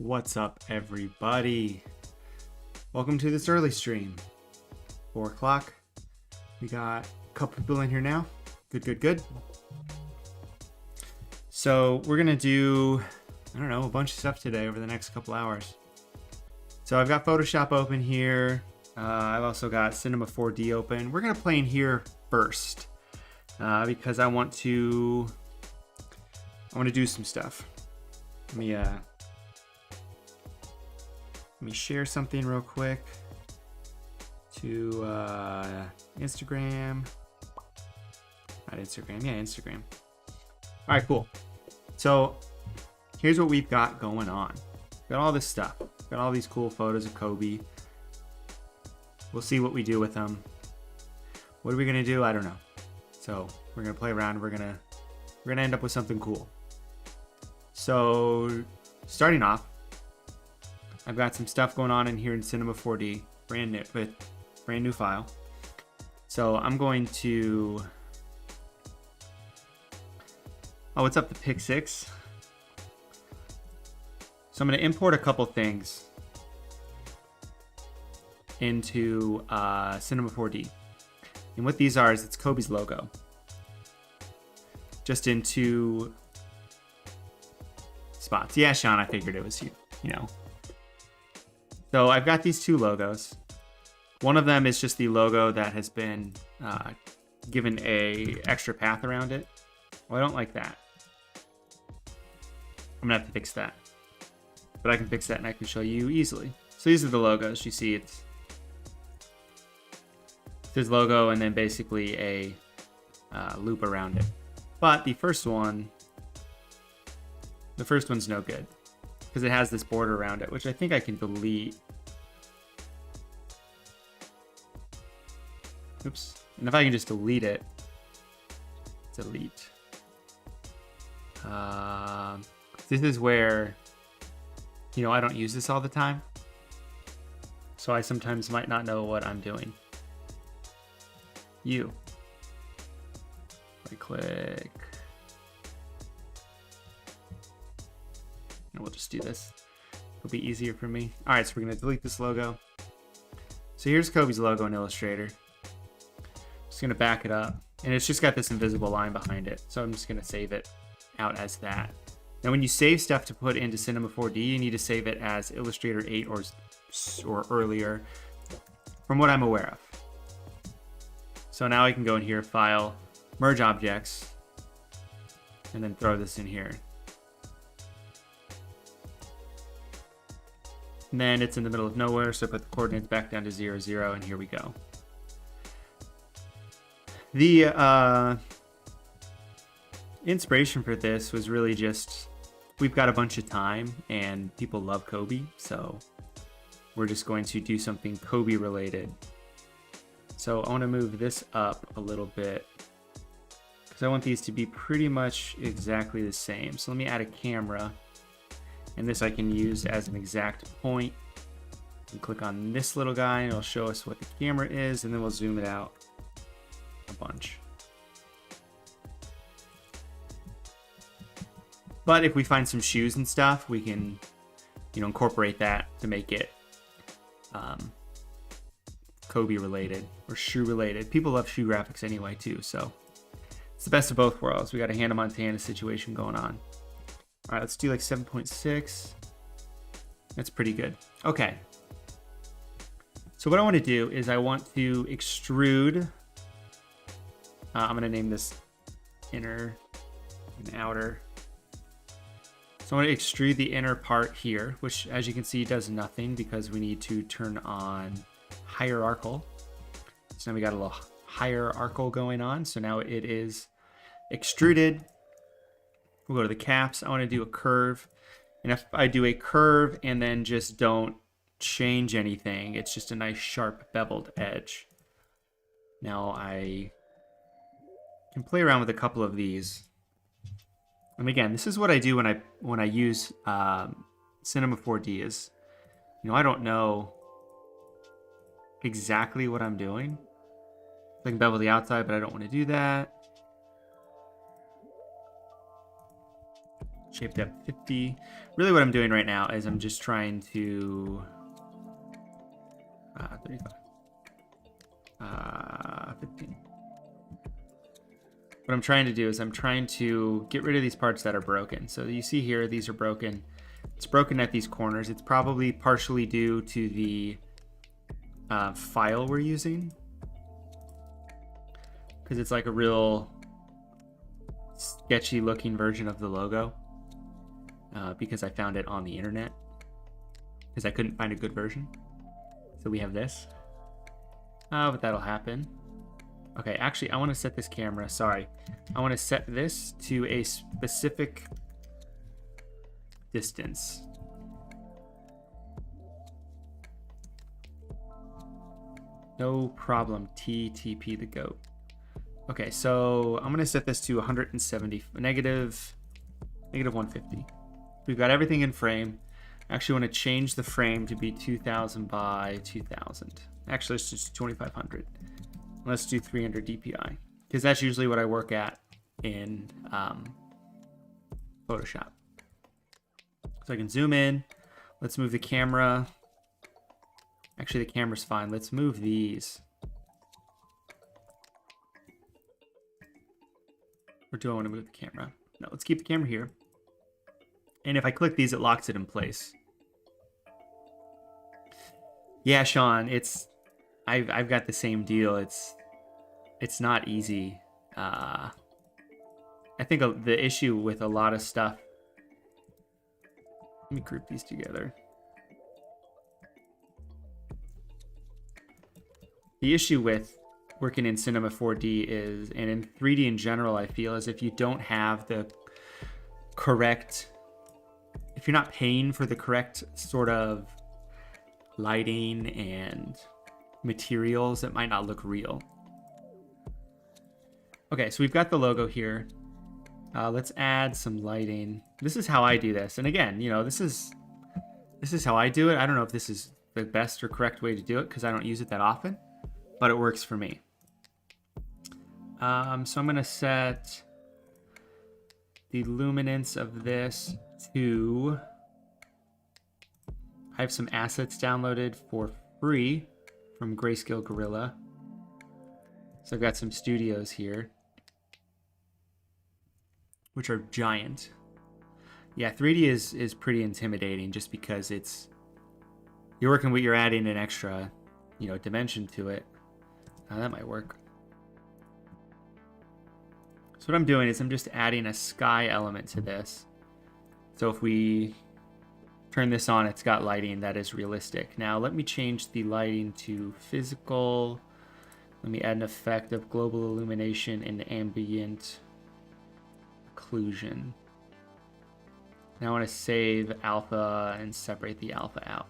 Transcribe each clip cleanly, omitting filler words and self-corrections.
What's up, everybody? Welcome to this early stream. 4 o'clock. We got a couple people in here now. Good. So we're gonna do, I don't know, a bunch of stuff today over the next couple hours. So I've got Photoshop open here. I've also got Cinema 4D open. We're gonna play in here first because I want to do some stuff. Let me share something real quick to Instagram. Not Instagram, yeah, Instagram. All right, cool. So here's what we've got going on. Got all this stuff. Got all these cool photos of Kobe. We'll see what we do with them. What are we gonna do? I don't know. So we're gonna play around. We're gonna end up with something cool. So starting off, I've got some stuff going on in here in Cinema 4D, brand new file. So I'm going to, oh, what's up, the Pick 6? So I'm going to import a couple things into Cinema 4D. And what these are is it's Kobe's logo. Just in 2 spots. Yeah, Sean, I figured it was you know. So I've got these 2 logos. One of them is just the logo that has been given a extra path around it. Well, I don't like that. I'm gonna have to fix that. But I can fix that and I can show you easily. So these are the logos. You see it's there's logo and then basically a loop around it. But the first one's no good because it has this border around it, which I think I can delete. Oops. And if I can just delete it, delete. This is where, I don't use this all the time. So I sometimes might not know what I'm doing. Right click. And we'll just do this. It'll be easier for me. All right, so we're gonna delete this logo. So here's Kobe's logo in Illustrator. Just gonna back it up, and it's just got this invisible line behind it. So I'm just gonna save it out as that. Now, when you save stuff to put into Cinema 4D, you need to save it as Illustrator 8 or earlier, from what I'm aware of. So now I can go in here, File, Merge Objects, and then throw this in here. And then it's in the middle of nowhere, so I put the coordinates back down to 0, 0, and here we go. The inspiration for this was really just, we've got a bunch of time and people love Kobe, so we're just going to do something Kobe related. So I want to move this up a little bit because I want these to be pretty much exactly the same. So let me add a camera, and this I can use as an exact point. And click on this little guy and it'll show us what the camera is, and then we'll zoom it out a bunch. But if we find some shoes and stuff, we can, incorporate that to make it Kobe related or shoe related. People love shoe graphics anyway too, so it's the best of both worlds. We got a Hannah Montana situation going on. All right, let's do like 7.6. That's pretty good. Okay. So what I want to do is I want to extrude. I'm going to name this inner and outer. So I want to extrude the inner part here, which as you can see does nothing because we need to turn on hierarchical. So now we got a little hierarchical going on. So now it is extruded. We'll go to the caps. I want to do a curve. And if I do a curve and then just don't change anything, it's just a nice sharp beveled edge. Now I can play around with a couple of these. And again, this is what I do when I use Cinema 4D is, I don't know exactly what I'm doing. I can bevel the outside, but I don't want to do that. Shape depth 50. Really what I'm doing right now is I'm just trying to 35. 15. What I'm trying to do is I'm trying to get rid of these parts that are broken. So you see here, these are broken. It's broken at these corners. It's probably partially due to the file we're using, because it's like a real sketchy looking version of the logo, because I found it on the internet because I couldn't find a good version. So we have this, but that'll happen. Okay, actually I want to set this camera, sorry, I want to set this to a specific distance. No problem, TTP the goat. Okay, so I'm gonna set this to 170, negative 150. We've got everything in frame. I actually want to change the frame to be 2000 by 2000. Actually, let's just 2500. Let's do 300 DPI, because that's usually what I work at in Photoshop. So I can zoom in. Let's move the camera. Actually, the camera's fine. Let's move these. Or do I want to move the camera? No, let's keep the camera here. And if I click these, it locks it in place. Yeah, Sean, I've got the same deal. It's not easy. I think the issue with a lot of stuff. Let me group these together. The issue with working in Cinema 4D is, and in 3D in general, I feel, is if you don't have the correct, if you're not paying for the correct sort of lighting and materials, it might not look real. Okay, so we've got the logo here. Let's add some lighting. This is how I do this. And again, you know, this is how I do it. I don't know if this is the best or correct way to do it because I don't use it that often, but it works for me. So I'm gonna set the luminance of this to, I have some assets downloaded for free from Grayscale Gorilla. So I've got some studios here, which are giant. Yeah, 3D is pretty intimidating just because you're working with, you're adding an extra, you know, dimension to it. That might work. So what I'm doing is I'm just adding a sky element to this. So if we turn this on, it's got lighting that is realistic. Now let me change the lighting to physical. Let me add an effect of global illumination and ambient occlusion. Now I want to save alpha and separate the alpha out.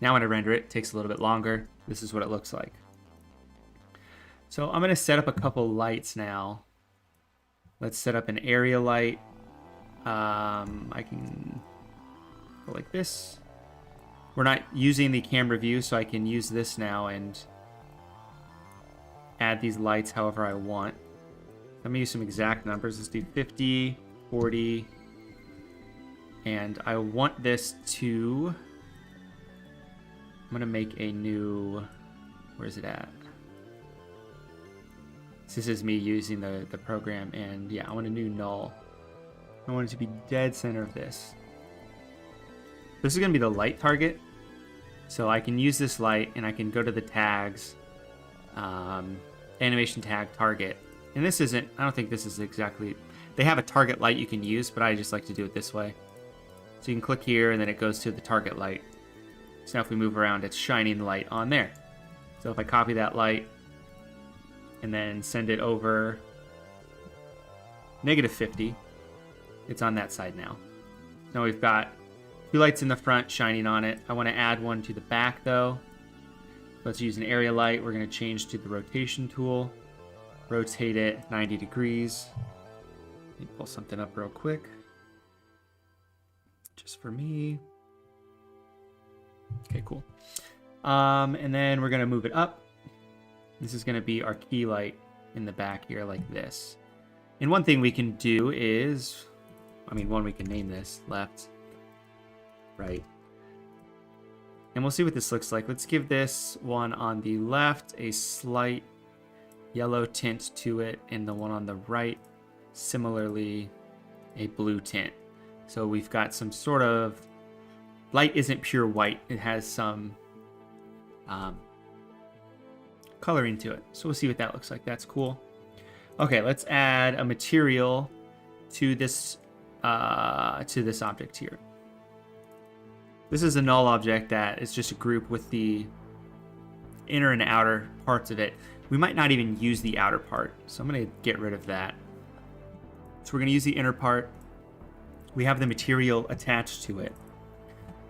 Now when I render it, it takes a little bit longer. This is what it looks like. So I'm going to set up a couple lights now. Let's set up an area light. I can go like this. We're not using the camera view, so I can use this now and add these lights however I want. Let me use some exact numbers. Let's do 50, 40, and I want this to, I'm going to make a new, where is it at? This is me using the program, and yeah, I want a new null. I want it to be dead center of this. This is going to be the light target. So I can use this light and I can go to the tags, animation tag target. And this isn't, I don't think this is exactly, they have a target light you can use, but I just like to do it this way. So you can click here and then it goes to the target light. So now if we move around, it's shining the light on there. So if I copy that light and then send it over -50, it's on that side now. Now we've got two lights in the front shining on it. I want to add one to the back though. Let's use an area light. We're going to change to the rotation tool. Rotate it 90 degrees. Let me pull something up real quick. Just for me. Okay, cool. And then we're going to move it up. This is going to be our key light in the back here like this. And one thing we can do is I mean, one we can name this, left, right. And we'll see what this looks like. Let's give this one on the left a slight yellow tint to it, and the one on the right, similarly, a blue tint. So we've got some sort of, light isn't pure white. It has some coloring to it. So we'll see what that looks like. That's cool. Okay, let's add a material to this object here. This is a null object that is just a group with the inner and outer parts of it. We might not even use the outer part, so I'm going to get rid of that. So we're going to use the inner part. We have the material attached to it.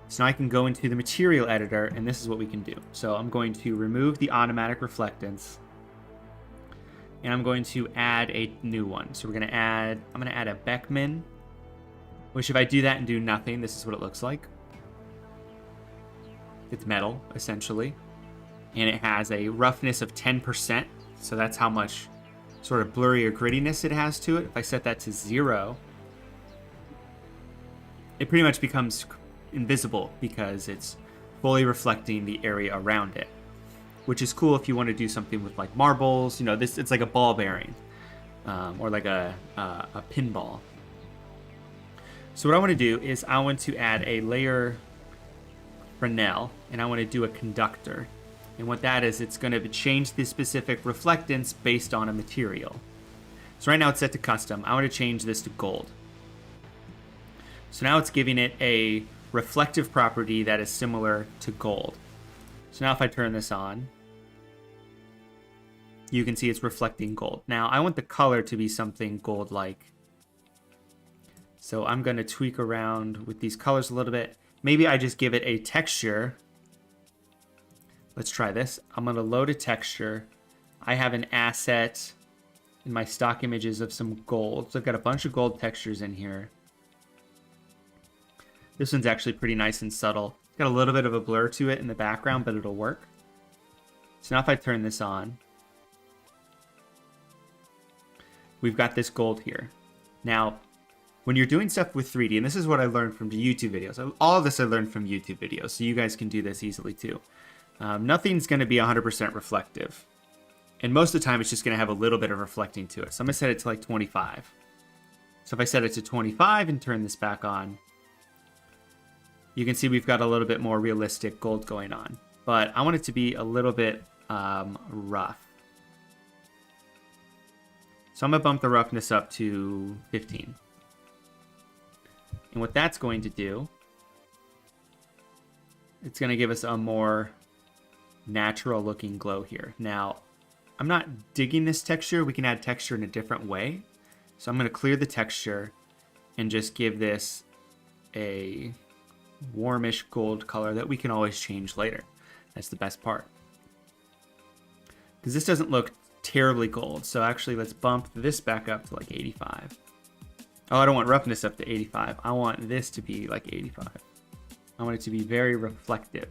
So now I can go into the material editor, and this is what we can do. So I'm going to remove the automatic reflectance, and I'm going to add a new one. So I'm going to add a Beckman, which if I do that and do nothing, this is what it looks like. It's metal, essentially. And it has a roughness of 10%. So that's how much sort of blurry or grittiness it has to it. If I set that to 0, it pretty much becomes invisible because it's fully reflecting the area around it, which is cool if you want to do something with like marbles. You know, it's like a ball bearing or like a pinball. So what I want to do is I want to add a layer Fresnel, and I want to do a conductor. And what that is, it's going to change the specific reflectance based on a material. So right now it's set to custom. I want to change this to gold. So now it's giving it a reflective property that is similar to gold. So now if I turn this on, you can see it's reflecting gold. Now I want the color to be something gold-like. So I'm going to tweak around with these colors a little bit. Maybe I just give it a texture. Let's try this. I'm going to load a texture. I have an asset in my stock images of some gold. So I've got a bunch of gold textures in here. This one's actually pretty nice and subtle. It's got a little bit of a blur to it in the background, but it'll work. So now if I turn this on, we've got this gold here. Now, when you're doing stuff with 3D, and this is what I learned from the YouTube videos. All of this I learned from YouTube videos, so you guys can do this easily too. Nothing's going to be 100% reflective. And most of the time, it's just going to have a little bit of reflecting to it. So I'm going to set it to like 25. So if I set it to 25 and turn this back on, you can see we've got a little bit more realistic gold going on. But I want it to be a little bit rough. So I'm going to bump the roughness up to 15. And what that's going to do, it's going to give us a more natural looking glow here. Now, I'm not digging this texture. We can add texture in a different way. So I'm going to clear the texture and just give this a warmish gold color that we can always change later. That's the best part. Because this doesn't look terribly gold. So actually, let's bump this back up to like 85. Oh, I don't want roughness up to 85. I want this to be like 85. I want it to be very reflective.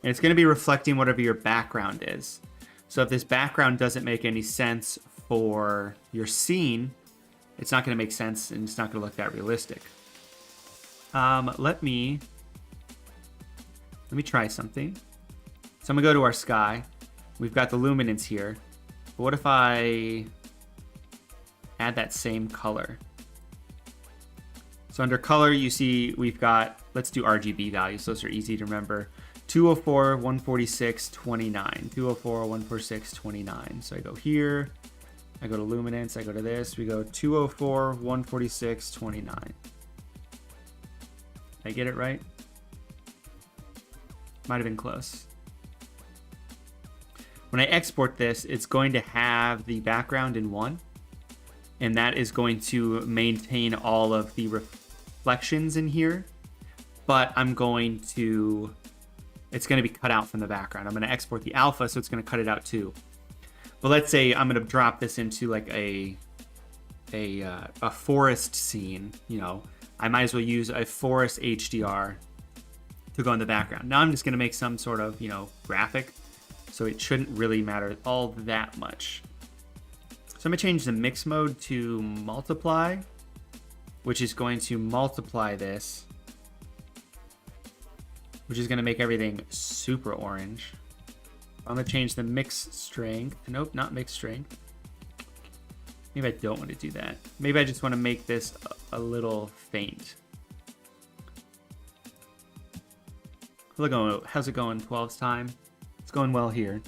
And it's going to be reflecting whatever your background is. So if this background doesn't make any sense for your scene, it's not going to make sense and it's not going to look that realistic. Let me try something. So I'm going to go to our sky. We've got the luminance here. But what if I add that same color? So under color, you see we've got, let's do RGB values. Those are easy to remember. 204, 146, 29. 204, 146, 29. So I go here, I go to luminance, I go to this. We go 204, 146, 29. Did I get it right? Might have been close. When I export this, it's going to have the background in 1. And that is going to maintain all of the reflections in here. But it's going to be cut out from the background. I'm going to export the alpha, so it's going to cut it out too. But let's say I'm going to drop this into like a forest scene. You know, I might as well use a forest HDR to go in the background. Now I'm just going to make some sort of, graphic. So it shouldn't really matter all that much. So I'm going to change the mix mode to multiply, which is going to multiply this, which is going to make everything super orange. I'm going to change the mix strength. Nope, not mix strength. Maybe I don't want to do that. Maybe I just want to make this a little faint. How's it going, 12's time? It's going well here.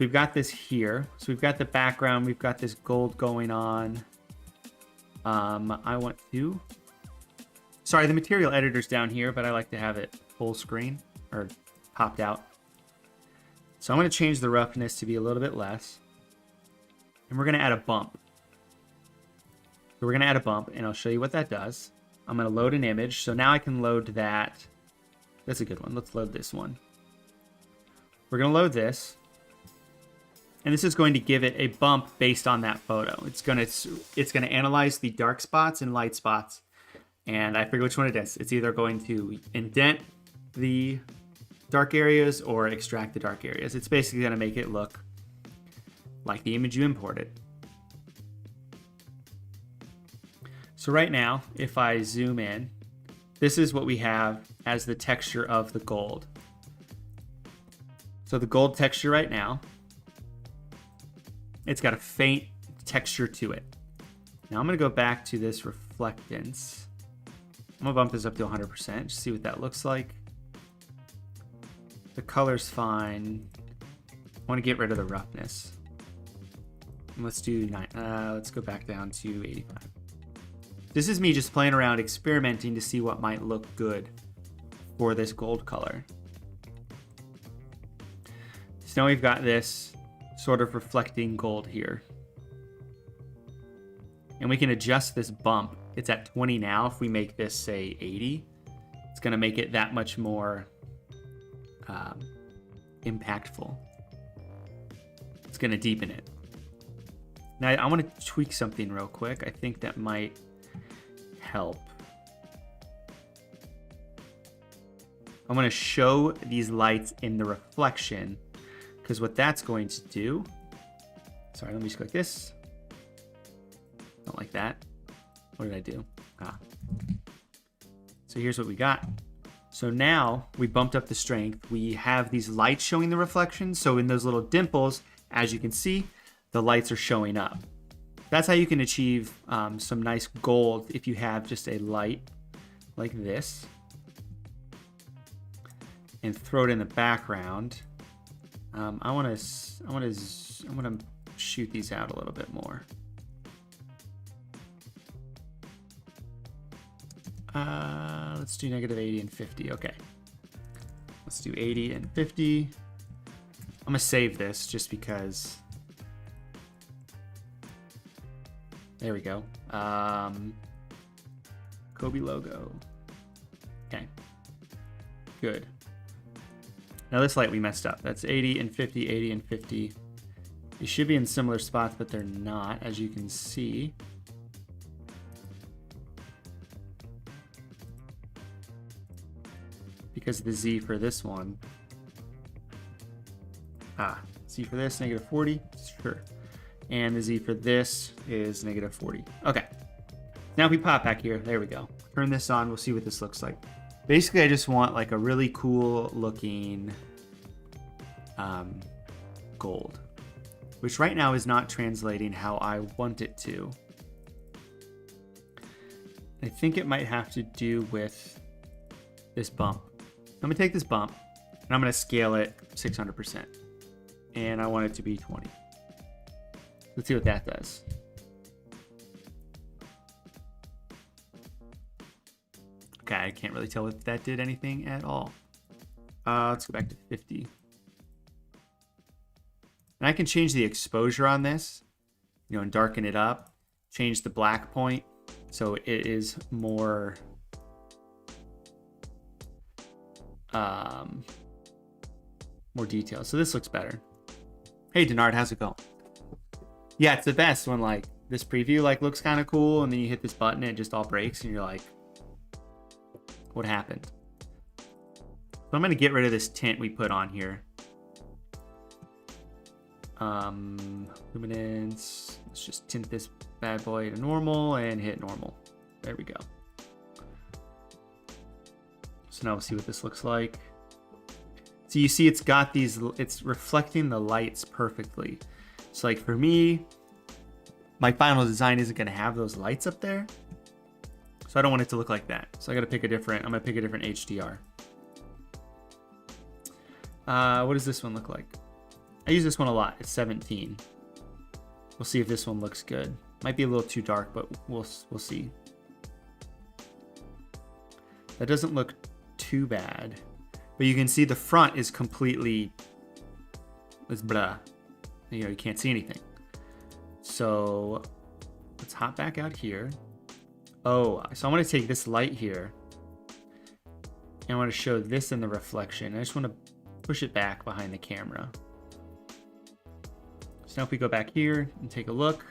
We've got this here. So we've got the background. We've got this gold going on. I want to... Sorry, the material editor's down here, but I like to have it full screen or popped out. So I'm going to change the roughness to be a little bit less. And we're going to add a bump. So we're going to add a bump, and I'll show you what that does. I'm going to load an image. So now I can load that. That's a good one. Let's load this one. We're going to load this. And this is going to give it a bump based on that photo. It's going to analyze the dark spots and light spots. And I forget which one it is. It's either going to indent the dark areas or extract the dark areas. It's basically going to make it look like the image you imported. So right now, if I zoom in, this is what we have as the texture of the gold. So the gold texture right now, it's got a faint texture to it. Now I'm going to go back to this reflectance. I'm going to bump this up to 100%, just see what that looks like. The color's fine. I want to get rid of the roughness. And let's do 9. Let's go back down to 85. This is me just playing around, experimenting to see what might look good for this gold color. So now we've got this sort of reflecting gold here. And we can adjust this bump. It's at 20 now. If we make this, say, 80, it's going to make it that much more impactful. It's going to deepen it. Now, I want to tweak something real quick. I think that might help. I'm going to show these lights in the reflection, because what that's going to do... Sorry, let me just click this. Don't like that. What did I do? So here's what we got. So now we bumped up the strength. We have these lights showing the reflection. So in those little dimples, as you can see, the lights are showing up. That's how you can achieve some nice gold if you have just a light like this and throw it in the background. I want to shoot these out a little bit more. Let's do negative 80 and 50. Okay. Let's do 80 and 50. I'm going to save this just because. There we go. Kobe logo. Okay. Good. Now this light we messed up. That's 80 and 50, 80 and 50. They should be in similar spots, but they're not, as you can see. Because the Z for this one. Z for this, negative 40. Sure. And the Z for this is negative 40. Okay. Now if we pop back here, there we go. Turn this on, we'll see what this looks like. Basically, I just want like a really cool looking gold, which right now is not translating how I want it to. I think it might have to do with this bump. I'm gonna take this bump and I'm gonna scale it 600%. And I want it to be 20. Let's see what that does. Okay, I can't really tell if that did anything at all. Let's go back to 50. And I can change the exposure on this, and darken it up. Change the black point so it is more more detailed. So this looks better. Hey Denard, how's it going? Yeah, it's the best when like this preview like looks kind of cool and then you hit this button and it just all breaks and you're like, what happened? So I'm going to get rid of this tint we put on here. Luminance. Let's just tint this bad boy to normal and hit normal. There we go. So now we'll see what this looks like. So you see it's got these, it's reflecting the lights perfectly. So like for me, my final design isn't gonna have those lights up there. So I don't want it to look like that. So I gotta pick a different, I'm gonna pick a different HDR. What does this one look like? I use this one a lot, it's 17. We'll see if this one looks good. Might be a little too dark, but we'll see. That doesn't look too bad. But you can see the front is completely, it's blah. You know, you can't see anything. So let's hop back out here. Oh, so I want to take this light here. And I want to show this in the reflection. I just want to push it back behind the camera. So now if we go back here and take a look.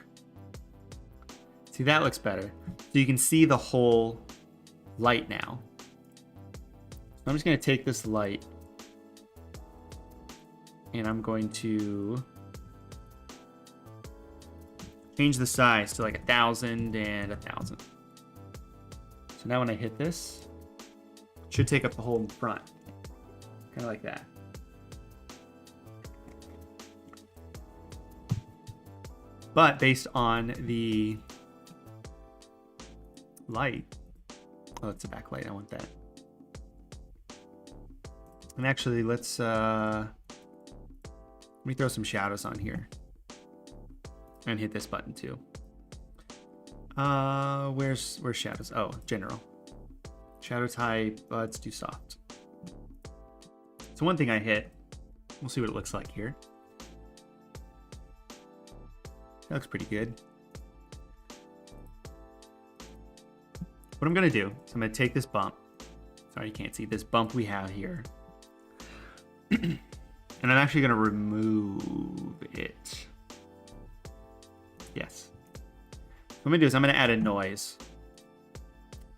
See, that looks better. So you can see the whole light now. I'm just going to take this light and I'm going to change the size to like 1,000 and 1,000. So now when I hit this, it should take up the whole front, kind of like that. But based on the light, oh, that's a backlight. I want that. And actually, let's let me throw some shadows on here and hit this button too. Where's shadows? Oh, general. Shadow type, let's do soft. So one thing I hit, we'll see what it looks like here. That looks pretty good. What I'm gonna do is I'm gonna take this bump. Sorry, you can't see this bump we have here. And I'm actually gonna remove it. Yes. What I'm gonna do is I'm gonna add a noise.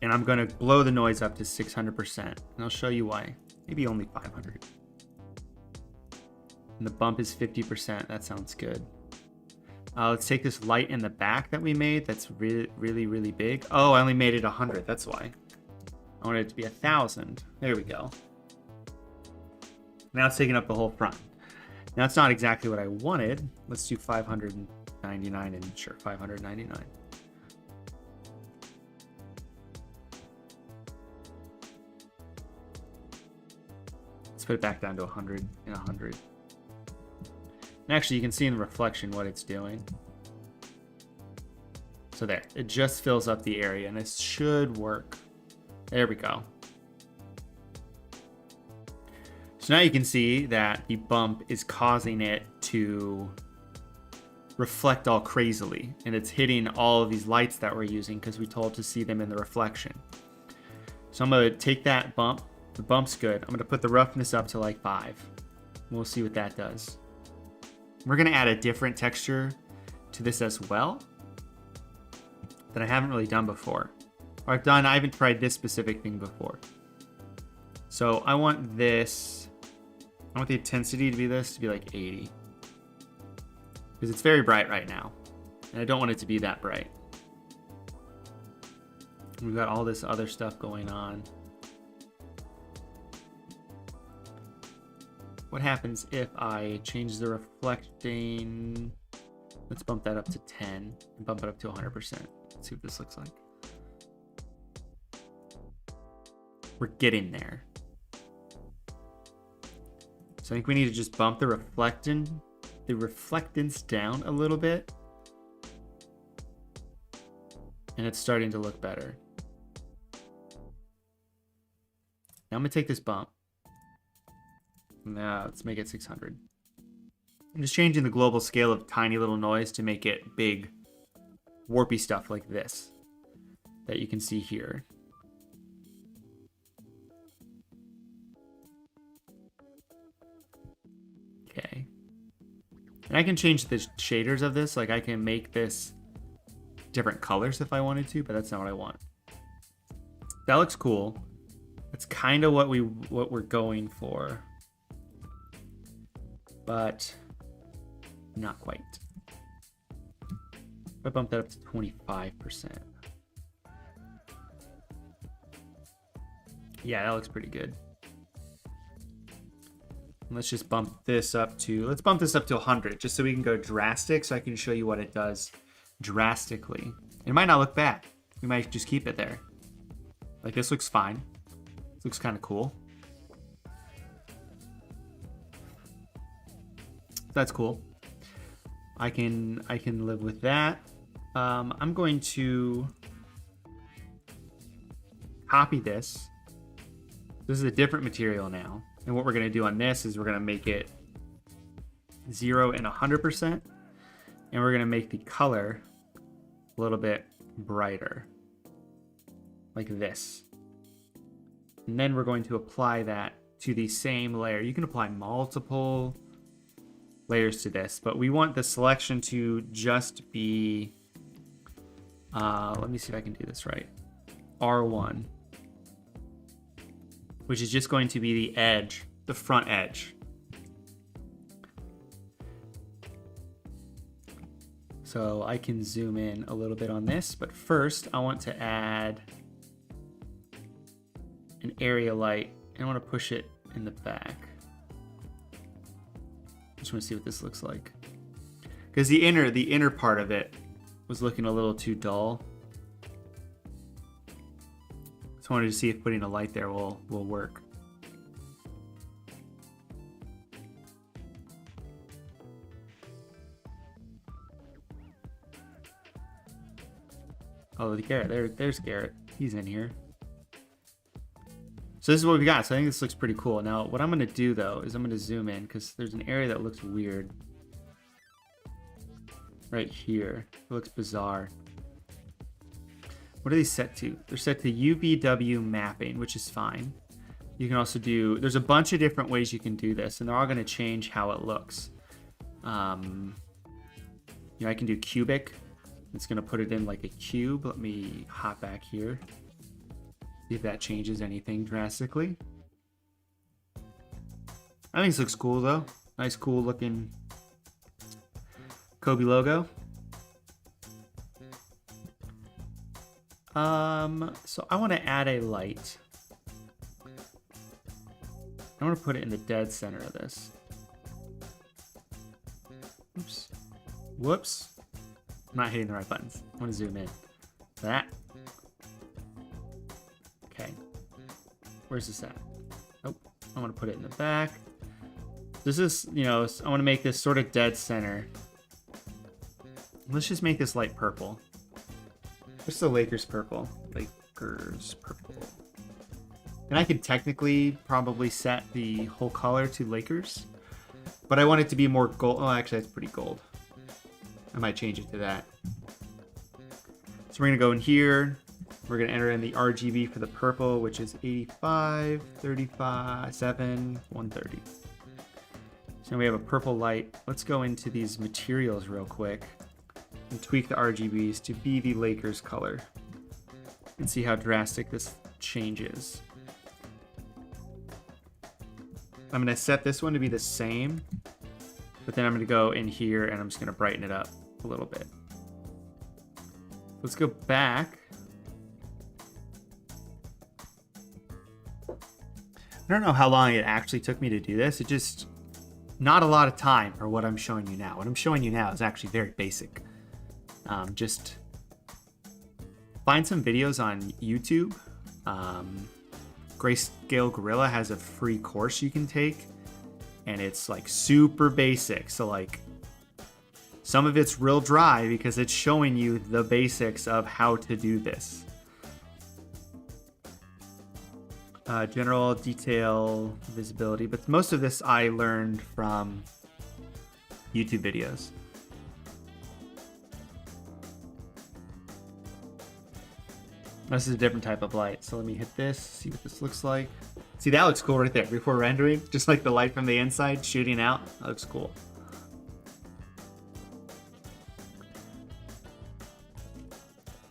And I'm gonna blow the noise up to 600%. And I'll show you why. Maybe only 500. And the bump is 50%. That sounds good. Let's take this light in the back that we made. That's really, really, really big. Oh, I only made it 100. That's why. I wanted it to be 1,000. There we go. Now it's taking up the whole front. Now it's not exactly what I wanted. Let's do 599 and sure, 599. Let's put it back down to 100 and 100. And actually, you can see in the reflection what it's doing. So there, it just fills up the area and it should work. There we go. So now you can see that the bump is causing it to reflect all crazily. And it's hitting all of these lights that we're using because we told to see them in the reflection. So I'm going to take that bump. The bump's good. I'm going to put the roughness up to like 5. We'll see what that does. We're going to add a different texture to this as well that I haven't really done before. Or I haven't tried this specific thing before. So I want this, I want the intensity to be this, to be like 80. Because it's very bright right now. And I don't want it to be that bright. We've got all this other stuff going on. What happens if I change the reflecting? Let's bump that up to 10 and bump it up to 100%. Let's see what this looks like. We're getting there. So I think we need to just bump the reflectance down a little bit. And it's starting to look better. Now I'm gonna take this bump. Now let's make it 600. I'm just changing the global scale of tiny little noise to make it big, warpy stuff like this that you can see here. Okay. And I can change the shaders of this. Like I can make this different colors if I wanted to, but that's not what I want. That looks cool. That's kind of what we're going for. But not quite. I bump that up to 25%. Yeah, that looks pretty good. Let's just bump this up to, let's bump this up to 100 just so we can go drastic so I can show you what it does drastically. It might not look bad. We might just keep it there. Like this looks fine. This looks kind of cool. That's cool. I can live with that. I'm going to copy this. This is a different material now. And what we're going to do on this is we're going to make it 0 and 100%. And we're going to make the color a little bit brighter. Like this. And then we're going to apply that to the same layer. You can apply multiple layers to this, but we want the selection to just be, let me see if I can do this right. R1. Which is just going to be the edge, the front edge. So I can zoom in a little bit on this, but first I want to add an area light and I want to push it in the back. Just want to see what this looks like. Because the inner part of it was looking a little too dull. So I wanted to see if putting a light there will work. Oh, Garrett, there's Garrett. He's in here. So this is what we got. So I think this looks pretty cool. Now, what I'm going to do, though, is I'm going to zoom in because there's an area that looks weird. Right here. It looks bizarre. What are these set to? They're set to UVW mapping, which is fine. You can also do, there's a bunch of different ways you can do this, and they're all going to change how it looks. You know, I can do cubic. It's going to put it in like a cube. Let me hop back here. See if that changes anything drastically. I think this looks cool though. Nice, cool looking Kobe logo. So I want to add a light. I want to put it in the dead center of this. Oops. Whoops. I'm not hitting the right buttons. I want to zoom in. That. Okay. Where's this at? Oh, I want to put it in the back. This is, you know, I want to make this sort of dead center. Let's just make this light purple. What's the Lakers purple? Lakers purple. And I could technically probably set the whole color to Lakers, but I want it to be more gold. Oh, actually, that's pretty gold. I might change it to that. So we're going to go in here. We're going to enter in the RGB for the purple, which is 85, 35, 7, 130. So we have a purple light. Let's go into these materials real quick and tweak the RGBs to be the Lakers color and see how drastic this changes. I'm going to set this one to be the same, but then I'm going to go in here and I'm just going to brighten it up a little bit. Let's go back. I don't know how long it actually took me to do this. It just, not a lot of time for what I'm showing you now. What I'm showing you now is actually very basic. Just find some videos on YouTube. Grayscale Gorilla has a free course you can take, and it's like super basic. So like some of it's real dry because it's showing you the basics of how to do this. General detail, visibility, but most of this I learned from YouTube videos. This is a different type of light, so let me hit this, see what this looks like. See, that looks cool right there before rendering, just like the light from the inside shooting out. That looks cool.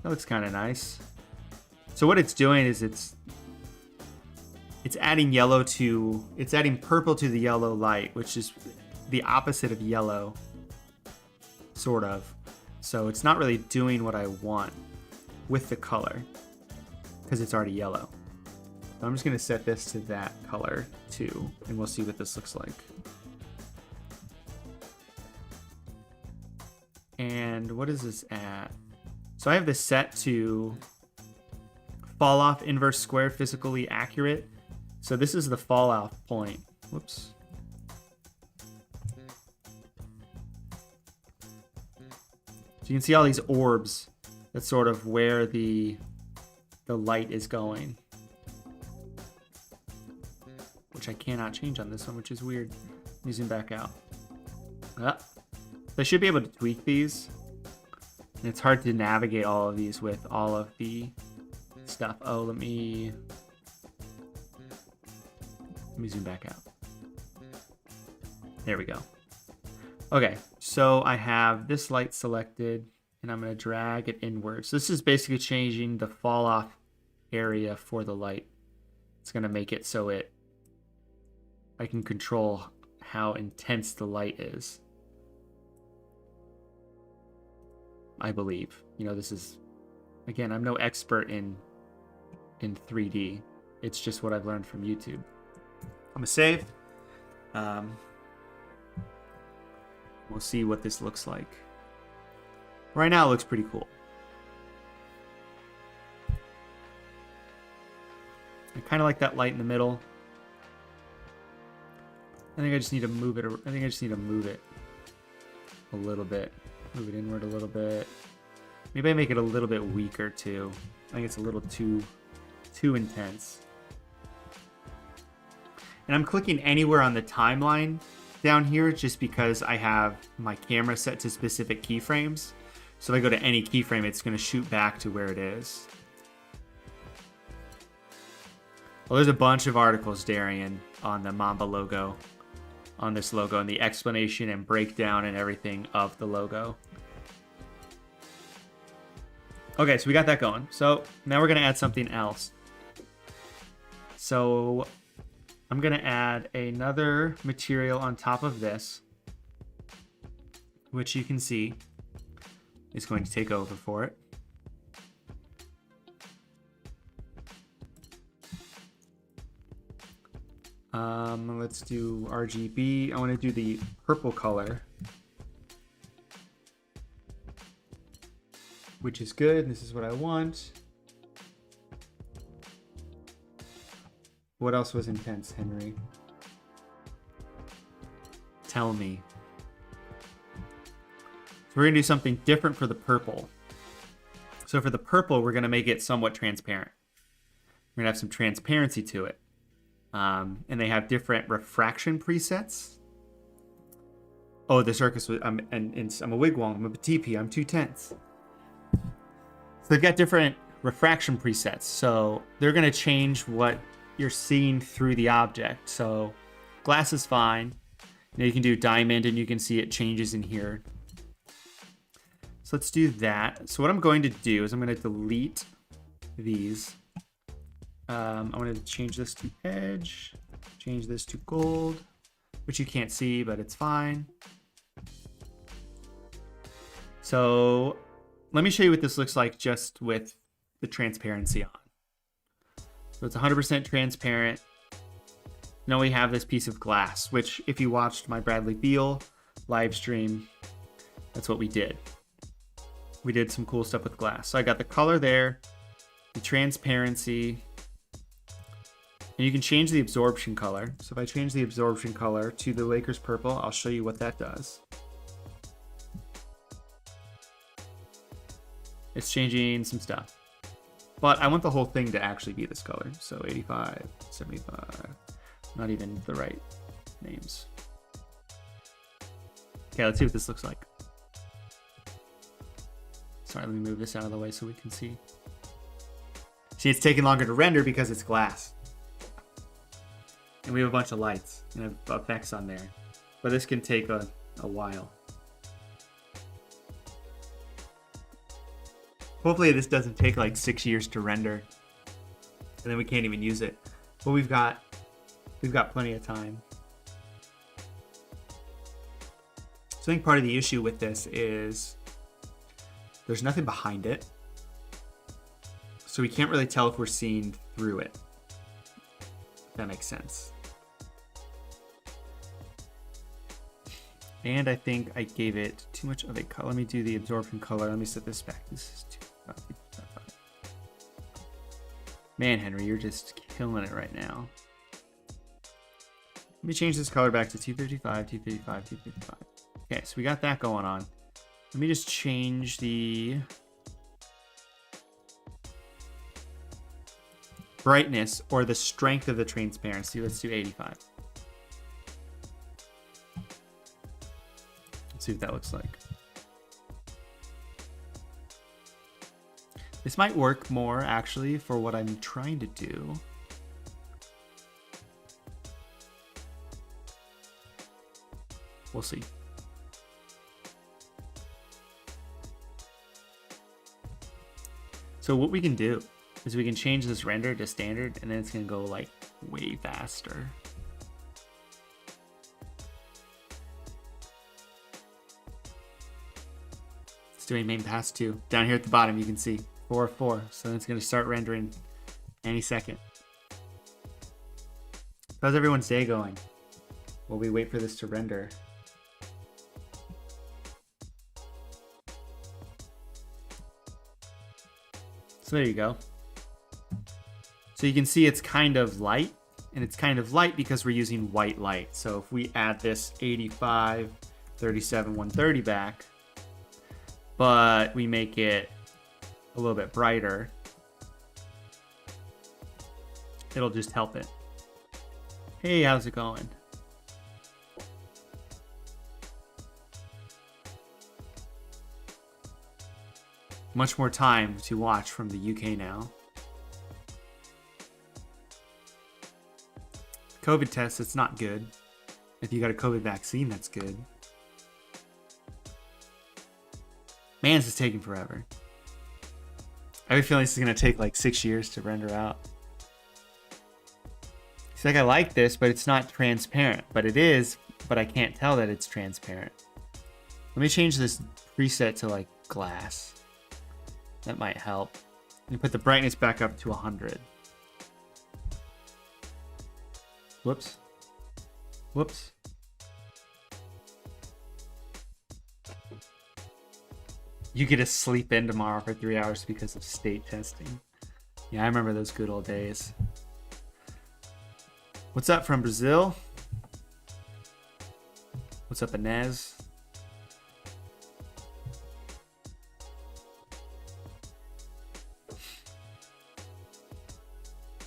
That looks kind of nice. So what it's doing is it's adding yellow to, it's adding purple to the yellow light, which is the opposite of yellow, sort of. So it's not really doing what I want with the color because it's already yellow. I'm just going to set this to that color too, and we'll see what this looks like. And what is this at? So I have this set to fall off inverse square physically accurate. So this is the fall off point. Whoops. So you can see all these orbs. That's sort of where the light is going, which I cannot change on this one, which is weird. Let me zoom back out. So I should be able to tweak these. And it's hard to navigate all of these with all of the stuff. Oh, let me zoom back out. There we go. Okay, so I have this light selected, and I'm going to drag it inward. So this is basically changing the fall off area for the light. It's going to make it so I can control how intense the light is. I believe. You know, this is, again, I'm no expert in 3D. It's just what I've learned from YouTube. I'm gonna save. We'll see what this looks like. Right now it looks pretty cool. I kind of like that light in the middle. I think I just need to move it. I think I just need to move it a little bit. Move it inward a little bit. Maybe I make it a little bit weaker too. I think it's a little too intense. And I'm clicking anywhere on the timeline down here just because I have my camera set to specific keyframes. So if I go to any keyframe, it's going to shoot back to where it is. Well, there's a bunch of articles, Darian, on the Mamba logo, on this logo, and the explanation and breakdown and everything of the logo. Okay, so we got that going. So now we're going to add something else. So I'm going to add another material on top of this, which you can see is going to take over for it. Let's do RGB. I want to do the purple color, which is good. This is what I want. What else was intense, Henry? Tell me. So we're going to do something different for the purple. So for the purple, we're going to make it somewhat transparent. We're going to have some transparency to it. And they have different refraction presets. Oh, the circus was, I'm a wigwam, I'm a TP, I'm 2 tenths. So they've got different refraction presets. So they're going to change what you're seeing through the object. So glass is fine. You can do diamond and you can see it changes in here. So let's do that. So what I'm going to do is I'm going to delete these. I'm going to change this to edge, change this to gold, which you can't see, but it's fine. So let me show you what this looks like just with the transparency on. So it's 100% transparent. Now we have this piece of glass, which if you watched my Bradley Beal live stream, that's what we did. We did some cool stuff with glass. So I got the color there, the transparency, and you can change the absorption color. So if I change the absorption color to the Lakers purple, I'll show you what that does. It's changing some stuff. But I want the whole thing to actually be this color. So 85, 75, not even the right names. Okay, let's see what this looks like. Sorry, let me move this out of the way so we can see. See, it's taking longer to render because it's glass. And we have a bunch of lights and effects on there. But this can take a while. Hopefully this doesn't take like 6 years to render. And then we can't even use it. But we've got plenty of time. So I think part of the issue with this is there's nothing behind it. So we can't really tell if we're seeing through it. That makes sense. And I think I gave it too much of a color. Let me do the absorption color. Let me set this back. This is too. Man, Henry, you're just killing it right now. Let me change this color back to 255, 255, 255. Okay, so we got that going on. Let me just change the brightness or the strength of the transparency. Let's do 85. Let's see what that looks like. This might work more, actually, for what I'm trying to do. We'll see. So what we can do is we can change this render to standard, and then it's going to go, like, way faster. It's doing main pass 2. Down here at the bottom, you can see 404. So it's going to start rendering any second. How's everyone's day going while we wait for this to render? So there you go. So you can see it's kind of light, and it's kind of light because we're using white light. So if we add this 85, 37, 130 back, but we make it a little bit brighter, it'll just help it. Hey, how's it going? Much more time to watch from the UK now. COVID test, it's not good. If you got a COVID vaccine, that's good. Man, this is taking forever. I have a feeling this is going to take like 6 years to render out. It's like, I like this, but it's not transparent. But it is, but I can't tell that it's transparent. Let me change this preset to like glass. That might help. And put the brightness back up to 100. Whoops. Whoops. You get to sleep in tomorrow for 3 hours because of state testing. Yeah, I remember those good old days. What's up from Brazil? What's up, Inez?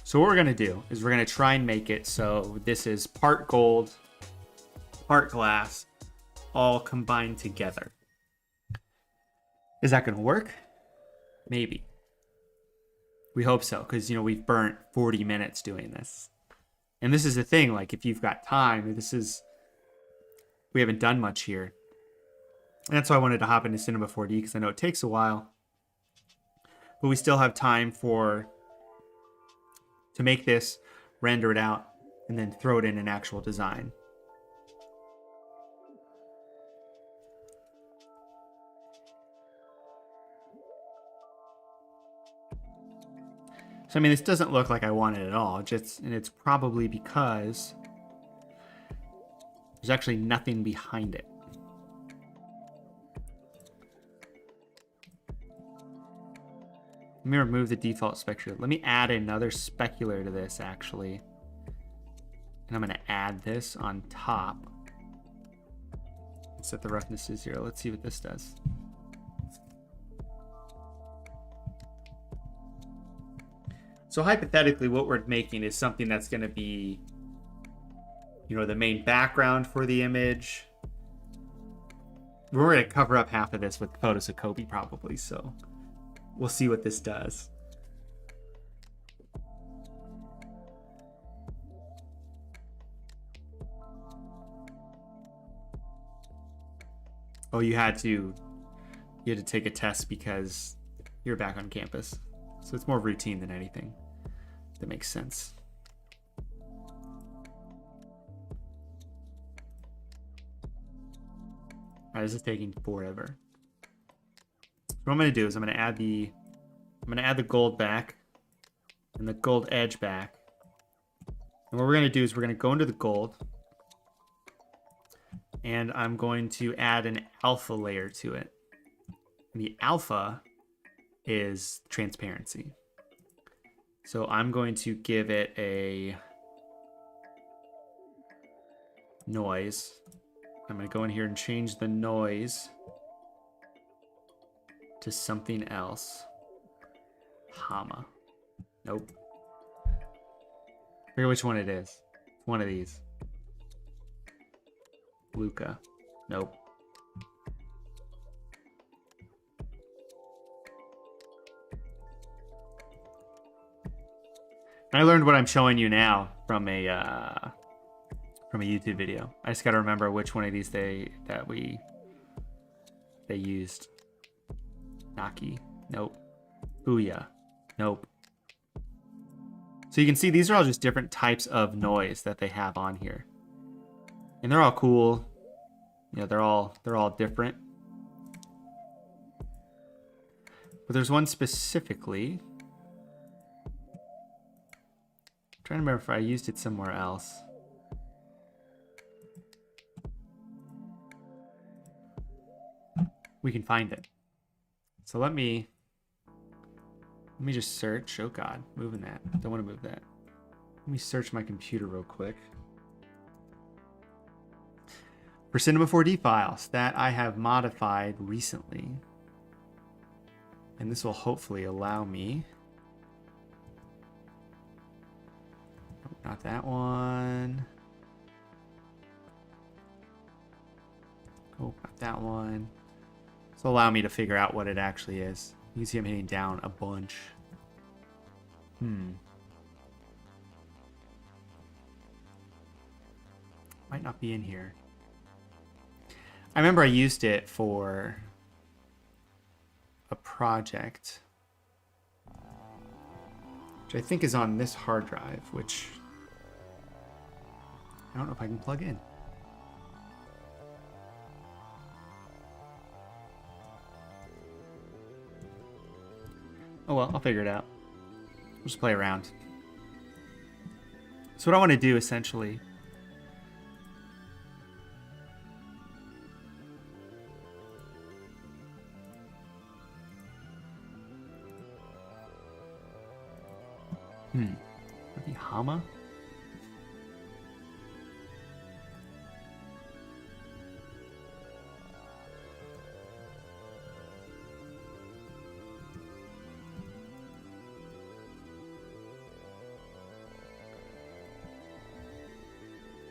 So what we're going to do is we're going to try and make it so this is part gold, part glass, all combined together. Is that going to work? Maybe. We hope so, because, you know, we've burnt 40 minutes doing this. And this is the thing, like, if you've got time, we haven't done much here. And that's why I wanted to hop into Cinema 4D, because I know it takes a while. But we still have time to make this, render it out, and then throw it in an actual design. So I mean, this doesn't look like I want it at all. And it's probably because there's actually nothing behind it. Let me remove the default specular. Let me add another specular to this, actually. And I'm going to add this on top. Set the roughness to 0. Let's see what this does. So hypothetically, what we're making is something that's going to be, you know, the main background for the image. We're going to cover up half of this with photos of Kobe, probably, so we'll see what this does. Oh, you had to take a test because you're back on campus. So it's more routine than anything. That makes sense. All right, this is taking forever. So what I'm going to do is I'm going to add the gold back and the gold edge back. And what we're going to do is we're going to go into the gold. And I'm going to add an alpha layer to it. And the alpha is transparency. So I'm going to give it a noise. I'm going to go in here and change the noise to something else. Hama. Nope. I forget which one it is. It's one of these. Luca. Nope. I learned what I'm showing you now from a YouTube video. I just got to remember which one of these they used. Naki. Nope. Booyah. Nope. So you can see these are all just different types of noise that they have on here. And they're all cool. You know, they're all different. But there's one specifically. I'm trying to remember if I used it somewhere else. We can find it. So let me just search. Oh God, moving that. Don't want to move that. Let me search my computer real quick. For Cinema 4D files that I have modified recently. And this will hopefully allow me. Oh, not that one. Oh, not that one. This will allow me to figure out what it actually is. You can see I'm hitting down a bunch. Might not be in here. I remember I used it for a project, which I think is on this hard drive, which I don't know if I can plug in. Oh well, I'll figure it out. We'll just play around. So what I want to do essentially Would be Hama?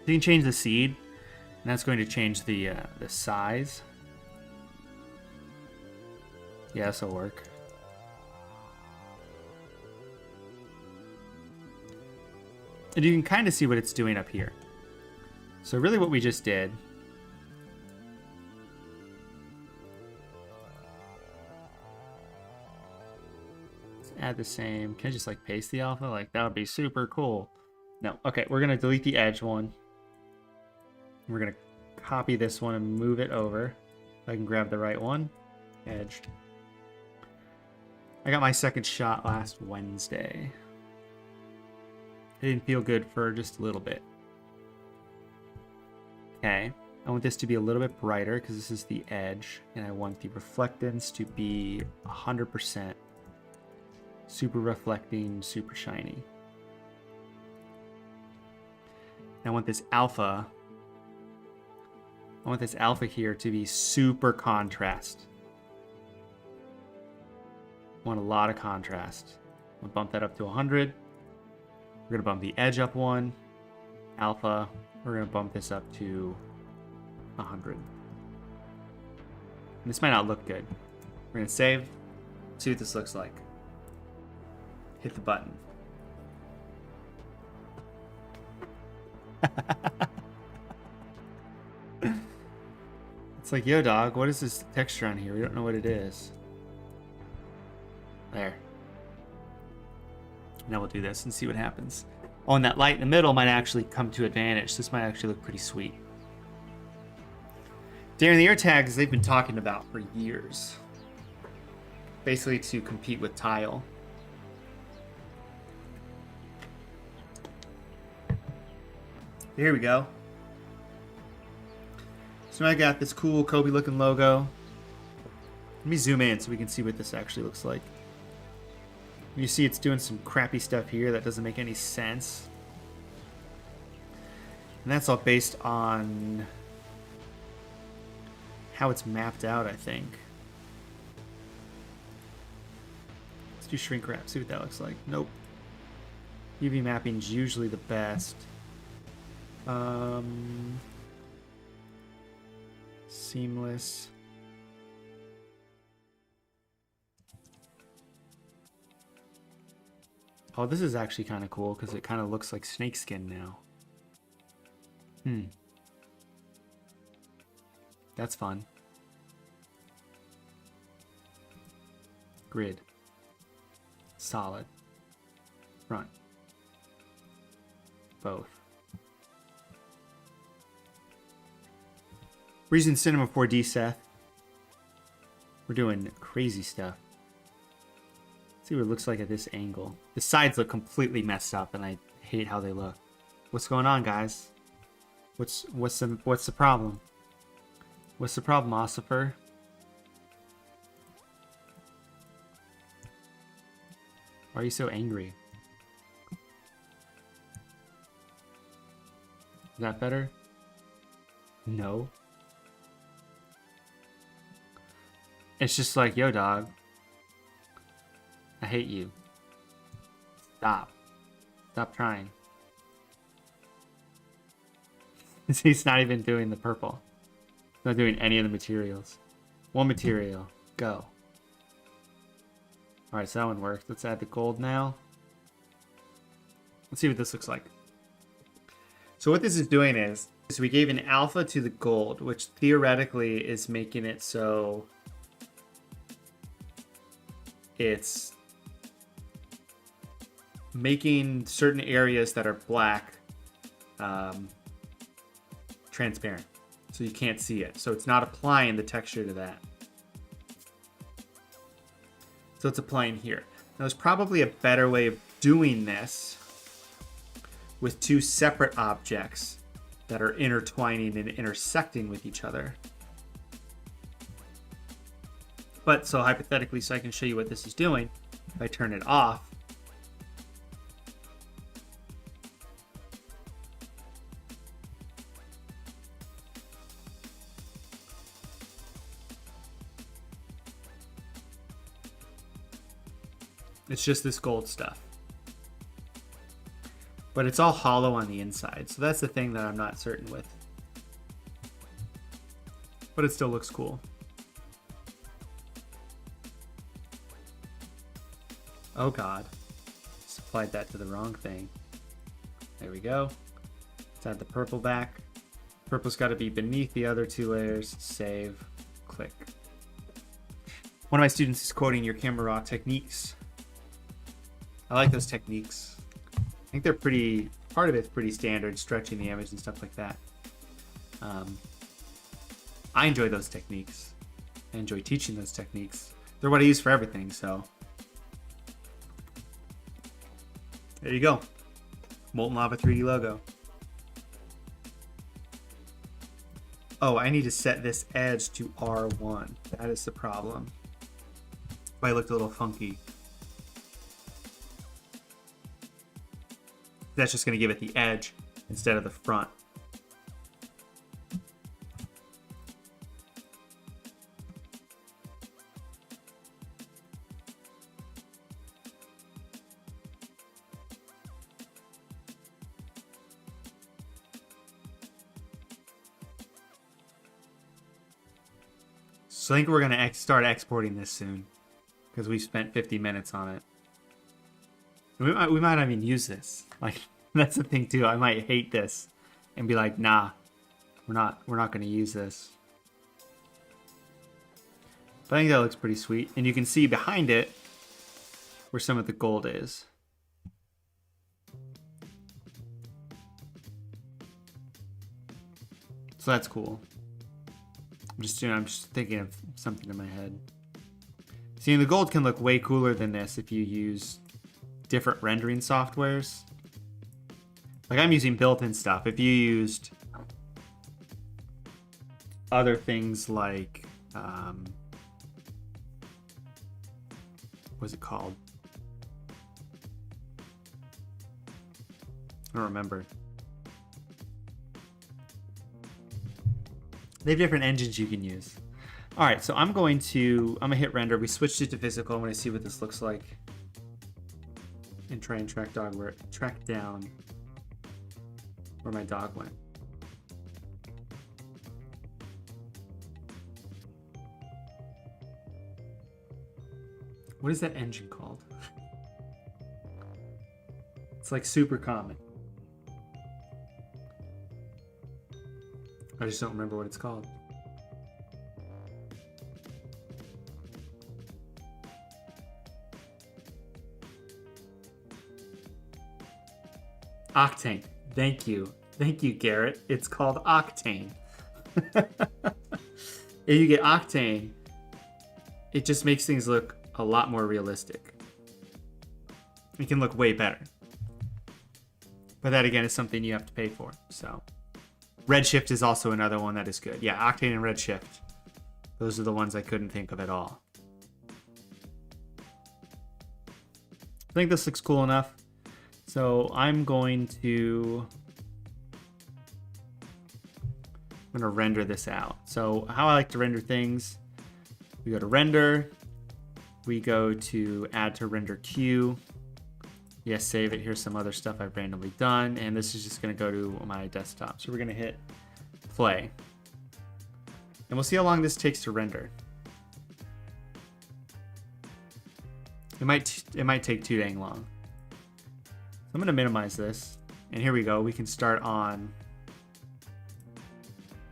You can change the seed, and that's going to change the size. Yeah, this will work. And you can kind of see what it's doing up here. So really what we just did is add the same. Can I just like paste the alpha? Like that would be super cool. No. Okay, we're gonna delete the edge one. We're gonna copy this one and move it over. If I can grab the right one. Edged. I got my second shot last Wednesday. It didn't feel good for just a little bit. Okay, I want this to be a little bit brighter because this is the edge, and I want the reflectance to be 100%. Super reflecting, super shiny. And I want this alpha. I want this alpha here to be super contrast. I want a lot of contrast. I'm gonna bump that up to 100. We're gonna bump the edge up 1. Alpha. We're gonna bump this up to 100. And this might not look good. We're gonna save. See what this looks like. Hit the button. It's like, yo dog, what is this texture on here? We don't know what it is. There. Now we'll do this and see what happens. Oh, and that light in the middle might actually come to advantage. This might actually look pretty sweet. Daring the air tags they've been talking about for years. Basically to compete with tile. Here we go. So now I got this cool Kobe looking logo. Let me zoom in so we can see what this actually looks like. You see it's doing some crappy stuff here that doesn't make any sense. And that's all based on how it's mapped out, I think. Let's do shrink wrap, see what that looks like. Nope. UV mapping is usually the best. Seamless. Oh, this is actually kind of cool because it kind of looks like snakeskin now. That's fun. Grid. Solid. Front. Both. Reason Cinema 4D, Seth. We're doing crazy stuff. Let's see what it looks like at this angle. The sides look completely messed up, and I hate how they look. What's going on, guys? What's the problem? What's the problem, Ossifer? Why are you so angry? Is that better? No. It's just like, yo, dog. I hate you. Stop. Stop trying. He's not even doing the purple. He's not doing any of the materials. One material. Go. Alright, so that one worked. Let's add the gold now. Let's see what this looks like. So what this is doing is we gave an alpha to the gold, which theoretically is making it so it's making certain areas that are black transparent, so you can't see it. So it's not applying the texture to that. So it's applying here. Now there's probably a better way of doing this with two separate objects that are intertwining and intersecting with each other. But so hypothetically, so I can show you what this is doing, if I turn it off, it's just this gold stuff. But it's all hollow on the inside, so that's the thing that I'm not certain with. But it still looks cool. Oh god. Just applied that to the wrong thing. There we go. Let's add the purple back. Purple's got to be beneath the other two layers. Save. Click. One of my students is quoting your camera raw techniques. I like those techniques. I think they're pretty, part of it's pretty standard, stretching the image and stuff like that. I enjoy those techniques. I enjoy teaching those techniques. They're what I use for everything, so. There you go. Molten Lava 3D logo. Oh, I need to set this edge to R1. That is the problem. Why it looked a little funky. That's just going to give it the edge instead of the front. So I think we're going to start exporting this soon because we've spent 50 minutes on it. We might not even use this. Like, that's the thing too. I might hate this and be like, nah, we're not going to use this. But I think that looks pretty sweet. And you can see behind it where some of the gold is. So that's cool. I'm just thinking of something in my head. See, the gold can look way cooler than this if you use different rendering softwares. Like I'm using built-in stuff. If you used other things like, what's it called? I don't remember. They have different engines you can use. All right, so I'm gonna hit render. We switched it to physical. I'm gonna see what this looks like. And try and track down where my dog went. What is that engine called? It's like super common. I just don't remember what it's called. Octane. Thank you. Thank you, Garrett. It's called Octane. If you get Octane, it just makes things look a lot more realistic. It can look way better. But that, again, is something you have to pay for. So, Redshift is also another one that is good. Yeah, Octane and Redshift. Those are the ones I couldn't think of at all. I think this looks cool enough. So I'm going to render this out. So how I like to render things, we go to render, we go to add to render queue. Yes, save it. Here's some other stuff I've randomly done, and this is just going to go to my desktop. So we're going to hit play, and we'll see how long this takes to render. It might take too dang long. I'm going to minimize this, and here we go. We can start on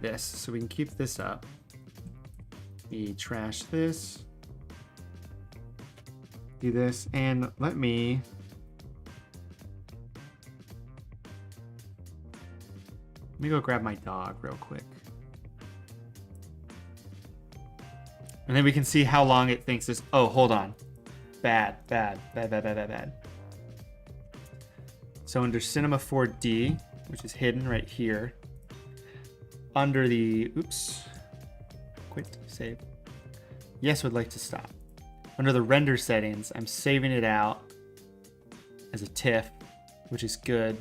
this, so we can keep this up. We trash this, do this, and let me go grab my dog real quick. And then we can see how long it thinks this. Oh, hold on. Bad. So under Cinema 4D, which is hidden right here, under the, quit, save. Yes, would like to stop. Under the render settings, I'm saving it out as a TIFF, which is good.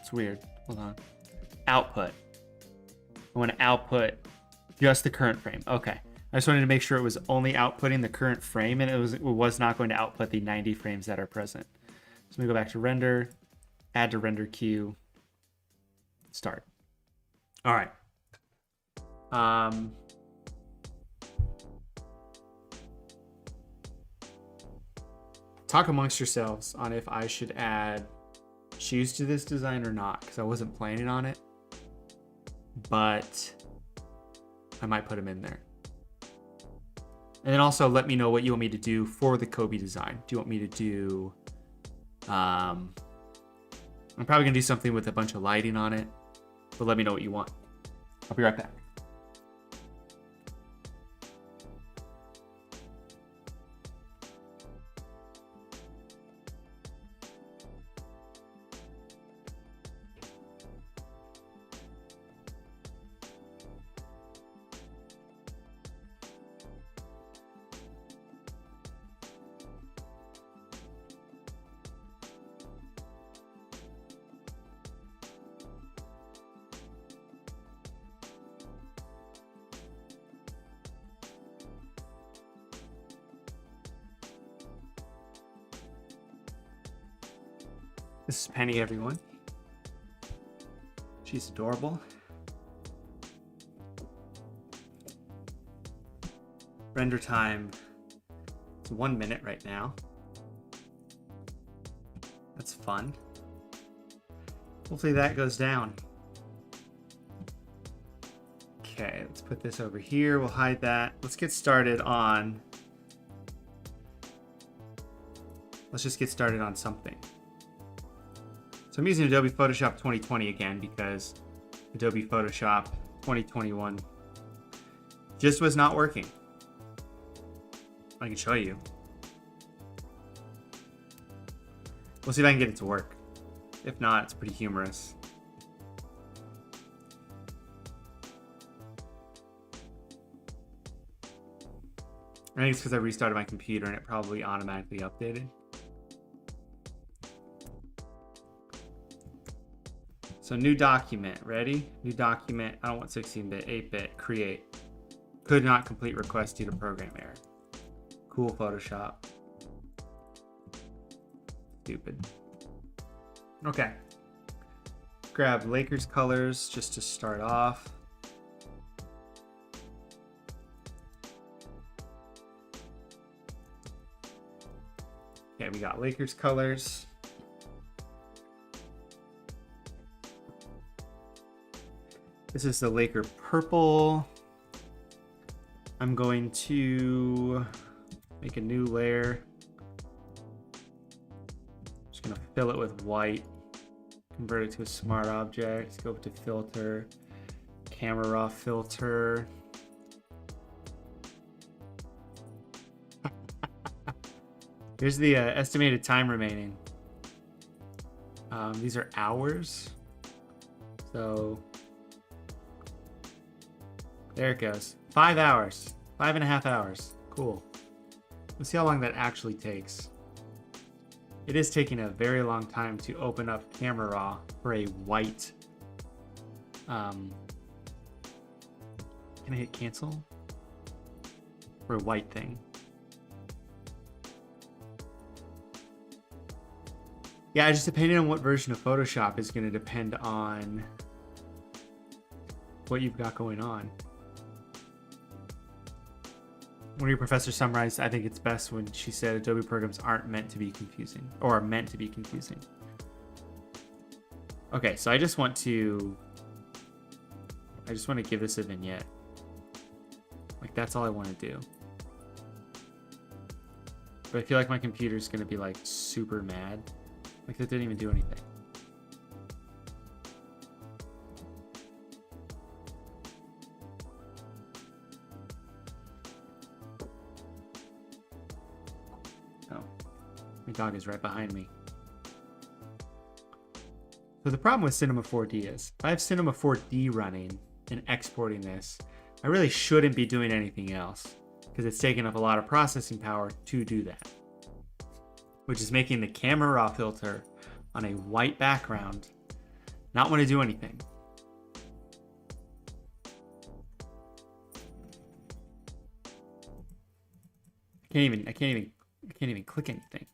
It's weird. Hold on. Output. I want to output just the current frame. Okay. I just wanted to make sure it was only outputting the current frame, and it was not going to output the 90 frames that are present. So let me go back to render, add to render queue, start. All right. Talk amongst yourselves on if I should add shoes to this design or not, because I wasn't planning on it, but I might put them in there. And then also let me know what you want me to do for the Kobe design. Do you want me to do, I'm probably gonna do something with a bunch of lighting on it, but let me know what you want. I'll be right back. This is Penny, everyone. She's adorable. Render time, it's 1 minute right now. That's fun. Hopefully that goes down. Okay, let's put this over here. We'll hide that. Let's get started on, let's just get started on something. So I'm using Adobe Photoshop 2020 again because Adobe Photoshop 2021 just was not working. I can show you. We'll see if I can get it to work. If not, it's pretty humorous. I think it's because I restarted my computer and it probably automatically updated. So new document, ready? New document, I don't want 16-bit, 8-bit, create. Could not complete request due to program error. Cool Photoshop. Stupid. Okay. Grab Lakers colors just to start off. Okay, we got Lakers colors. This is the Laker purple. I'm going to make a new layer. Just gonna fill it with white. Convert it to a smart object. Go up to filter, camera raw filter. Here's the estimated time remaining. These are hours. So there it goes. 5 hours. 5.5 hours. Cool. Let's see how long that actually takes. It is taking a very long time to open up Camera Raw for a white. Can I hit cancel? For a white thing. Yeah, just depending on what version of Photoshop is going to depend on what you've got going on. One of your professors summarized, I think it's best when she said Adobe programs aren't meant to be confusing, or are meant to be confusing. Okay, so I just want to give this a vignette. Like, that's all I want to do. But I feel like my computer's going to be like super mad. Like, that didn't even do anything. Oh, my dog is right behind me. So the problem with Cinema 4D is, if I have Cinema 4D running and exporting this, I really shouldn't be doing anything else, because it's taking up a lot of processing power to do that. Which is making the camera raw filter on a white background not want to do anything. I can't even click anything.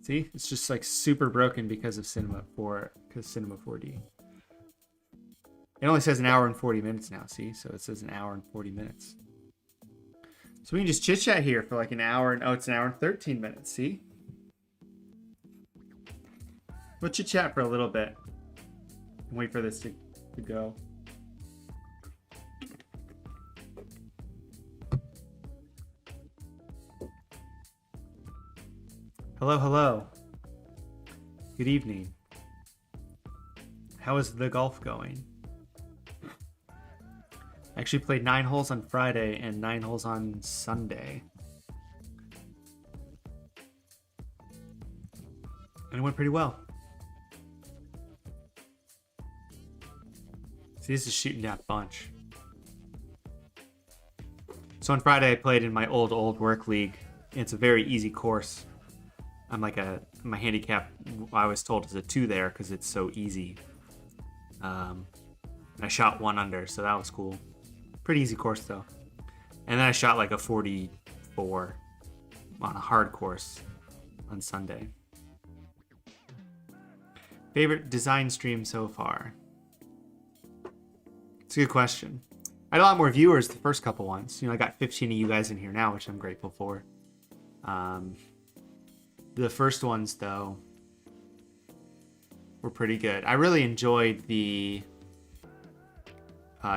See, it's just like super broken because of Cinema 4D. It only says 1 hour and 40 minutes now, see? So it says 1 hour and 40 minutes. So we can just chit chat here for like an hour, and oh, it's 1 hour and 13 minutes, see? We'll chit chat for a little bit and wait for this to go. Hello, hello. Good evening. How is the golf going? I actually played 9 holes on Friday and 9 holes on Sunday. And it went pretty well. See, this is shooting that bunch. So on Friday I played in my old work league. It's a very easy course. I'm like my handicap, I was told, is a 2 there because it's so easy. I shot 1 under, so that was cool. Pretty easy course though. And then I shot like a 44 on a hard course on Sunday. Favorite design stream so far? It's a good question. I had a lot more viewers the first couple ones. You know, I got 15 of you guys in here now, which I'm grateful for. The first ones though were pretty good. I really enjoyed the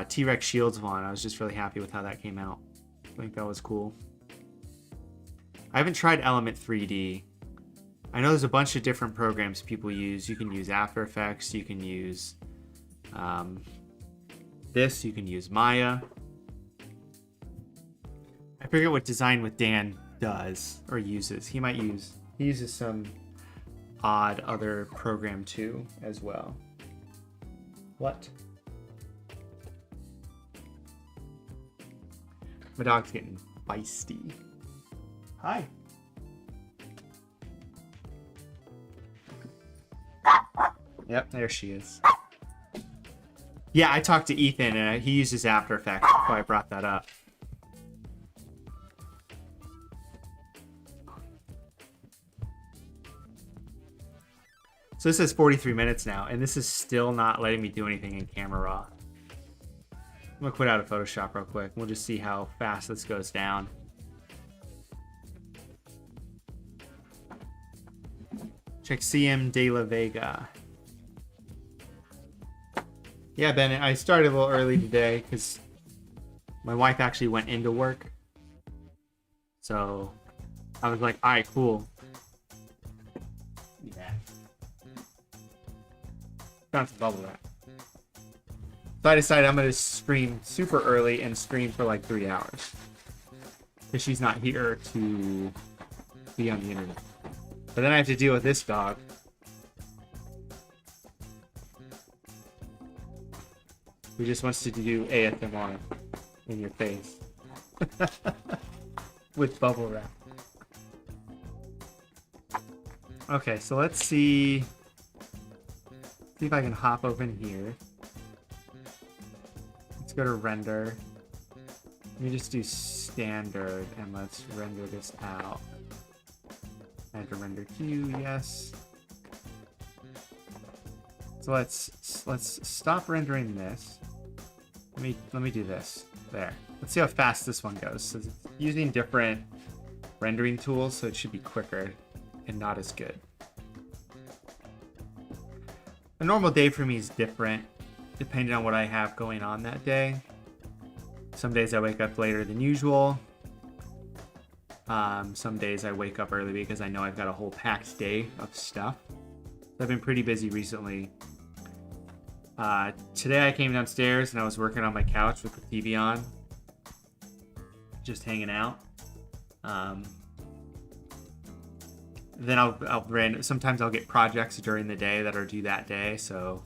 T-Rex Shields one. I was just really happy with how that came out. I think that was cool. I haven't tried Element 3D. I know there's a bunch of different programs people use. You can use After Effects. You can use this. You can use Maya. I forget what Design with Dan does or uses. He uses some odd other program too as well. What? My dog's getting feisty. Hi. Yep, there she is. Yeah, I talked to Ethan and he uses After Effects. That's why I brought that up. So this is 43 minutes now, and this is still not letting me do anything in Camera Raw. I'm gonna quit out of Photoshop real quick. We'll just see how fast this goes down. Check CM De La Vega. Yeah, Bennett, I started a little early today because my wife actually went into work. So I was like, all right, cool. Yeah. Found some bubble wrap. So I decided I'm going to stream super early and stream for like 3 hours. Because she's not here to be on the internet. But then I have to deal with this dog. Who just wants to do ASMR in your face. With bubble wrap. Okay, so let's see if I can hop open here. Let's go to render. Let me just do standard and let's render this out. Add to render queue, yes. So let's stop rendering this. Let me do this. There. Let's see how fast this one goes. So it's using different rendering tools, so it should be quicker and not as good. A normal day for me is different depending on what I have going on that day. Some days I wake up later than usual. Some days I wake up early because I know I've got a whole packed day of stuff. I've been pretty busy recently. Today I came downstairs and I was working on my couch with the TV on. Just hanging out. Then sometimes I'll get projects during the day that are due that day. So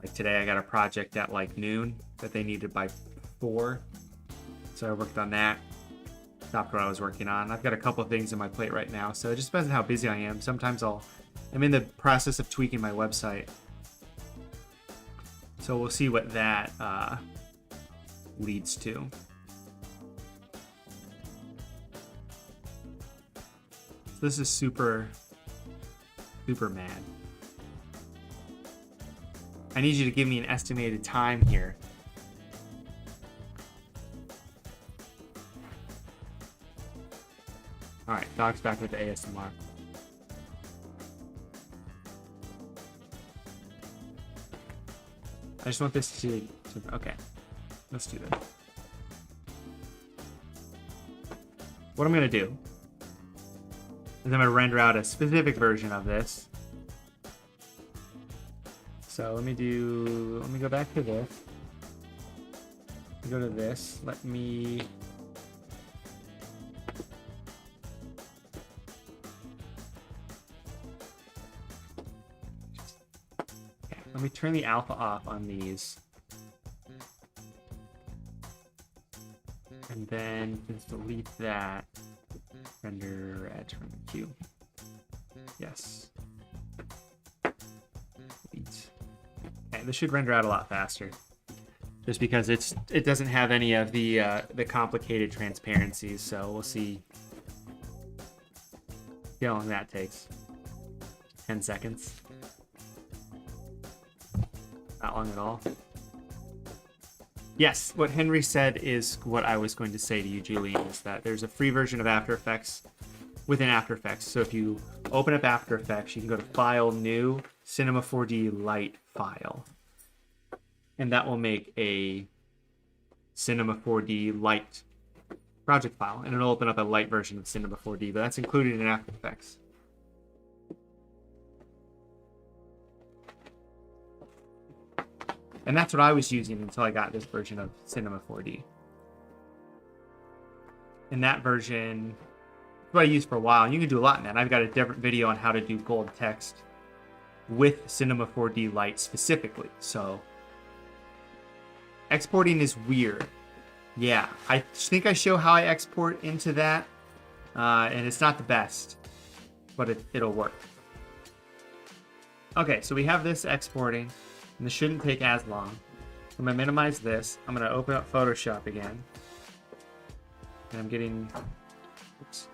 like today I got a project at like noon that they needed by 4. So I worked on that. Stopped what I was working on. I've got a couple of things on my plate right now. So it just depends on how busy I am. Sometimes I'm in the process of tweaking my website. So we'll see what that leads to. So this is super mad. I need you to give me an estimated time here. Alright, dog's back with the ASMR. I just want this to okay, let's do this. What I'm gonna do is I'm gonna render out a specific version of this. So let me go back to this. Go to this. Let me turn the alpha off on these. And then just delete that. Render edge from the queue. Yes. Delete. Okay, this should render out a lot faster. Just because it doesn't have any of the complicated transparencies, so we'll see how long that takes. 10 seconds. Not long at all. Yes, what Henry said is what I was going to say to you, Julian, is that there's a free version of After Effects within After Effects. So if you open up After Effects, you can go to File, New, Cinema 4D Light File. And that will make a Cinema 4D Light project file. And it'll open up a light version of Cinema 4D, but that's included in After Effects. And that's what I was using until I got this version of Cinema 4D. in that version, what I used for a while, and you can do a lot in that. I've got a different video on how to do gold text with Cinema 4D Lite specifically. So exporting is weird. Yeah, I think I show how I export into that, and it's not the best, but it'll work. Okay, so we have this exporting, and this shouldn't take as long. I'm going to minimize this. I'm going to open up Photoshop again. And I'm getting... Oops.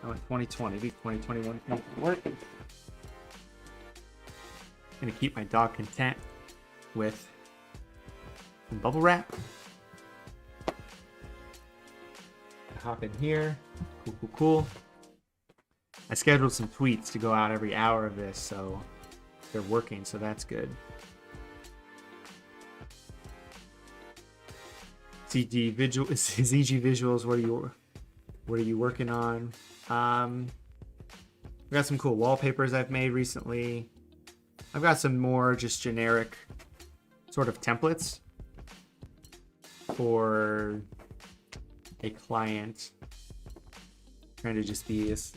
I went 2020, 2021. What? I'm going to keep my dog content with some bubble wrap. Hop in here. Cool, cool, cool. I scheduled some tweets to go out every hour of this, so they're working, so that's good. ZG visuals, what are you working on? I've got some cool wallpapers I've made recently. I've got some more just generic sort of templates for a client, trying to just be as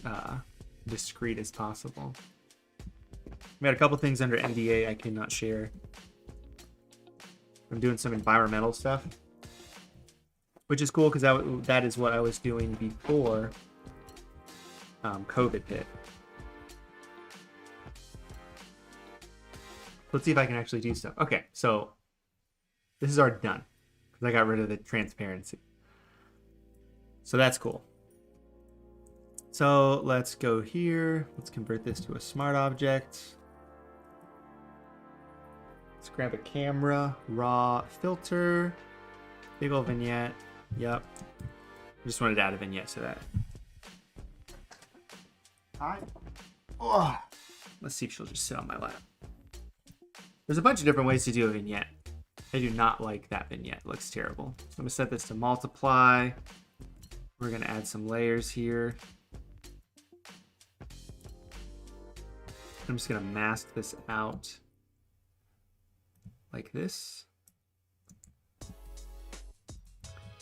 discreet as possible. I've got a couple things under NDA I cannot share. I'm doing some environmental stuff, which is cool because that is what I was doing before COVID hit. Let's see if I can actually do stuff. Okay, so this is already done because I got rid of the transparency. So that's cool. So let's go here. Let's convert this to a smart object. Let's grab a camera, raw filter, big old vignette. Yep. I just wanted to add a vignette to that. Hi. Oh. Let's see if she'll just sit on my lap. There's a bunch of different ways to do a vignette. I do not like that vignette. It looks terrible. So I'm going to set this to multiply. We're going to add some layers here. I'm just going to mask this out like this.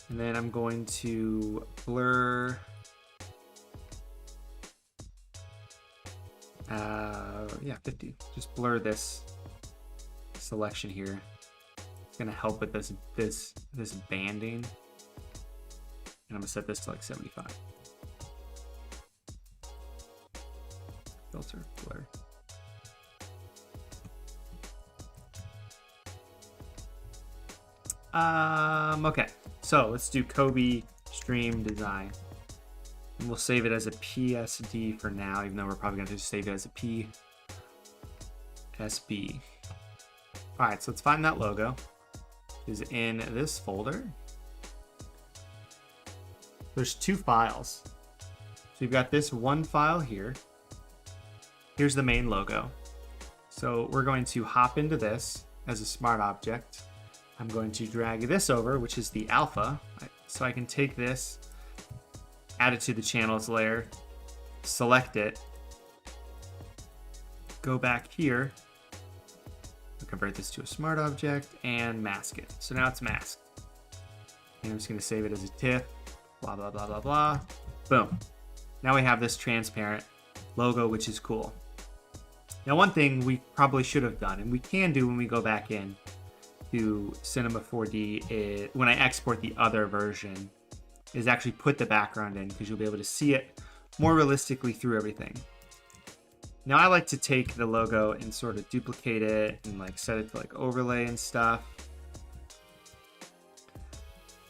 And then I'm going to blur. Yeah, 50. Just blur this selection here. It's going to help with this banding. And I'm going to set this to like 75. Filter, blur. Okay, so let's do Kobe stream design. And we'll save it as a PSD for now, even though we're probably going to just save it as a PSB. All right, so let's find that logo. It's in this folder. There's two files. So you've got this one file here. Here's the main logo. So we're going to hop into this as a smart object. I'm going to drag this over, which is the alpha. So I can take this, add it to the channels layer, select it, go back here, convert this to a smart object, and mask it. So now it's masked. And I'm just going to save it as a TIFF, blah, blah, blah, blah, blah. Boom. Now we have this transparent logo, which is cool. Now, one thing we probably should have done, and we can do when we go back in to Cinema 4D, is, when I export the other version, is actually put the background in, because you'll be able to see it more realistically through everything. Now I like to take the logo and sort of duplicate it and like set it to like overlay and stuff,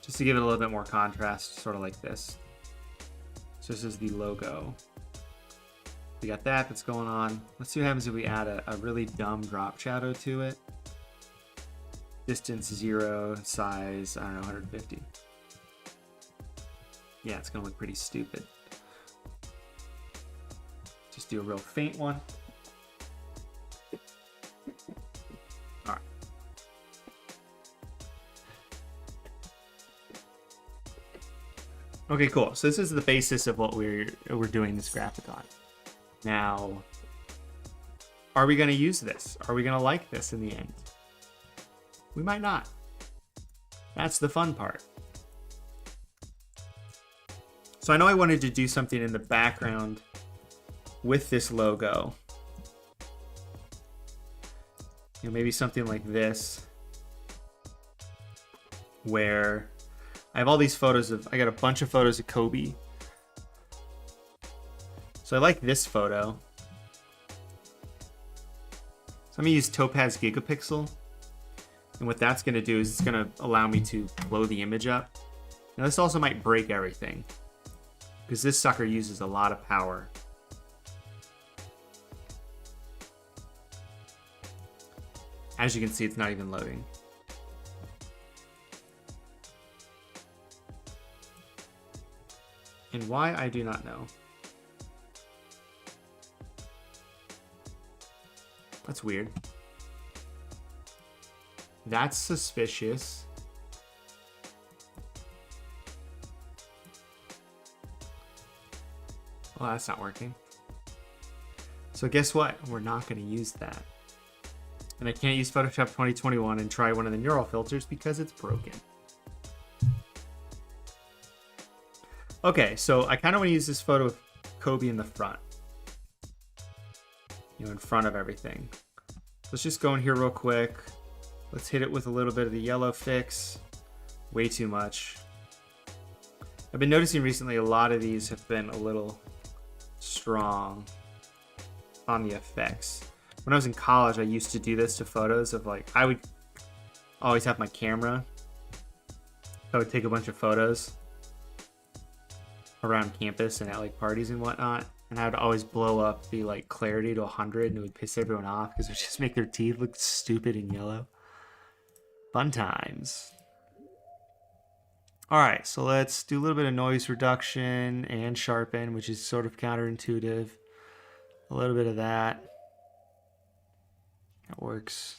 just to give it a little bit more contrast, sort of like this. So this is the logo. We got that's going on. Let's see what happens if we add a really dumb drop shadow to it. Distance 0, size, I don't know, 150. Yeah, it's gonna look pretty stupid. Just do a real faint one. All right. Okay, cool. So this is the basis of what we're doing this graphic on. Now, are we going to use this? Are we going to like this in the end? We might not. That's the fun part. So I know I wanted to do something in the background with this logo. You know, maybe something like this, where I have all these photos of, I got a bunch of photos of Kobe. So I like this photo. So I'm gonna use Topaz Gigapixel. And what that's gonna do is it's gonna allow me to blow the image up. Now this also might break everything, because this sucker uses a lot of power. As you can see, it's not even loading. And why, I do not know. That's weird. That's suspicious. Well, that's not working. So guess what? We're not going to use that. And I can't use Photoshop 2021 and try one of the neural filters because it's broken. Okay, so I kind of want to use this photo of Kobe in the front. You know, in front of everything. Let's just go in here real quick. Let's hit it with a little bit of the yellow fix. Way too much. I've been noticing recently a lot of these have been a little strong on the effects. When I was in college, I used to do this to photos of, like, I would always have my camera. I would take a bunch of photos around campus and at like parties and whatnot, and I would always blow up the like clarity to 100, and it would piss everyone off because it would just make their teeth look stupid and yellow. Fun times. All right, so let's do a little bit of noise reduction and sharpen, which is sort of counterintuitive. A little bit of that. That works.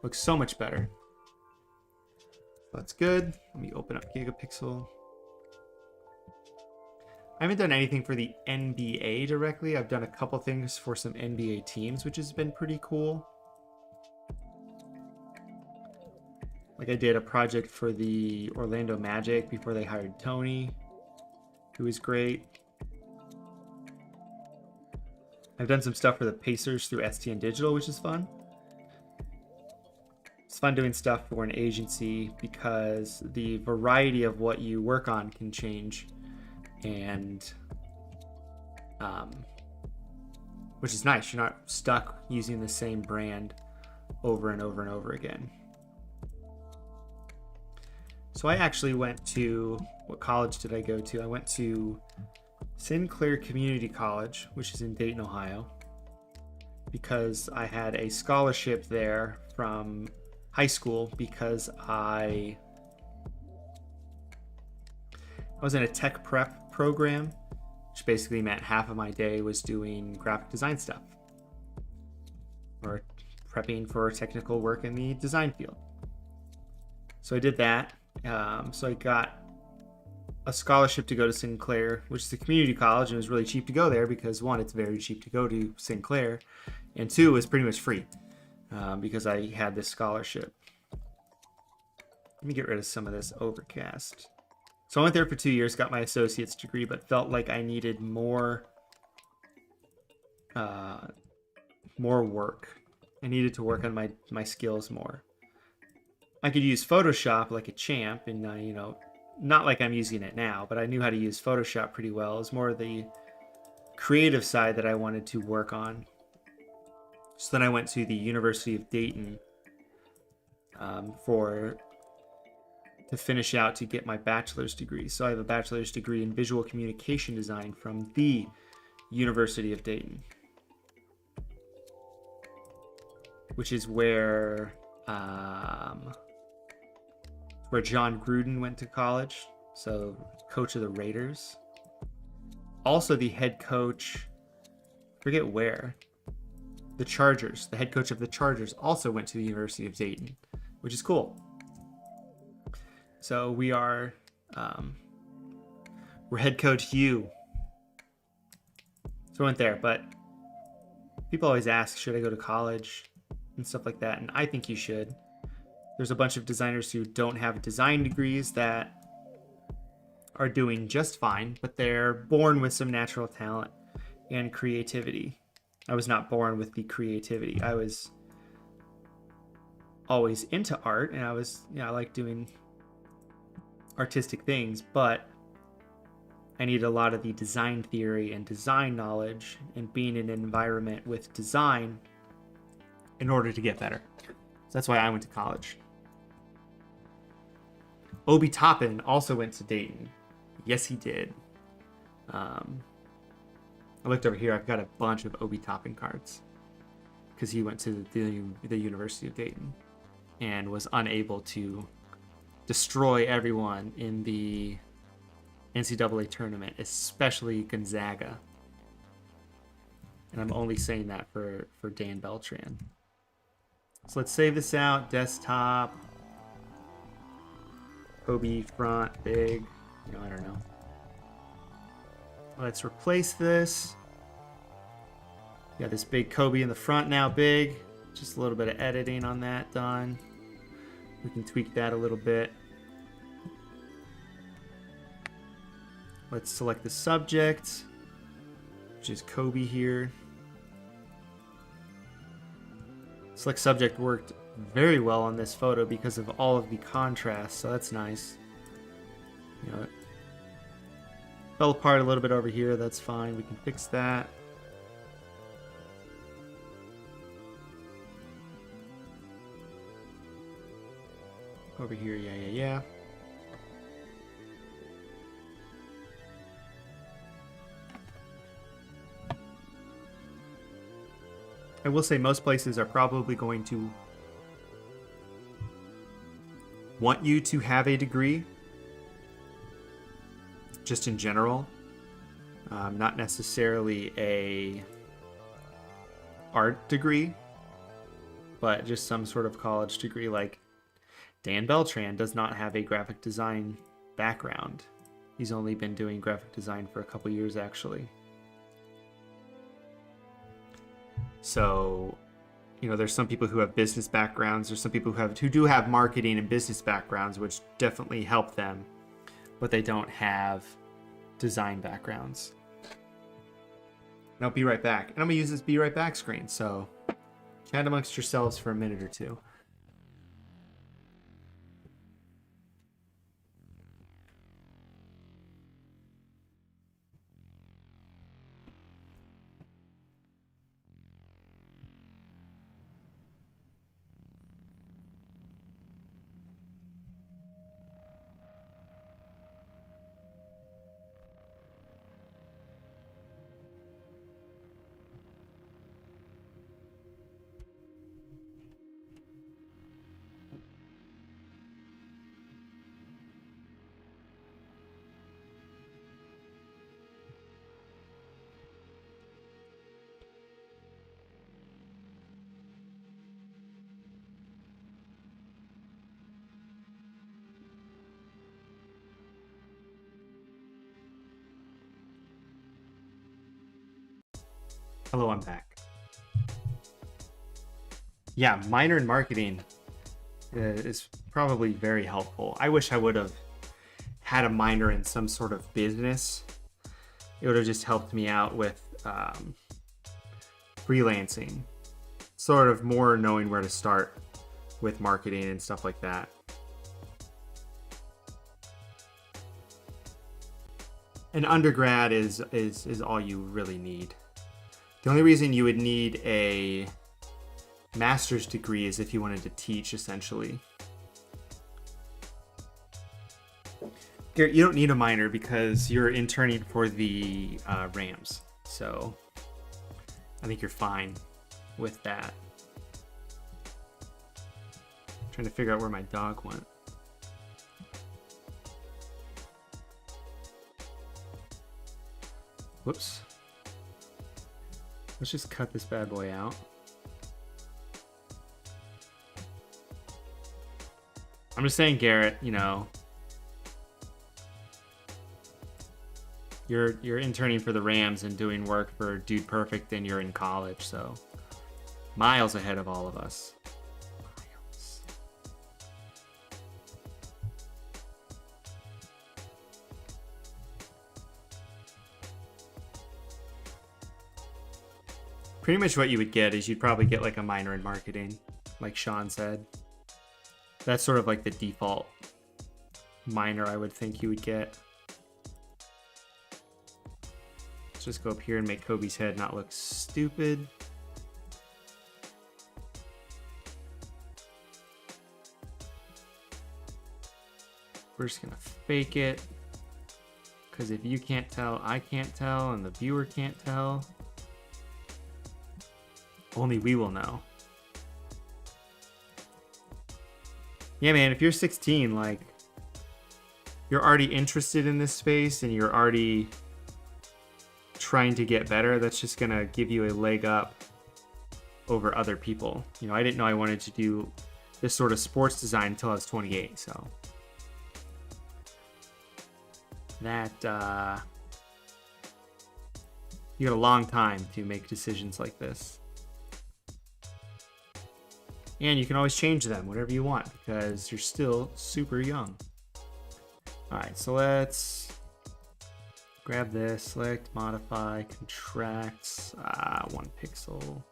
Looks so much better. That's good. Let me open up Gigapixel. I haven't done anything for the NBA directly. I've done a couple things for some NBA teams, which has been pretty cool. Like I did a project for the Orlando Magic before they hired Tony, who was great. I've done some stuff for the Pacers through STN Digital, which is fun. It's fun doing stuff for an agency because the variety of what you work on can change, and which is nice. You're not stuck using the same brand over and over and over again. So I actually went to, what college did I go to? I went to Sinclair Community College, which is in Dayton, Ohio, because I had a scholarship there from high school because I was in a tech prep program, which basically meant half of my day was doing graphic design stuff or prepping for technical work in the design field. So I did that. So I got a scholarship to go to Sinclair, which is a community college, and it was really cheap to go there because, one, it's very cheap to go to Sinclair, and two, it was pretty much free because I had this scholarship. Let me get rid of some of this overcast. So I went there for 2 years, got my associate's degree, but felt like I needed more work. I needed to work on my skills more. I could use Photoshop like a champ, and you know, not like I'm using it now, but I knew how to use Photoshop pretty well. It was more the creative side that I wanted to work on. So then I went to the University of Dayton to finish out to get my bachelor's degree. So I have a bachelor's degree in visual communication design from the University of Dayton, which is where John Gruden went to college, so coach of the Raiders. Also the head coach, forget where, the Chargers, the head coach of the Chargers also went to the University of Dayton, which is cool. So we're head coach Hugh. So I went there, but people always ask, should I go to college and stuff like that, and I think you should. There's a bunch of designers who don't have design degrees that are doing just fine, but they're born with some natural talent and creativity. I was not born with the creativity. I was always into art, and I like doing artistic things, but I need a lot of the design theory and design knowledge and being in an environment with design in order to get better. So that's why I went to college. Obi Toppin also went to Dayton. Yes, he did. I looked over here. I've got a bunch of Obi Toppin cards because he went to the University of Dayton and was unable to destroy everyone in the NCAA tournament, especially Gonzaga. And I'm only saying that for Dan Beltran. So let's save this out. Desktop. Kobe front, big. I don't know. Let's replace this. Got this big Kobe in the front now, big. Just a little bit of editing on that done. We can tweak that a little bit. Let's select the subject, which is Kobe here. Select subject worked very well on this photo because of all of the contrast, so that's nice. It fell apart a little bit over here. That's fine. We can fix that. Over here, yeah. I will say most places are probably going to want you to have a degree, just in general, not necessarily a art degree, but just some sort of college degree. Like Dan Beltran does not have a graphic design background. He's only been doing graphic design for a couple years, actually. So, there's some people who have business backgrounds. There's some people who do have marketing and business backgrounds, which definitely help them, but they don't have design backgrounds. And I'll be right back. And I'm gonna use this be right back screen. So chat amongst yourselves for a minute or two. Hello, I'm back. Yeah, minor in marketing is probably very helpful. I wish I would have had a minor in some sort of business. It would have just helped me out with freelancing, sort of more knowing where to start with marketing and stuff like that. An undergrad is all you really need. The only reason you would need a master's degree is if you wanted to teach, essentially. Garrett, you don't need a minor because you're interning for the Rams. So I think you're fine with that. I'm trying to figure out where my dog went. Whoops. Let's just cut this bad boy out. I'm just saying, Garrett, you're interning for the Rams and doing work for Dude Perfect, and you're in college, so miles ahead of all of us. Miles. Pretty much what you would get is you'd probably get like a minor in marketing, like Sean said. That's sort of like the default minor I would think you would get. Let's just go up here and make Kobe's head not look stupid. We're just gonna fake it, because if you can't tell, I can't tell, and the viewer can't tell. Only we will know. Yeah, man, if you're 16, like, you're already interested in this space and you're already trying to get better, that's just gonna give you a leg up over other people. You know, I didn't know I wanted to do this sort of sports design until I was 28, so that you got a long time to make decisions like this. And you can always change them whatever you want because you're still super young. All right, so let's grab this, select, modify, contract, 1 pixel.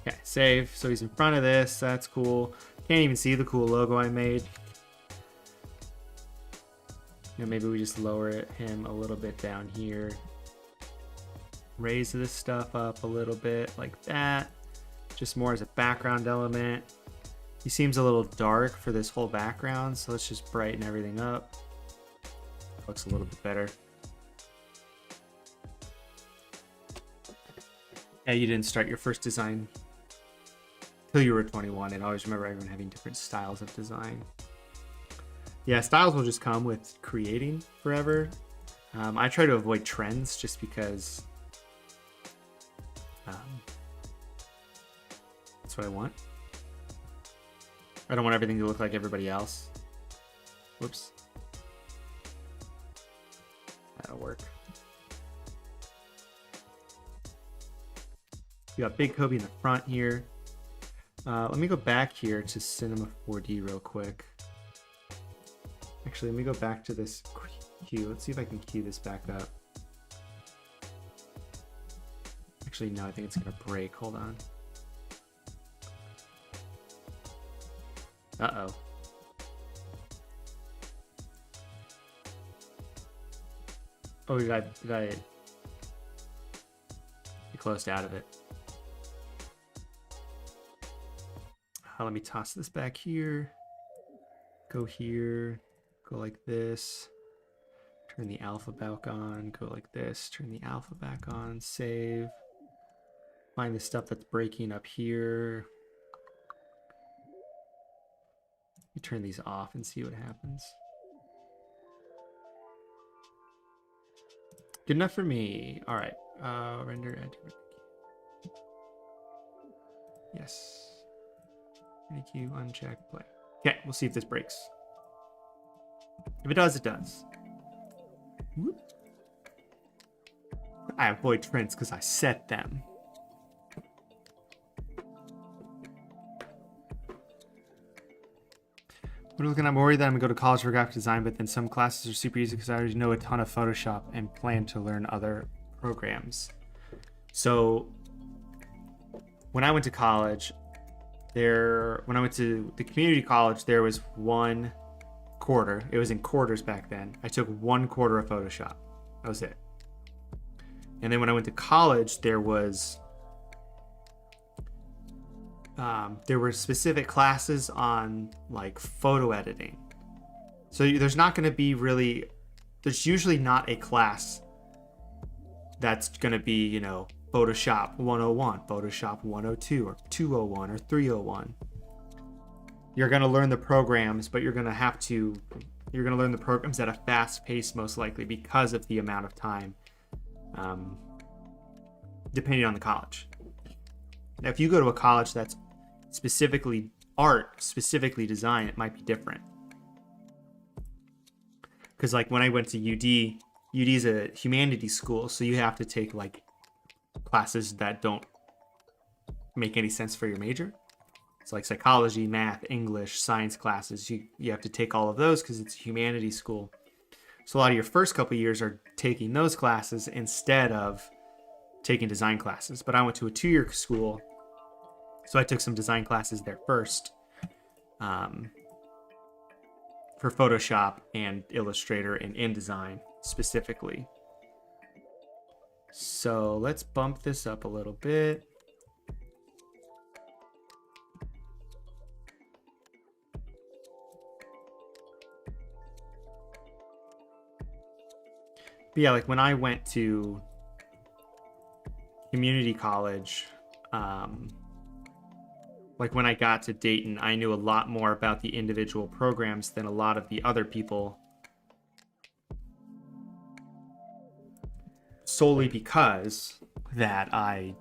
Okay, save. So he's in front of this. That's cool. Can't even see the cool logo I made. You know, maybe we just lower him a little bit down here. Raise this stuff up a little bit like that. Just more as a background element. He seems a little dark for this whole background, so let's just brighten everything up. Looks a little bit better. Yeah, you didn't start your first design till you were 21, and I always remember everyone having different styles of design. Yeah, styles will just come with creating forever. I try to avoid trends just because that's what I want. I don't want everything to look like everybody else. Whoops. That'll work. We got Big Kobe in the front here. Let me go back here to Cinema 4D real quick. Actually, let me go back to this queue. Let's see if I can queue this back up. Actually, no, I think it's gonna break. Hold on. Uh-oh. Oh, we got it. We closed out of it. Let me toss this back here. Go here. Go like this. Turn the alpha back on. Go like this. Turn the alpha back on. Save. Find the stuff that's breaking up here. You turn these off and see what happens. Good enough for me. All right. Render. Yes. Queue, uncheck, play. Okay, we'll see if this breaks. If it does, it does. Whoop. I avoid trends because I set them. We're looking, I'm worried that I'm gonna go to college for graphic design, but then some classes are super easy because I already know a ton of Photoshop and plan to learn other programs. So when I went to college, when I went to the community college, there was 1 quarter. It was in quarters back then. I took 1 quarter of Photoshop. That was it. And then when I went to college, there were specific classes on like photo editing. So there's not going to be really, there's usually not a class that's going to be, you know, Photoshop 101, Photoshop 102, or 201, or 301. You're going to learn the programs, but you're going to learn the programs at a fast pace, most likely, because of the amount of time, depending on the college. Now, if you go to a college that's specifically art, specifically design, it might be different. Because, like, when I went to UD is a humanities school, so you have to take, like, classes that don't make any sense for your major. It's like psychology, math, English, science classes. You have to take all of those because it's a humanities school. So a lot of your first couple years are taking those classes instead of taking design classes. But I went to a 2-year school, so I took some design classes there first, for Photoshop and Illustrator and InDesign specifically. So let's bump this up a little bit. But yeah, like when I went to community college, like when I got to Dayton, I knew a lot more about the individual programs than a lot of the other people, solely because that I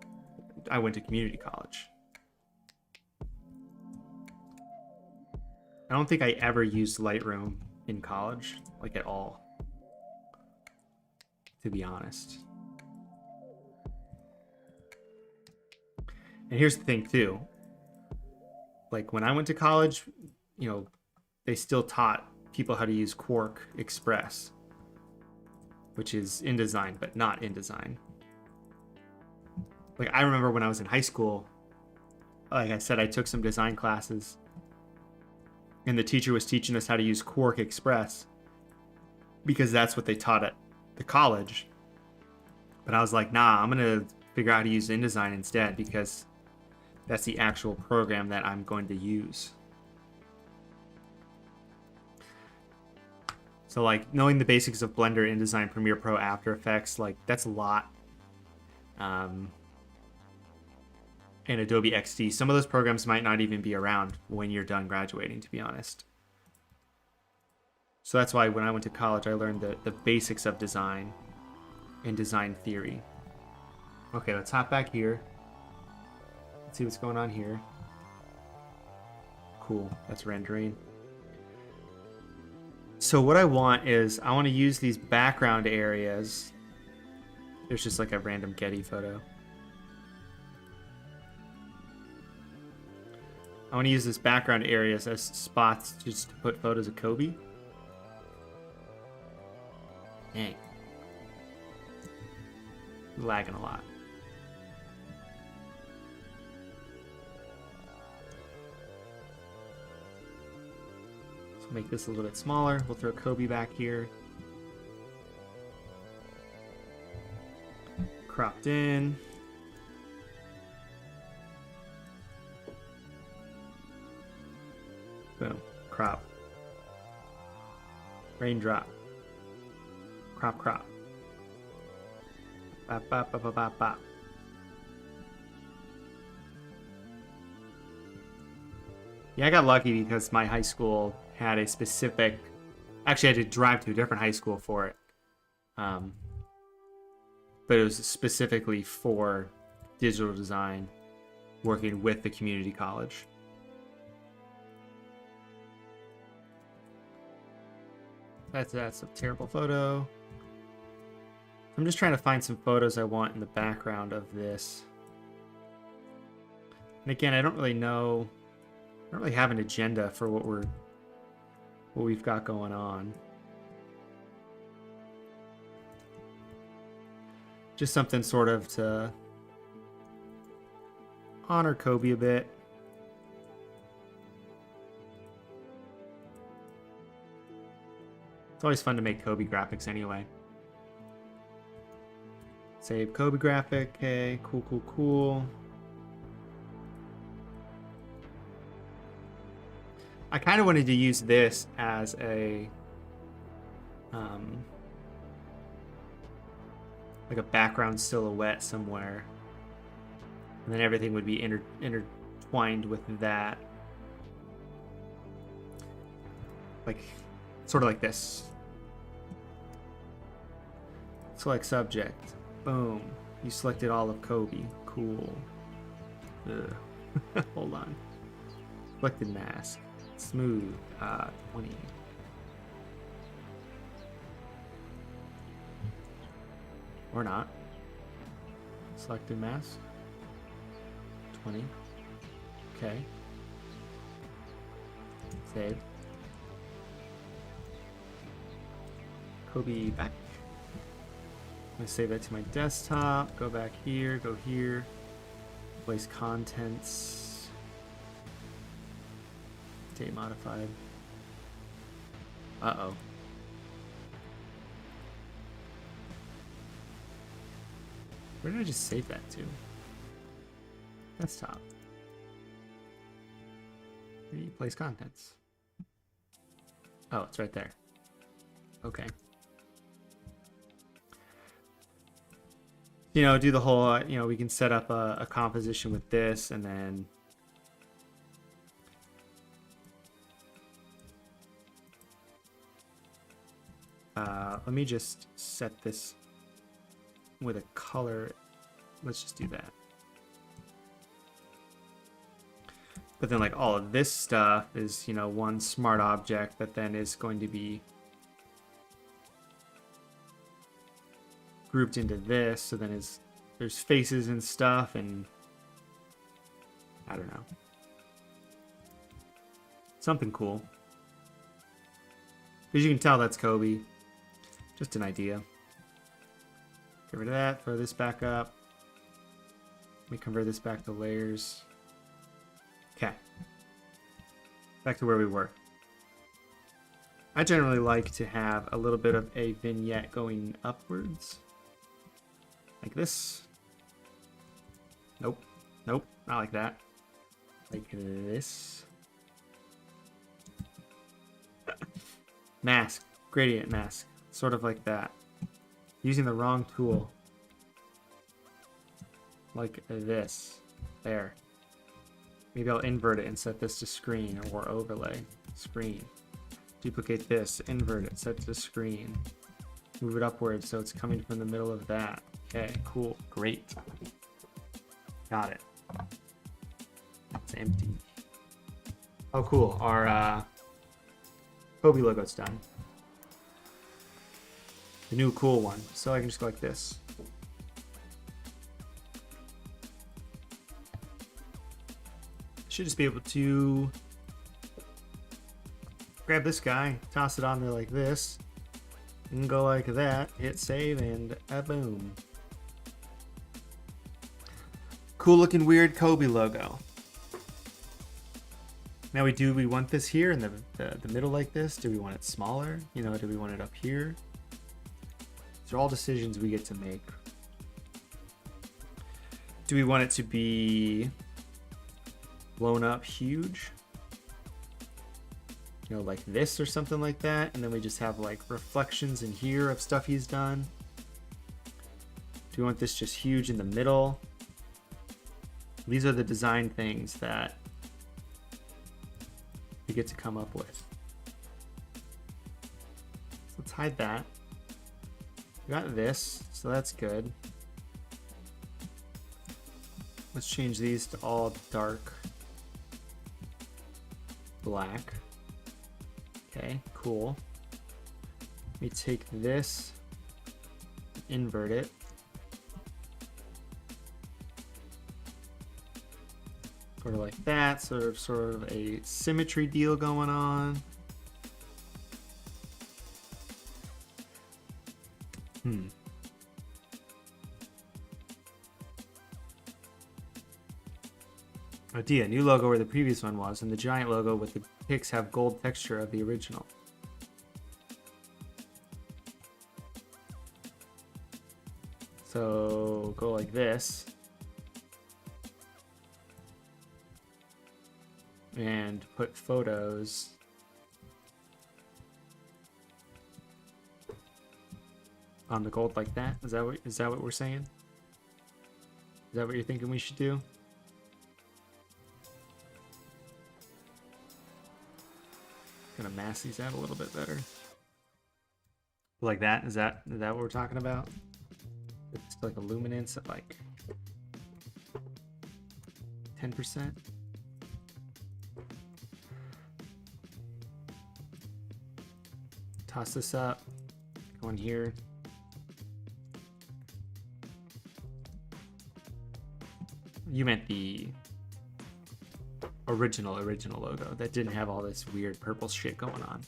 went to community college. I don't think I ever used Lightroom in college, like at all, to be honest. And here's the thing too. Like when I went to college, you know, they still taught people how to use Quark Express, which is InDesign, but not InDesign. Like I remember when I was in high school, like I said, I took some design classes and the teacher was teaching us how to use Quark Express because that's what they taught at the college. But I was like, nah, I'm going to figure out how to use InDesign instead because that's the actual program that I'm going to use. So like knowing the basics of Blender, InDesign, Premiere Pro, After Effects, like that's a lot. And Adobe XD. Some of those programs might not even be around when you're done graduating, to be honest. So that's why when I went to college, I learned the basics of design and design theory. Okay, let's hop back here. Let's see what's going on here. Cool, that's rendering. So what I want is, I want to use these background areas. There's just like a random Getty photo. I want to use this background areas as spots just to put photos of Kobe. Dang. Lagging a lot. So make this a little bit smaller. We'll throw Kobe back here. Cropped in. Boom. Crop. Raindrop. Crop, crop. Bop, bop, bop, bop, bop, bop. Yeah, I got lucky because my high school had a specific... Actually, I had to drive to a different high school for it. But it was specifically for digital design, working with the community college. That's a terrible photo. I'm just trying to find some photos I want in the background of this. And again, I don't really know. I don't really have an agenda for what we've got going on. Just something sort of to honor Kobe a bit. It's always fun to make Kobe graphics anyway. Save Kobe graphic. Okay, cool, cool, cool. I kind of wanted to use this as a like a background silhouette somewhere, and then everything would be intertwined with that, like sort of like this. Select subject. Boom. You selected all of Kobe. Cool. Ugh. Hold on. Selected mask. Smooth. 20. Or not. Selected mask. 20. Okay. Save. Kobe back. I'm gonna save that to my desktop. Go back here, go here. Place contents. Date modified. Uh-oh. Where did I just save that to? Desktop. Place contents. Oh, it's right there. Okay. You know, do the whole, you know, we can set up a composition with this and then let me just set this with a color. Let's just do that. But then like all of this stuff is, you know, one smart object that then is going to be grouped into this. So then there's faces and stuff, and I don't know. Something cool. As you can tell, that's Kobe. Just an idea. Get rid of that, throw this back up. Let me convert this back to layers. Okay. Back to where we were. I generally like to have a little bit of a vignette going upwards. Like this. Nope. Nope. Not like that. Like this. Mask. Gradient mask. Sort of like that. Using the wrong tool. Like this. There. Maybe I'll invert it and set this to screen, or overlay. Screen. Duplicate this. Invert it. Set to screen. Move it upwards so it's coming from the middle of that. Okay, cool. Great. Got it. It's empty. Oh, cool. Our Kobe logo's done. The new cool one. So I can just go like this. Should just be able to grab this guy, toss it on there like this, and go like that, hit save, and boom. Cool looking weird Kobe logo. Now we want this here in the middle like this? Do we want it smaller? You know, do we want it up here? These are all decisions we get to make. Do we want it to be blown up huge? You know, like this or something like that, and then we just have like reflections in here of stuff he's done. Do we want this just huge in the middle? These are the design things that we get to come up with. So let's hide that. We got this, so that's good. Let's change these to all dark black. Okay, cool. Let me take this, invert it. Sort of like that, sort of a symmetry deal going on. Idea, new logo where the previous one was, and the giant logo with the pics have gold texture of the original. So go like this. And put photos on the gold like that. Is that what we're saying? Is that what you're thinking we should do? Gonna mask these out a little bit better. Like that? Is that what we're talking about? It's like a luminance at like 10%. Toss this up. Go in here. You meant the original logo that didn't have all this weird purple shit going on.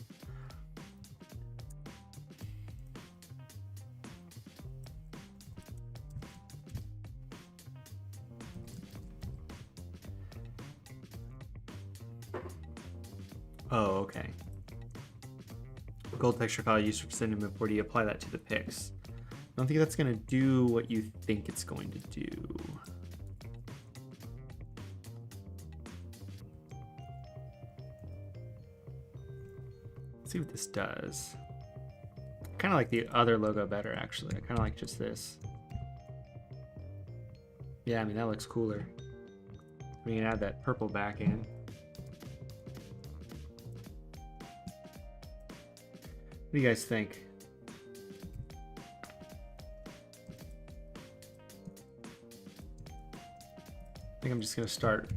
Oh, okay. Gold texture file used for sending before you apply that to the pics. I don't think that's going to do what you think it's going to do. Let's see what this does. I kind of like the other logo better, actually. I kind of like just this. Yeah, I mean, that looks cooler. We can add that purple back in. What do you guys think? I think I'm just gonna start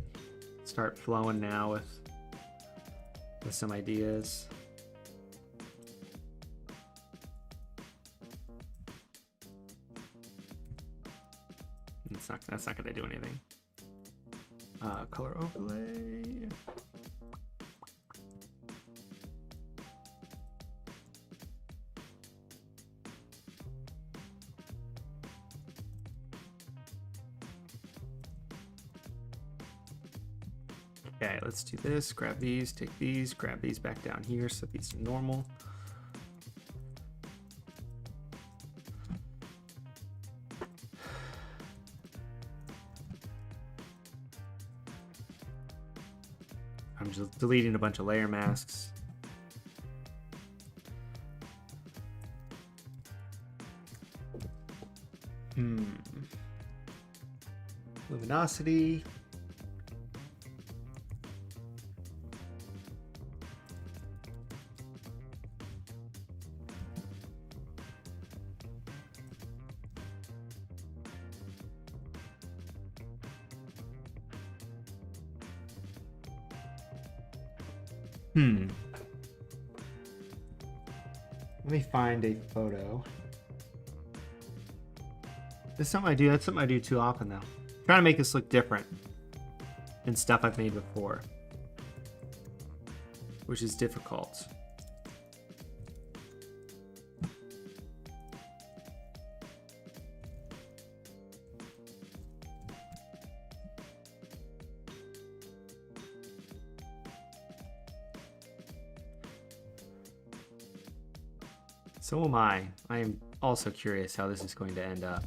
flowing now with some ideas. That's not gonna do anything. Color overlay. Okay, let's do this. Grab these, take these, grab these back down here, set these to normal. I'm just deleting a bunch of layer masks. Luminosity. Let me find a photo. That's something I do. That's something I do too often, though. I'm trying to make this look different than stuff I've made before, which is difficult. So am I. I am also curious how this is going to end up.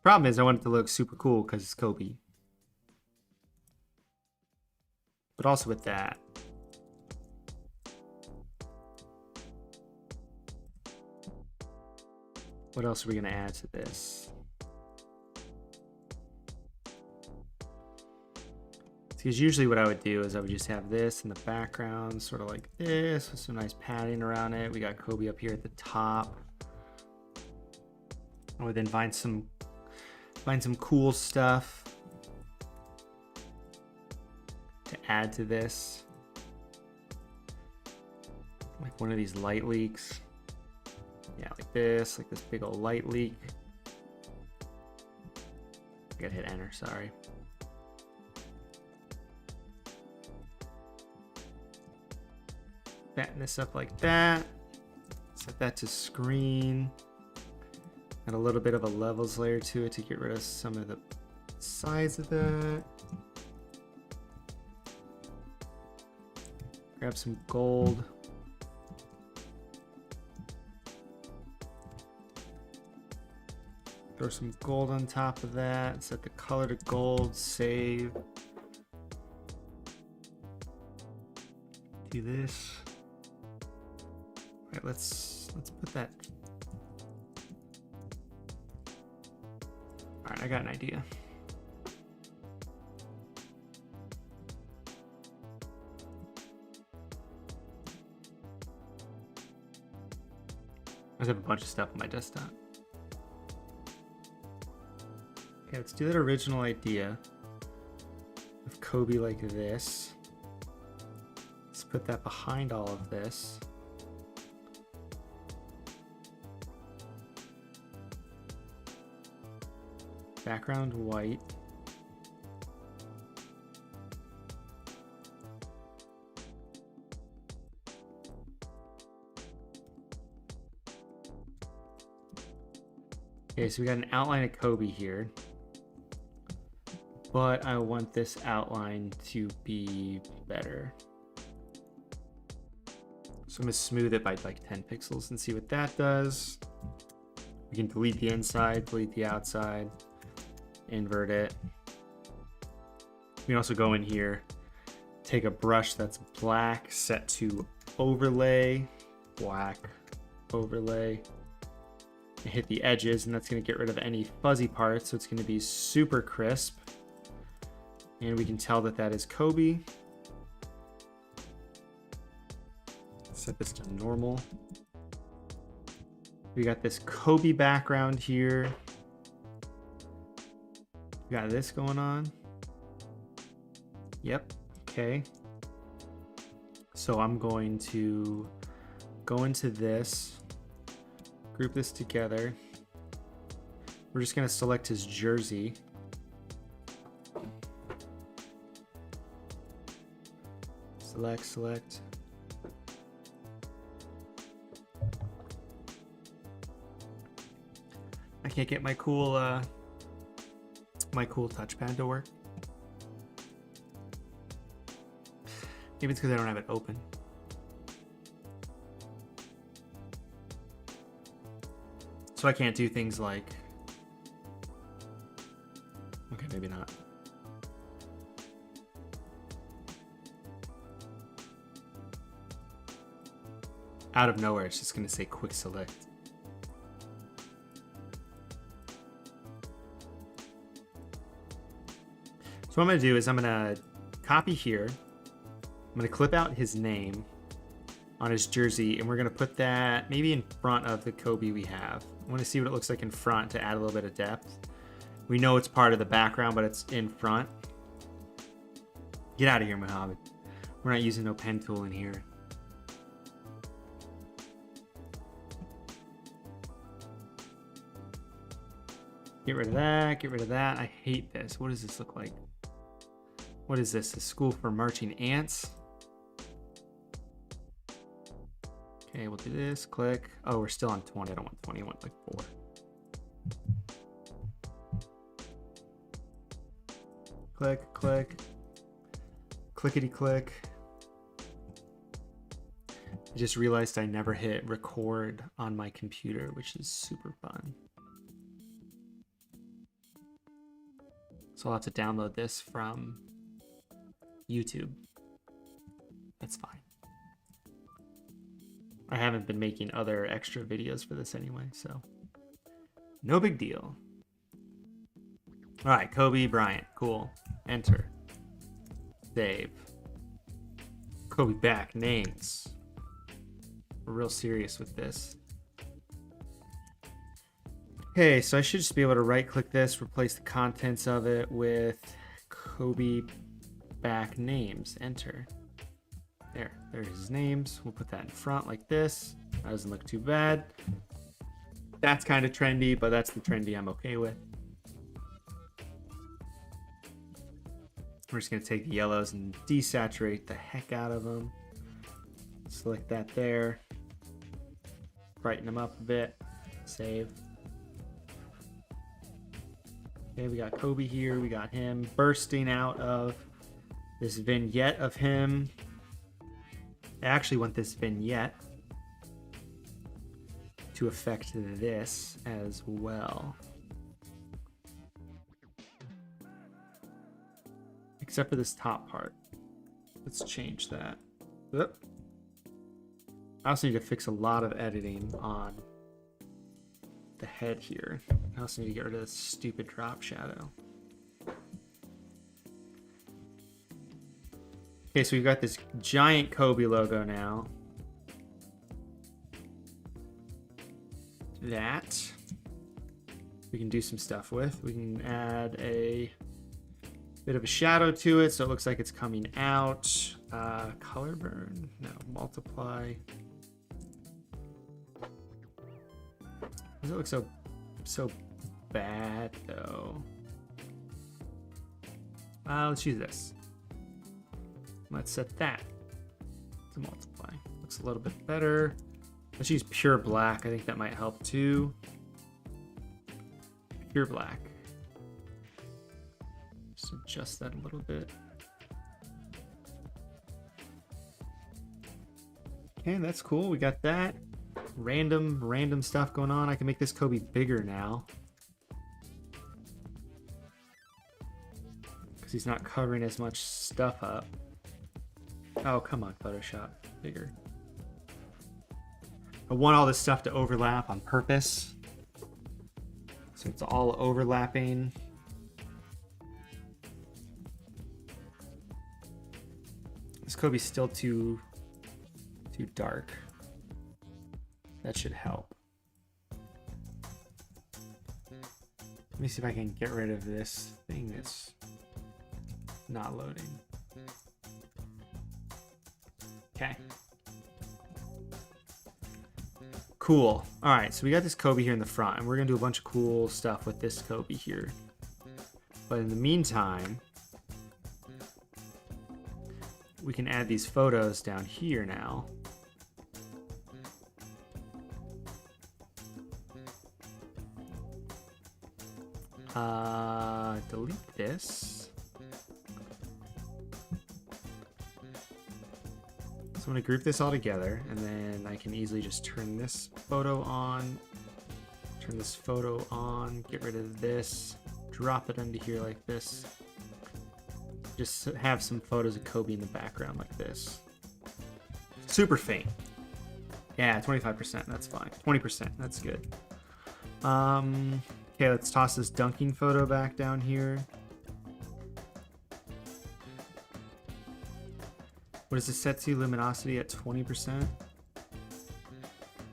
Problem is, I want it to look super cool because it's Kobe. But also with that. What else are we going to add to this? Because usually what I would do is I would just have this in the background, sort of like this, with some nice padding around it. We got Kobe up here at the top. I would then find some cool stuff to add to this. Like one of these light leaks. Yeah, like this big old light leak. I gotta hit enter, sorry. Batten this up like that. Set that to screen. Add a little bit of a levels layer to it to get rid of some of the sides of that. Grab some gold. Throw some gold on top of that. Set the color to gold. Save. Do this. All right, let's put that. All right, I got an idea. I have a bunch of stuff on my desktop. Okay, let's do that original idea of Kobe like this. Let's put that behind all of this. Background white. Okay, so we got an outline of Kobe here. but I want this outline to be better. So I'm gonna smooth it by like 10 pixels and see what that does. We can delete the inside, delete the outside, invert it. We can also go in here, take a brush that's black, set to overlay, black, overlay, and hit the edges, and that's gonna get rid of any fuzzy parts, so it's gonna be super crisp. And we can tell that that is Kobe. Set this to normal. We got this Kobe background here. We got this going on. Yep, okay. So I'm going to go into this, group this together. We're just gonna select his jersey. Select. I can't get my cool touchpad to work. Maybe it's because I don't have it open. So I can't do things like, okay, maybe not. Out of nowhere, it's just gonna say quick select. So what I'm gonna do is I'm gonna copy here. I'm gonna clip out his name on his jersey, and we're gonna put that maybe in front of the Kobe we have. I wanna see what it looks like in front to add a little bit of depth. We know it's part of the background, but it's in front. Get out of here, Muhammad. We're not using no pen tool in here. Get rid of that, get rid of that. I hate this. What does this look like? What is this? A school for marching ants? Okay, we'll do this, click. Oh, we're still on 20. I don't want 20, I want like 4. Click. Clickety click. I just realized I never hit record on my computer, which is super fun. So I'll have to download this from YouTube. That's fine. I haven't been making other extra videos for this anyway, so no big deal. All right, Kobe Bryant, cool. Enter. Save. Kobe back names. We're real serious with this. Okay, so I should just be able to right click this, replace the contents of it with Kobe back names. Enter. There's his names. We'll put that in front like this. That doesn't look too bad. That's kind of trendy, but that's the trendy I'm okay with. We're just gonna take the yellows and desaturate the heck out of them. Select that there. Brighten them up a bit. Save. Okay, we got Kobe here. We got him bursting out of this vignette of him. I actually want this vignette to affect this as well. Except for this top part. Let's change that. Oop. I also need to fix a lot of editing on the head here. I also need to get rid of this stupid drop shadow. Okay, so we've got this giant Kobe logo now. That we can do some stuff with. We can add a bit of a shadow to it so it looks like it's coming out. Color burn, no, multiply. Does it look so bad though? Let's use this. Let's set that to multiply. Looks a little bit better. Let's use pure black. I think that might help too. Pure black. Just adjust that a little bit. Okay, that's cool. We got that. Random stuff going on. I can make this Kobe bigger now, because he's not covering as much stuff up. Oh, come on, Photoshop. Bigger. I want all this stuff to overlap on purpose, so it's all overlapping. This Kobe's still too dark. That should help. Let me see if I can get rid of this thing that's not loading. Okay. Cool. All right, so we got this Kobe here in the front, and we're gonna do a bunch of cool stuff with this Kobe here. But in the meantime, we can add these photos down here now. Delete this. So I'm going to group this all together, and then I can easily just turn this photo on, turn this photo on, get rid of this, drop it into here like this. Just have some photos of Kobe in the background like this. Super faint. Yeah, 25%, that's fine. 20%, that's good. Okay, let's toss this dunking photo back down here. What does this set to? Luminosity at 20%.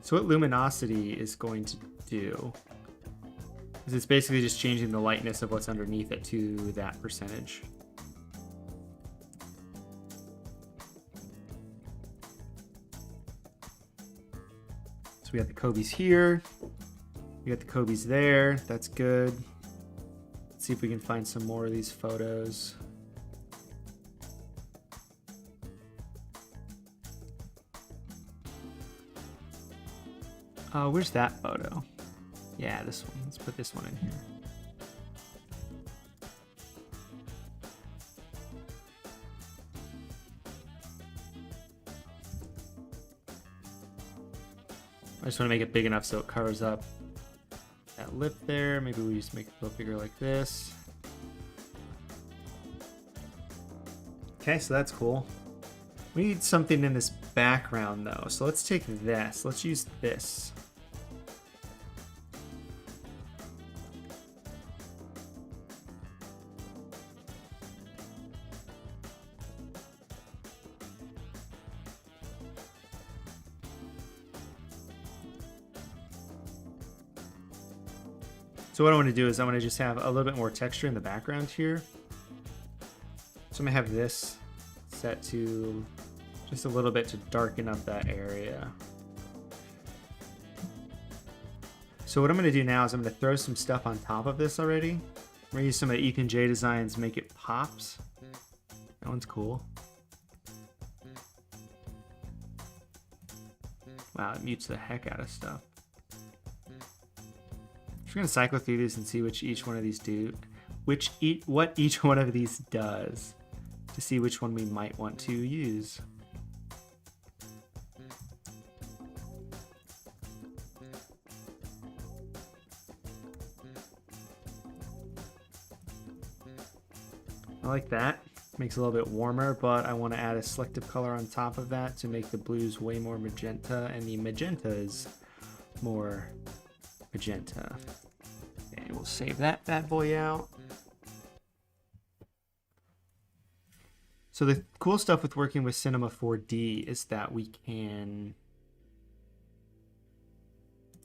So what luminosity is going to do is it's basically just changing the lightness of what's underneath it to that percentage. So we got the Kobe's here. We got the Kobe's there. That's good. Let's see if we can find some more of these photos. Where's that photo? Yeah, this one. Let's put this one in here. I just want to make it big enough so it covers up that lip there. Maybe we just make it a little bigger like this. Okay, so that's cool. We need something in this background though. So let's take this. Let's use this. So what I want to do is I want to just have a little bit more texture in the background here. So I'm going to have this set to just a little bit to darken up that area. So what I'm going to do now is I'm going to throw some stuff on top of this already. I'm going to use some of Ethan J designs, make it pops. That one's cool. Wow, it mutes the heck out of stuff. We're gonna cycle through these and see which each one of these do, what each one of these does, to see which one we might want to use. I like that. Makes it a little bit warmer, but I want to add a selective color on top of that to make the blues way more magenta, and the magenta is more magenta. Okay, we'll save that bad boy out. So the cool stuff with working with Cinema 4D is that we can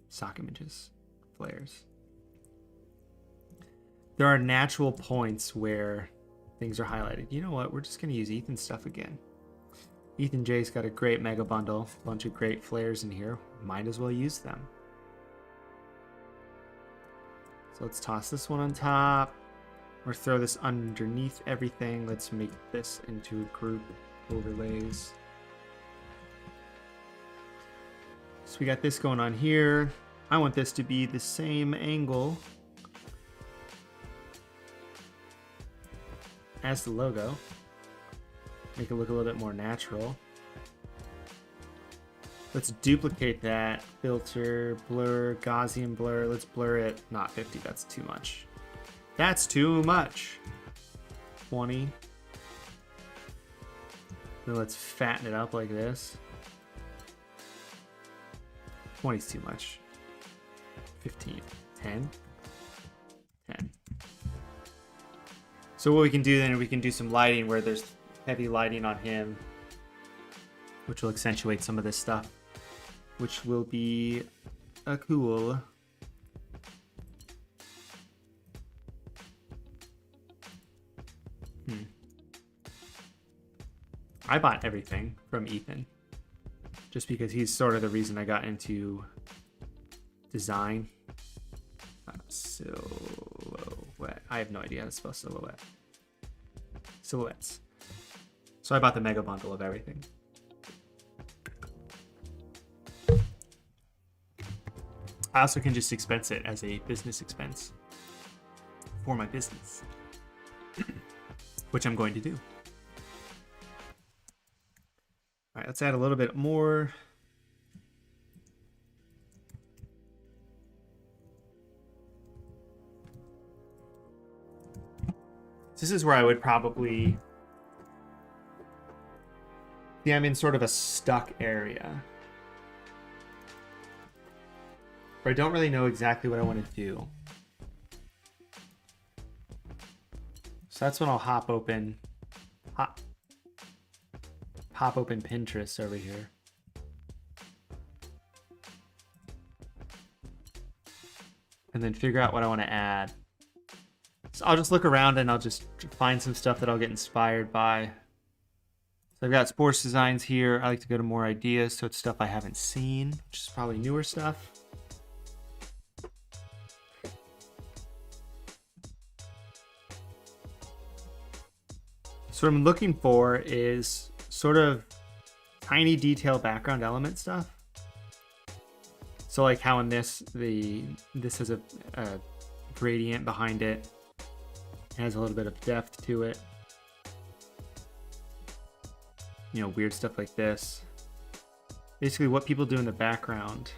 stock images, flares. There are natural points where things are highlighted. You know what? We're just going to use Ethan's stuff again. Ethan J's got a great mega bundle, a bunch of great flares in here. Might as well use them. So let's toss this one on top, or throw this underneath everything. Let's make this into a group overlays. So we got this going on here. I want this to be the same angle as the logo. Make it look a little bit more natural. Let's duplicate that. Filter, blur, Gaussian blur. Let's blur it. Not 50, that's too much. That's too much. 20. Then let's fatten it up like this. 20 is too much. 15. 10. 10. So what we can do then, we can do some lighting where there's heavy lighting on him, which will accentuate some of this stuff, which will be cool. I bought everything from Ethan just because he's sort of the reason I got into design. Silhouette. I have no idea how to spell silhouette. Silhouettes. So I bought the mega bundle of everything. I also can just expense it as a business expense for my business, which I'm going to do. All right, let's add a little bit more. This is where I would probably... See, I'm in sort of a stuck area where I don't really know exactly what I want to do. So that's when I'll hop open Pinterest over here. And then figure out what I want to add. So I'll just look around and I'll just find some stuff that I'll get inspired by. So I've got sports designs here. I like to go to more ideas, so it's stuff I haven't seen, which is probably newer stuff. So what I'm looking for is sort of tiny detail background element stuff. So like how in this has a gradient behind it. It has a little bit of depth to it. You know, weird stuff like this. Basically what people do in the background.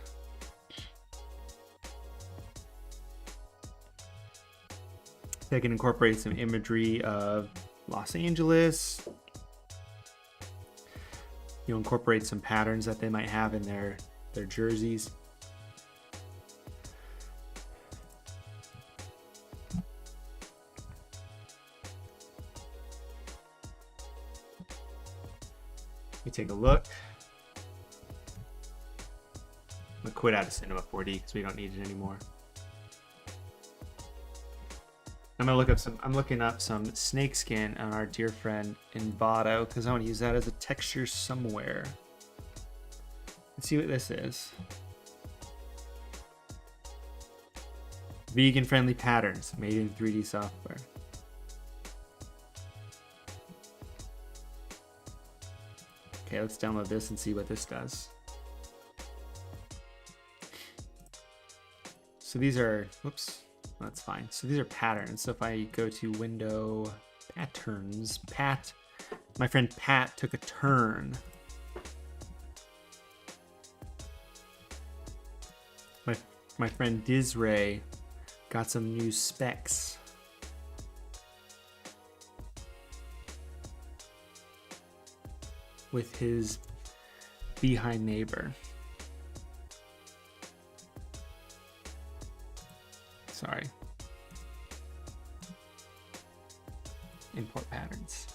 They can incorporate some imagery of Los Angeles. You know, incorporate some patterns that they might have in their jerseys. Let me take a look. I'm gonna quit out of Cinema 4D because we don't need it anymore. I'm looking up some snakeskin on our dear friend Envato because I want to use that as a texture somewhere. Let's see what this is. Vegan friendly patterns made in 3D software. Okay, let's download this and see what this does. So these are, whoops, that's fine. So these are patterns. So if I go to Window Patterns, my friend Pat took a turn. My friend Disray got some new specs. With his behind neighbor. Sorry. Import patterns.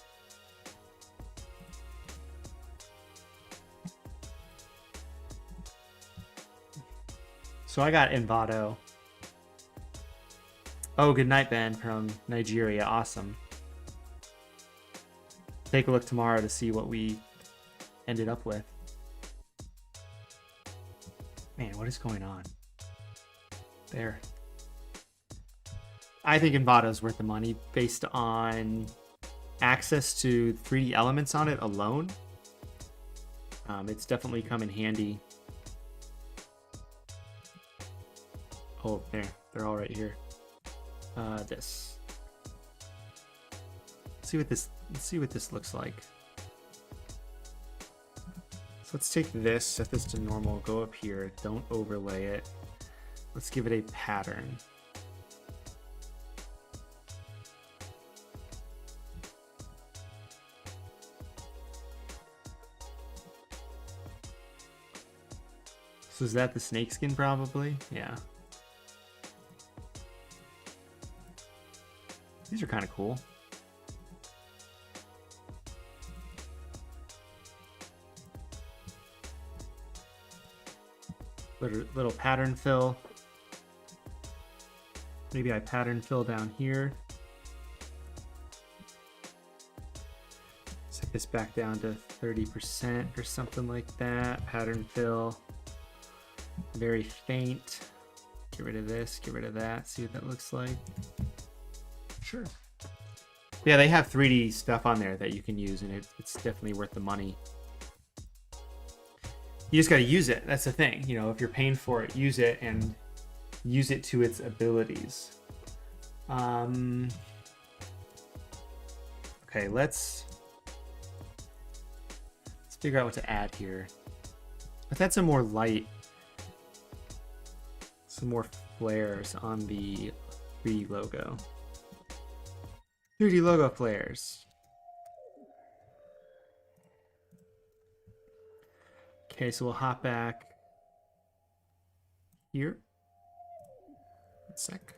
So I got Envato. Oh, good night, Ben from Nigeria. Awesome. Take a look tomorrow to see what we ended up with. Man, what is going on? There. I think Envato is worth the money based on access to 3D elements on it alone. It's definitely come in handy. Oh, they're all right here. This. Let's let's see what this looks like. So let's take this, set this to normal, go up here, don't overlay it. Let's give it a pattern. So is that the snakeskin probably? Yeah. These are kind of cool. Little pattern fill. Maybe I pattern fill down here. Set this back down to 30% or something like that. Pattern fill. Very faint. Get rid of this, get rid of that. See what that looks like. Sure. Yeah, they have 3D stuff on there that you can use, and it's definitely worth the money. You just got to use it. That's the thing. You know, if you're paying for it, use it and use it to its abilities. Okay, let's figure out what to add here. Let's add some more light, some more flares on the 3D logo. 3D logo flares. Okay, so we'll hop back here. 1 sec.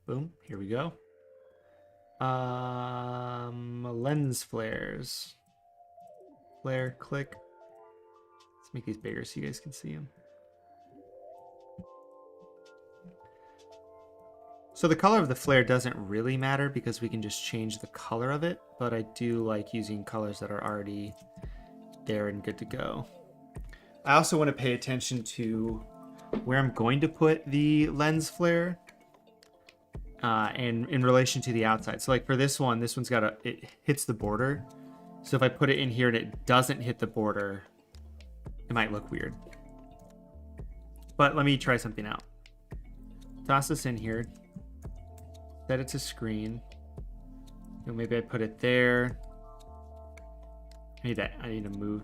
Boom, here we go. Lens flares. Flare, click. Let's make these bigger so you guys can see them. So the color of the flare doesn't really matter because we can just change the color of it, but I do like using colors that are already there and good to go. I also want to pay attention to where I'm going to put the lens flare and in relation to the outside. So like for this one's got it hits the border. So if I put it in here and it doesn't hit the border, it might look weird. But let me try something out. Toss this in here. Set it to screen. You know, maybe I put it there. I need to move.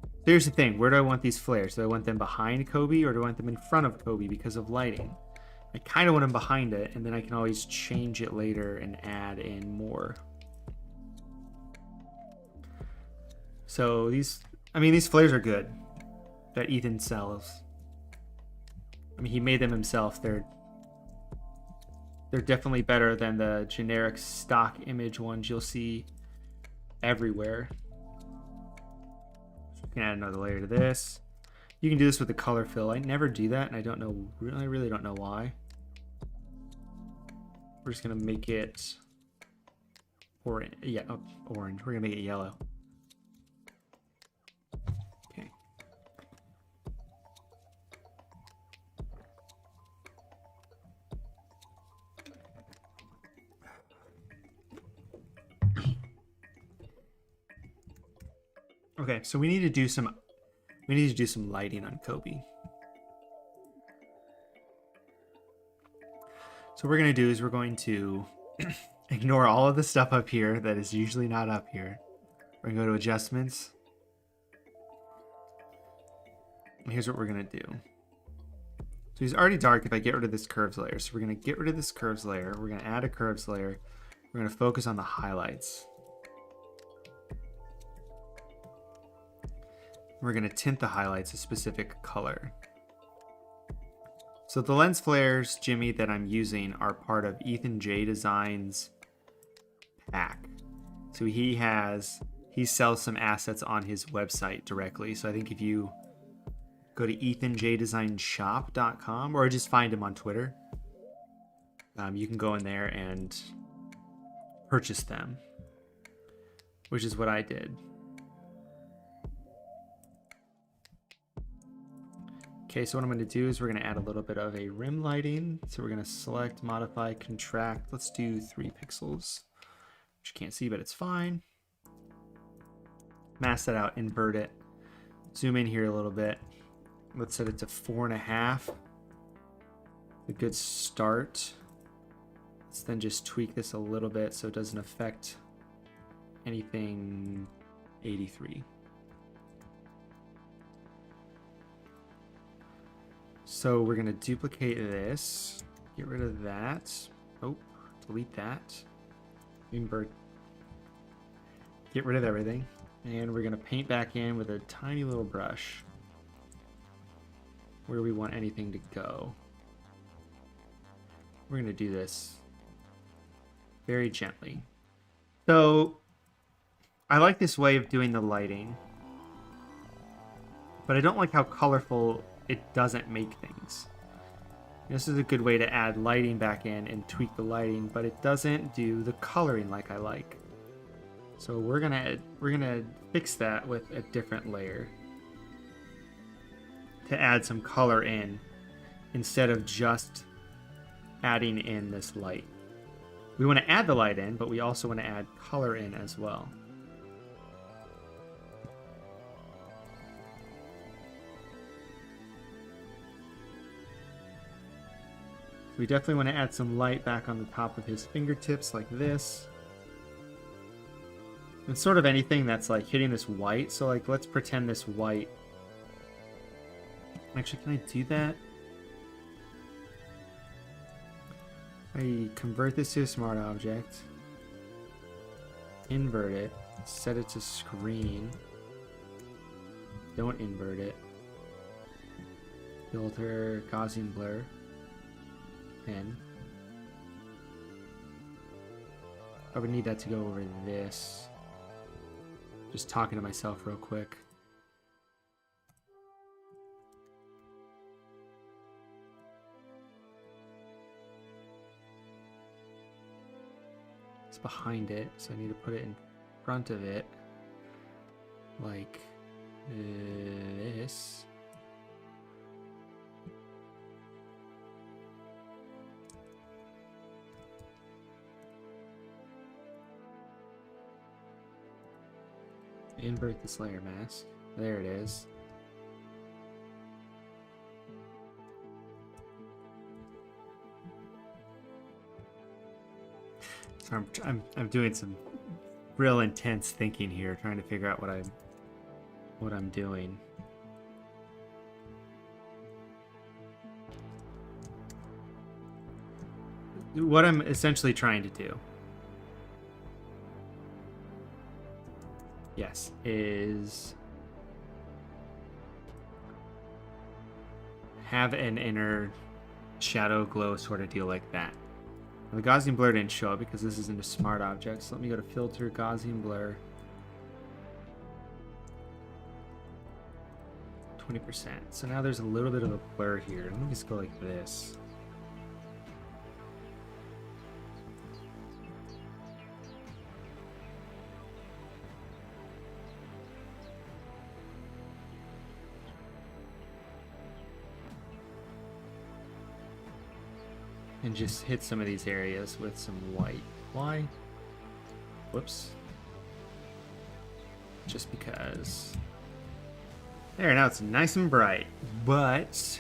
So here's the thing. Where do I want these flares? Do I want them behind Kobe or do I want them in front of Kobe because of lighting? I kind of want them behind it, and then I can always change it later and add in more. So these flares are good that Ethan sells. I mean, he made them himself. They're definitely better than the generic stock image ones you'll see everywhere. So you can add another layer to this. You can do this with the color fill. I never do that, and I really don't know why. We're just gonna make it orange. Yeah, orange. We're gonna make it yellow. Okay. Okay, so we need to do some lighting on Kobe. So what we're going to do is we're going to ignore all of the stuff up here that is usually not up here. We're going to go to adjustments. And here's what we're going to do. So he's already dark if I get rid of this curves layer. So we're going to get rid of this curves layer. We're going to add a curves layer. We're going to focus on the highlights. We're going to tint the highlights a specific color. So the lens flares, Jimmy, that I'm using are part of Ethan J Designs pack. So he sells some assets on his website directly. So I think if you go to ethanjdesignshop.com or just find him on Twitter, you can go in there and purchase them, which is what I did. Okay, so what I'm going to do is we're going to add a little bit of a rim lighting. So we're going to select, modify, contract. Let's do 3 pixels, which you can't see, but it's fine. Mask that out, invert it. Zoom in here a little bit. Let's set it to 4.5. A good start. Let's then just tweak this a little bit so it doesn't affect anything 83. So we're gonna duplicate this, get rid of that. Oh, delete that. Invert. Get rid of everything. And we're gonna paint back in with a tiny little brush where we want anything to go. We're gonna do this very gently. So I like this way of doing the lighting, but I don't like how colorful it doesn't make things. This is a good way to add lighting back in and tweak the lighting, but it doesn't do the coloring like I like. So we're gonna fix that with a different layer to add some color in instead of just adding in this light. We want to add the light in, but we also want to add color in as well. We definitely want to add some light back on the top of his fingertips like this. And sort of anything that's like hitting this white. So like, let's pretend this white. Actually, can I do that? I convert this to a smart object. Invert it. Set it to screen. Don't invert it. Filter, Gaussian blur. Pen. I would need that to go over this. Just talking to myself real quick. It's behind it, so I need to put it in front of it. Like this. Invert this layer mask. There it is. So I'm doing some real intense thinking here, trying to figure out what I'm doing. What I'm essentially trying to do, yes, is have an inner shadow glow sort of deal like that. Now, the Gaussian blur didn't show up because this isn't a smart object, so let me go to filter, Gaussian blur, 20%. So now there's a little bit of a blur here. Let me just go like this. And just hit some of these areas with some white. Why? Whoops. Just because. There, now it's nice and bright. But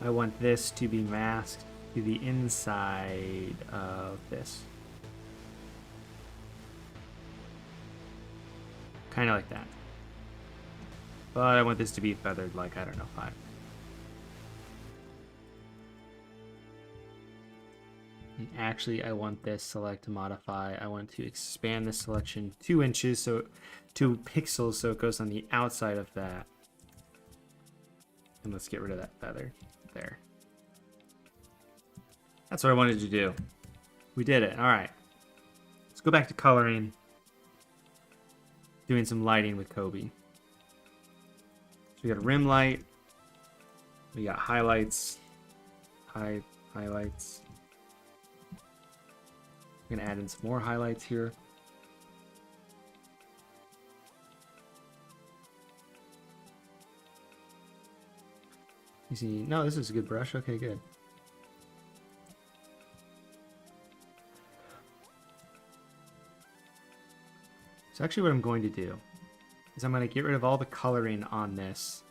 I want this to be masked to the inside of this. Kind of like that. But I want this to be feathered like, I don't know, 5. And actually, I want this select to modify. I want to expand the selection 2 inches, so 2 pixels, so it goes on the outside of that. And let's get rid of that feather there. That's what I wanted to do. We did it. All right. Let's go back to coloring. Doing some lighting with Kobe. So we got a rim light. We got highlights. Highlights. I'm gonna add in some more highlights here. You see, no, this is a good brush. Okay, good. So actually what I'm going to do is I'm going to get rid of all the coloring on this.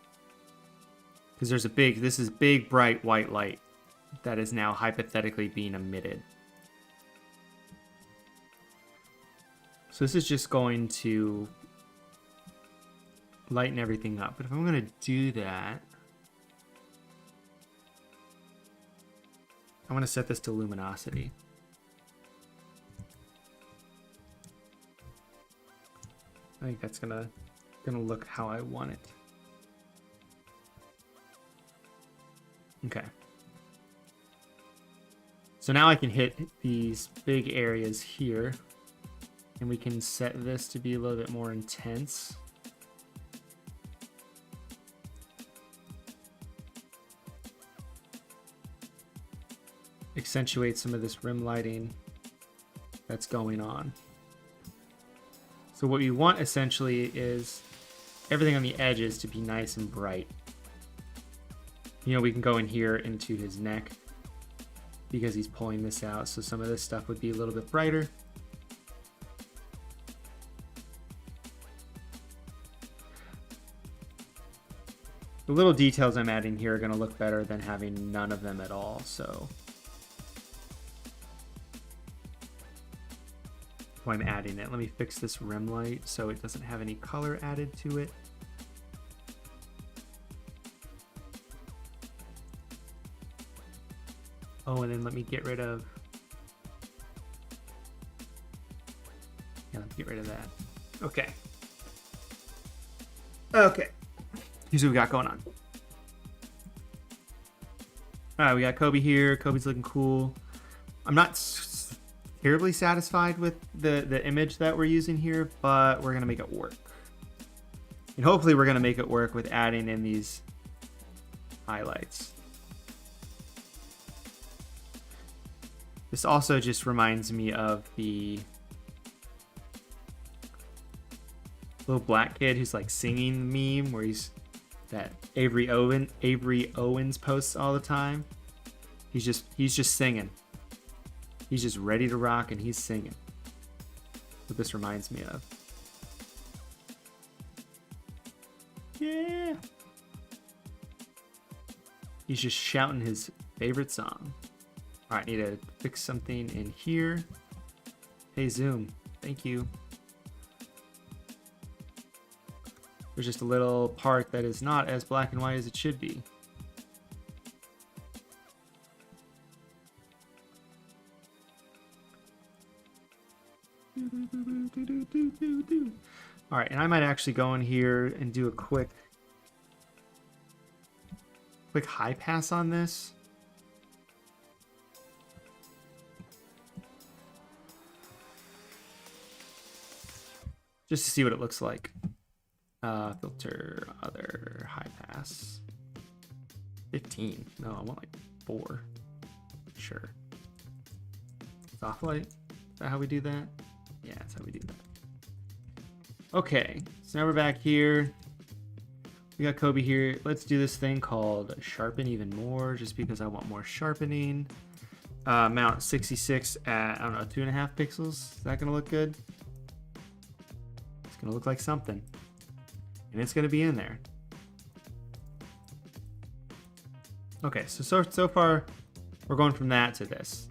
Because this is big bright white light that is now hypothetically being emitted. So this is just going to lighten everything up. But if I'm going to do that, I want to set this to luminosity. I think that's gonna look how I want it. Okay. So now I can hit these big areas here, and we can set this to be a little bit more intense. Accentuate some of this rim lighting that's going on. So what we want essentially is everything on the edges to be nice and bright. You know, we can go in here into his neck because he's pulling this out, so some of this stuff would be a little bit brighter. The little details I'm adding here are going to look better than having none of them at all, so I'm adding it. Let me fix this rim light so it doesn't have any color added to it. Oh, and then let me get rid of... Yeah, let me get rid of that. Okay. Okay. Here's what we got going on. All right, we got Kobe here. Kobe's looking cool. I'm not terribly satisfied with the image that we're using here, but we're gonna make it work. And hopefully we're gonna make it work with adding in these highlights. This also just reminds me of the little black kid who's like singing meme where he's that Avery Owens posts all the time. He's just singing. He's just ready to rock and he's singing. What this reminds me of. Yeah. He's just shouting his favorite song. All right, need to fix something in here. Hey, Zoom. Thank you. There's just a little part that is not as black and white as it should be. All right, and I might actually go in here and do a quick high pass on this. Just to see what it looks like. Filter, other, high pass. 15. No, I want like 4. Sure. Soft light. Is that how we do that? Yeah, that's how we do that. Okay, so now we're back here. We got Kobe here. Let's do this thing called sharpen even more, just because I want more sharpening. Mount 66 at, I don't know, 2.5 pixels. Is that gonna look good? It's gonna look like something. And it's gonna be in there. Okay, so far we're going from that to this.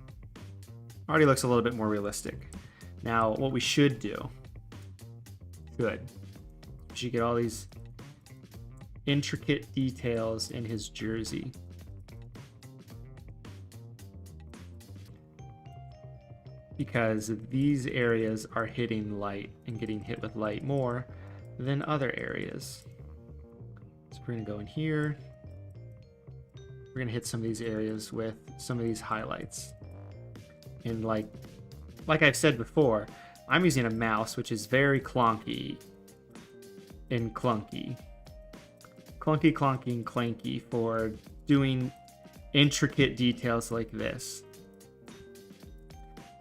Already looks a little bit more realistic. Now, what we should do, we should get all these intricate details in his jersey. Because these areas are hitting light and getting hit with light more than other areas. So we're gonna go in here. We're gonna hit some of these areas with some of these highlights. And like I've said before, I'm using a mouse which is very clunky and clunky. Clunky and clanky for doing intricate details like this.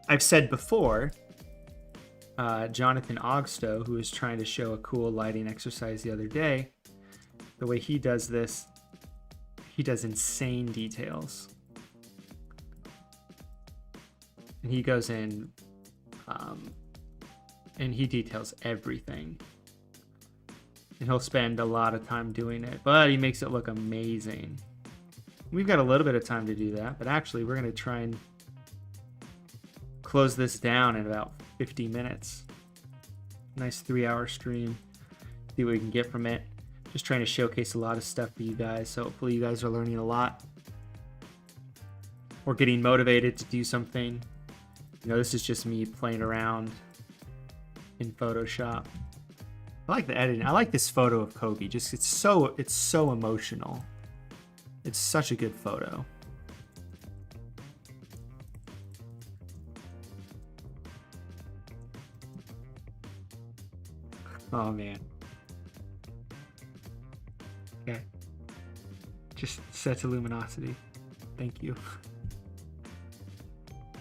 I've said before, Jonathan Ogstow, who was trying to show a cool lighting exercise the other day, the way he does this, he does insane details. And he goes in and he details everything. And he'll spend a lot of time doing it, but he makes it look amazing. We've got a little bit of time to do that, but actually we're going to try and close this down in about 50 minutes. Nice 3-hour stream. See what we can get from it. Just trying to showcase a lot of stuff for you guys, so hopefully you guys are learning a lot. Or getting motivated to do something. You know, this is just me playing around in Photoshop. I like the editing. I like this photo of Kobe. Just it's so emotional. It's such a good photo. Oh man. Okay. Just set to luminosity. Thank you.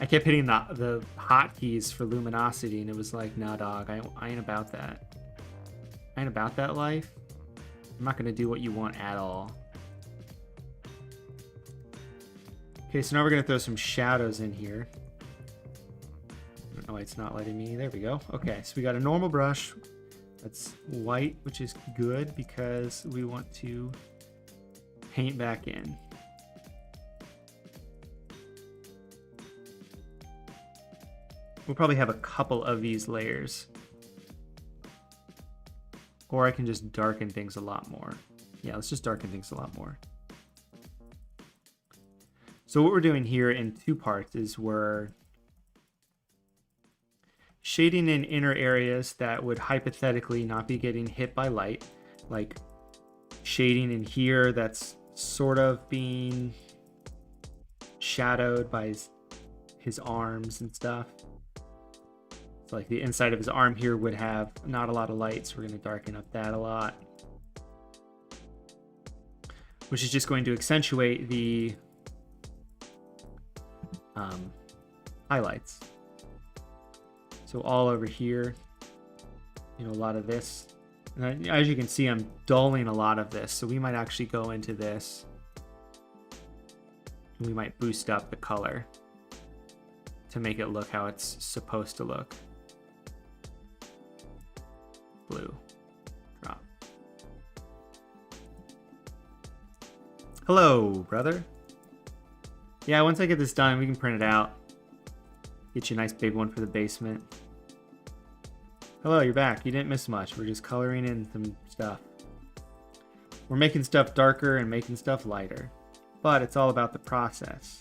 I kept hitting the hotkeys for luminosity, and it was like, nah, dog, I ain't about that. I ain't about that life. I'm not gonna do what you want at all. Okay, so now we're gonna throw some shadows in here. Oh, it's not letting me. There we go. Okay, so we got a normal brush that's white, which is good because we want to paint back in. We'll probably have a couple of these layers. Or I can just darken things a lot more. Yeah, let's just darken things a lot more. So what we're doing here in 2 parts is we're shading in inner areas that would hypothetically not be getting hit by light. Like shading in here that's sort of being shadowed by his arms and stuff. So like the inside of his arm here would have not a lot of light, so we're going to darken up that a lot. Which is just going to accentuate the highlights. So all over here, you know, a lot of this. And as you can see, I'm dulling a lot of this, so we might actually go into this. And we might boost up the color to make it look how it's supposed to look. Blue. Drop. Hello, brother. Yeah, once I get this done, we can print it out. Get you a nice big one for the basement. Hello, you're back. You didn't miss much. We're just coloring in some stuff. We're making stuff darker and making stuff lighter. But it's all about the process.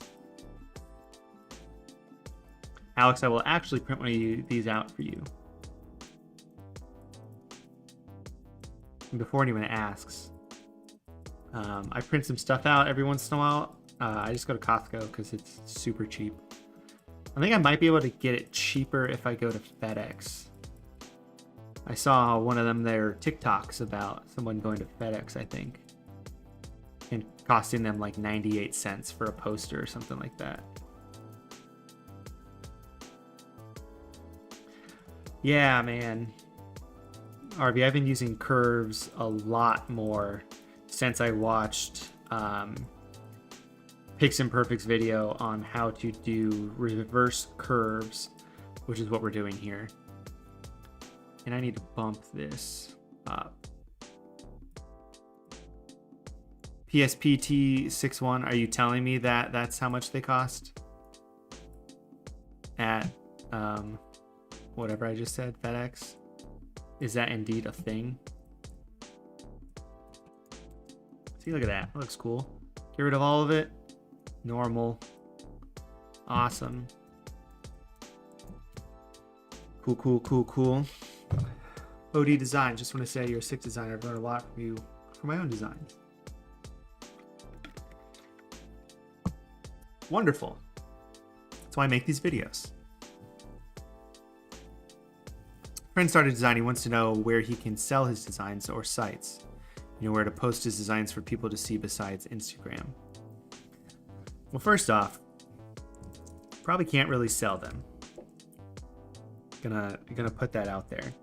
Alex, I will actually print one of these out for you. And before anyone asks, I print some stuff out every once in a while. I just go to Costco because it's super cheap. I think I might be able to get it cheaper if I go to FedEx. I saw one of them, their TikToks about someone going to FedEx, I think, and costing them like 98 cents for a poster or something like that. Yeah, man. RB, I've been using curves a lot more since I watched Pix and Perfect's video on how to do reverse curves, which is what we're doing here. And I need to bump this up. PSPT61, are you telling me that that's how much they cost? At whatever I just said, FedEx? Is that indeed a thing? See, look at that. That looks cool. Get rid of all of it. Normal. Awesome. Cool, cool, cool, cool. OD Design. Just want to say you're a sick designer. I've learned a lot from you for my own design. Wonderful. That's why I make these videos. Friend started designing. He wants to know where he can sell his designs or sites. You know, where to post his designs for people to see besides Instagram. Well, first off, probably can't really sell them. Gonna put that out there.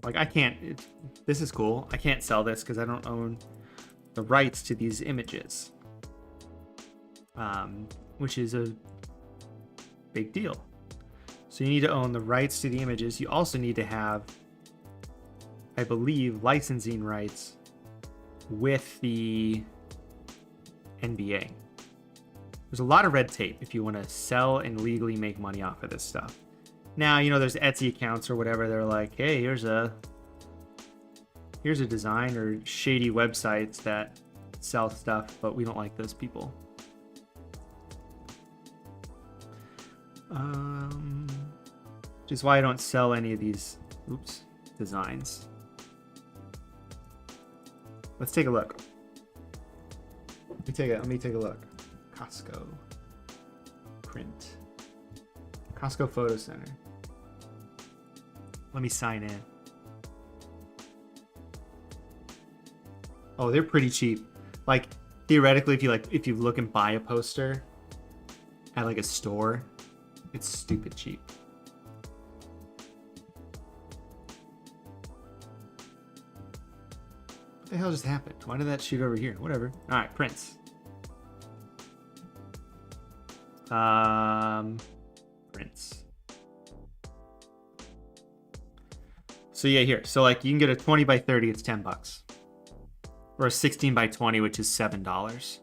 Like I can't. This is cool. I can't sell this because I don't own the rights to these images, which is a big deal. So you need to own the rights to the images. You also need to have, I believe, licensing rights with the NBA. There's a lot of red tape if you want to sell and legally make money off of this stuff. Now, you know, there's Etsy accounts or whatever. They're like, hey, here's a design, or shady websites that sell stuff, but we don't like those people. Which is why I don't sell any of these, designs. Let's take a look. Let me take a look. Costco. Print. Costco Photo Center. Let me sign in. Oh, they're pretty cheap. Like, theoretically, if you look and buy a poster at like a store, it's stupid cheap. What the hell just happened? Why did that shoot over here? Whatever. All right, prints. Prints. So yeah, here. So like you can get a 20 by 30, it's $10. Or a 16 by 20, which is $7. So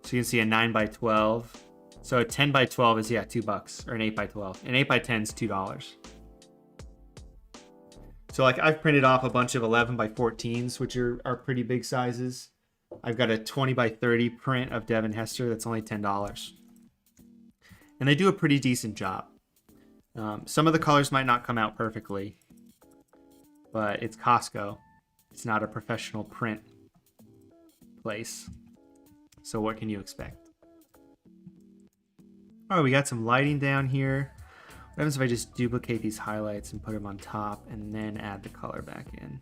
you can see a 9 by 12. So a 10 by 12 is, yeah, $2. Or an 8 by 12. An 8 by 10 is $2. So like I've printed off a bunch of 11 by 14s, which are pretty big sizes. I've got a 20 by 30 print of Devin Hester that's only $10. And they do a pretty decent job. Some of the colors might not come out perfectly, but it's Costco. It's not a professional print place. So what can you expect? All right, we got some lighting down here. What happens if I just duplicate these highlights and put them on top and then add the color back in?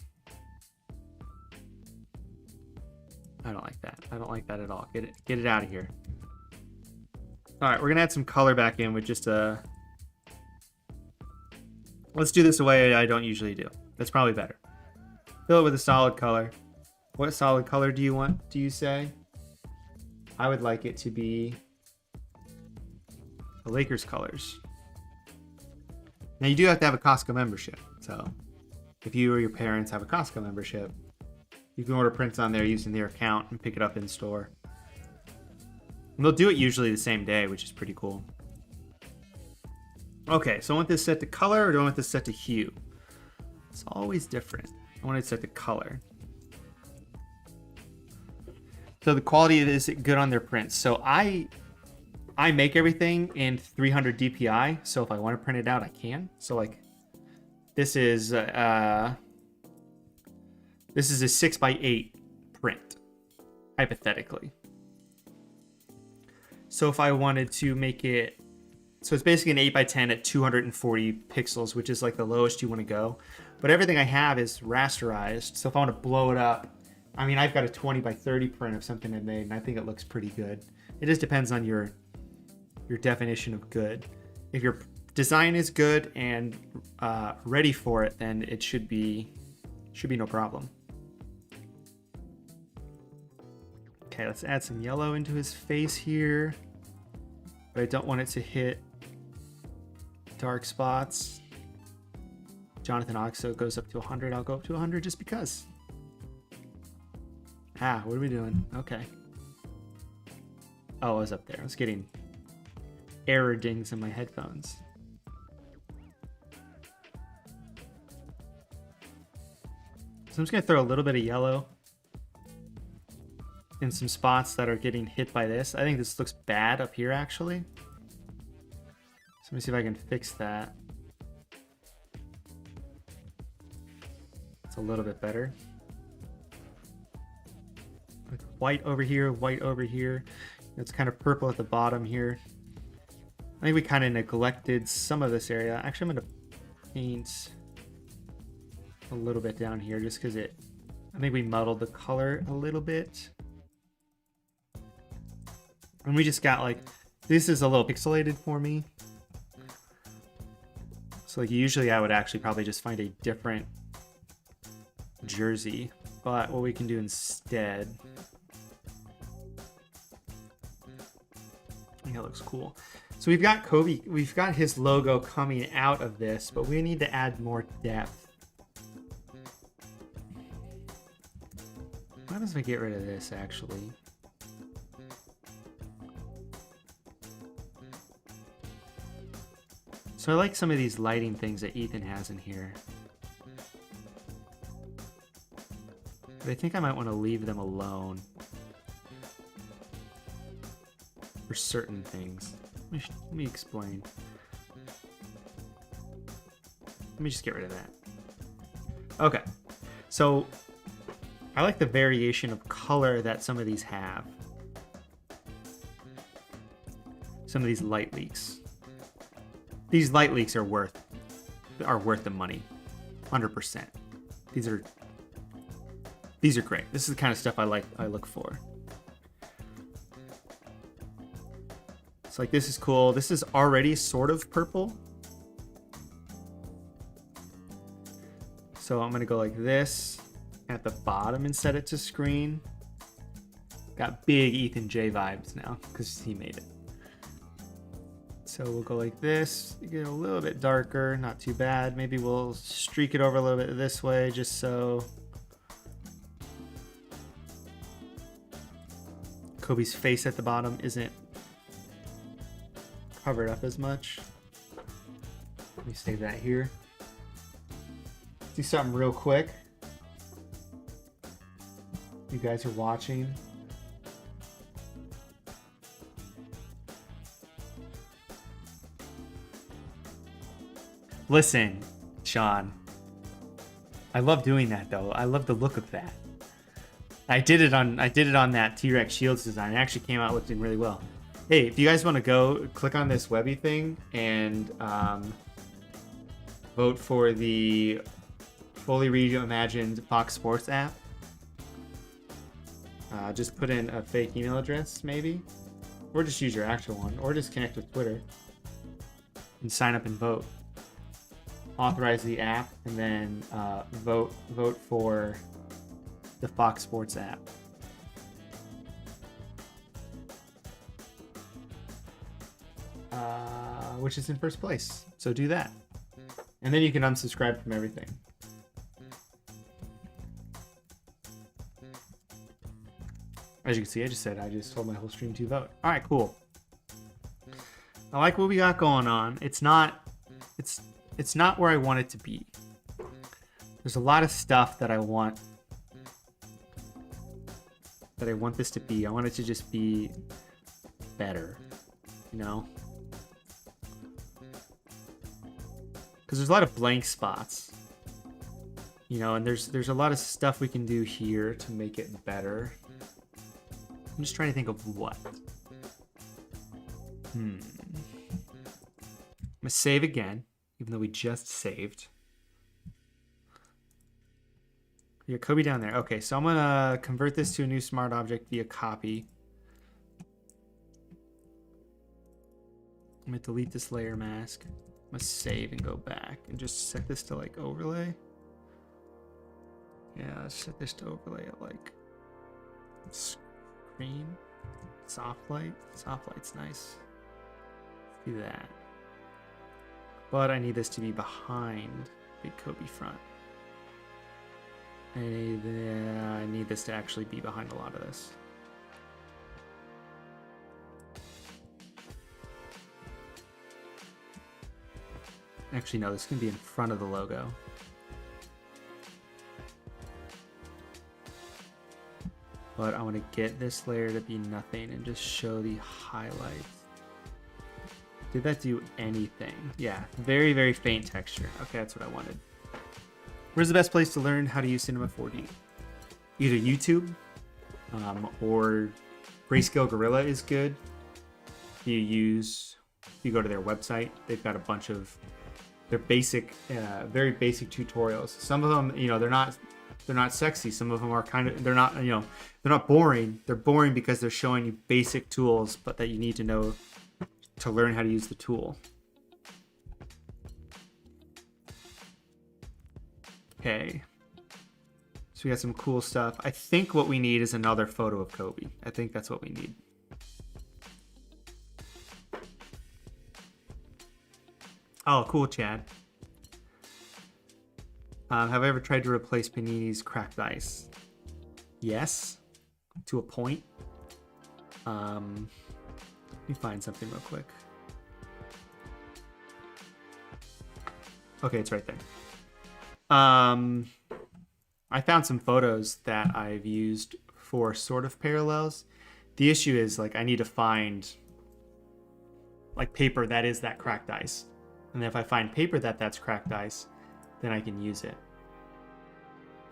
I don't like that. I don't like that at all. Get it out of here. All right, we're gonna add some color back in with just a... Let's do this the way I don't usually do. That's probably better. Fill it with a solid color. What solid color do you want, do you say? I would like it to be the Lakers colors. Now you do have to have a Costco membership. So if you or your parents have a Costco membership, you can order prints on there using their account and pick it up in store. And they'll do it usually the same day, which is pretty cool. Okay, so I want this set to color, or do I want this set to hue? It's always different. I want it set to color. So the quality is good on their prints. So I make everything in 300 DPI. So if I want to print it out, I can. So like this is a 6x8 print, hypothetically. So if I wanted to make it, so it's basically an 8x10 at 240 pixels, which is like the lowest you want to go. But everything I have is rasterized. So if I want to blow it up, I mean, I've got a 20 by 30 print of something I made, and I think it looks pretty good. It just depends on your definition of good. If your design is good and ready for it, then it should be no problem. Okay, let's add some yellow into his face here, but I don't want it to hit dark spots. Jonathan Oxo goes up to 100. I'll go up to 100 just because. What are we doing? Okay. Oh, I was up there. I was getting error dings in my headphones. So I'm just going to throw a little bit of yellow in some spots that are getting hit by this. I think this looks bad up here, actually. So let me see if I can fix that. It's a little bit better. Like white over here, white over here. It's kind of purple at the bottom here. I think we kind of neglected some of this area. Actually, I'm going to paint a little bit down here just because I think we muddled the color a little bit. And we just got like, this is a little pixelated for me. So like usually I would actually probably just find a different jersey. But what we can do instead, I think that looks cool. So we've got Kobe, we've got his logo coming out of this, but we need to add more depth. What happens if I get rid of this, actually? So I like some of these lighting things that Ethan has in here. But I think I might want to leave them alone for certain things. Let me explain. Let me just get rid of that. Okay. So I like the variation of color that some of these have. Some of these light leaks. These light leaks are worth the money. 100%. These are great. This is the kind of stuff I look for. It's like, this is cool. This is already sort of purple. So I'm gonna go like this at the bottom and set it to screen. Got big Ethan J vibes now because he made it. So we'll go like this, get a little bit darker, not too bad. Maybe we'll streak it over a little bit this way just so Kobe's face at the bottom isn't covered up as much. Let me save that here. Do something real quick. You guys are watching. Listen, Sean. I love doing that though. I love the look of that. I did it on that T-Rex Shields design. It actually came out looking really well. Hey, if you guys want to go click on this Webby thing and vote for the fully reimagined Fox Sports app. Just put in a fake email address, maybe, or just use your actual one, or just connect with Twitter and sign up and vote. Authorize the app, and then vote for the Fox Sports app. Which is in first place. So do that, and then you can unsubscribe from everything. As you can see, I just told my whole stream to vote. All right, cool. I like what we got going on. It's not where I want it to be. There's a lot of stuff that I want this to be. I want it to just be better, you know? Because there's a lot of blank spots, you know, and there's a lot of stuff we can do here to make it better. I'm just trying to think of what. I'm gonna save again, even though we just saved. Yeah, Kobe down there. Okay, so I'm gonna convert this to a new smart object via copy. I'm gonna delete this layer mask. I'm gonna save and go back and just set this to like overlay. Yeah, let's set this to overlay at like screen. Soft light. Soft light's nice. Let's do that. But I need this to be behind Big Kobe front. I need this to actually be behind a lot of this. Actually, no, this can be in front of the logo. But I want to get this layer to be nothing and just show the highlights. Did that do anything? Yeah, very, very faint texture. Okay, that's what I wanted. Where's the best place to learn how to use Cinema 4D? Either YouTube or Grayscale Gorilla is good. If you go to their website, they've got a bunch of their basic, very basic tutorials. Some of them, you know, they're not sexy. Some of them are kind of, they're not, you know, they're not boring. They're boring because they're showing you basic tools, but that you need to know to learn how to use the tool. Okay. So we got some cool stuff. I think what we need is another photo of Kobe. I think that's what we need. Oh, cool, Chad. Have I ever tried to replace Panini's cracked ice? Yes, to a point. Let me find something real quick. Okay, it's right there. I found some photos that I've used for sort of parallels. The issue is like I need to find like paper that is that cracked ice. And if I find paper that's cracked ice, then I can use it.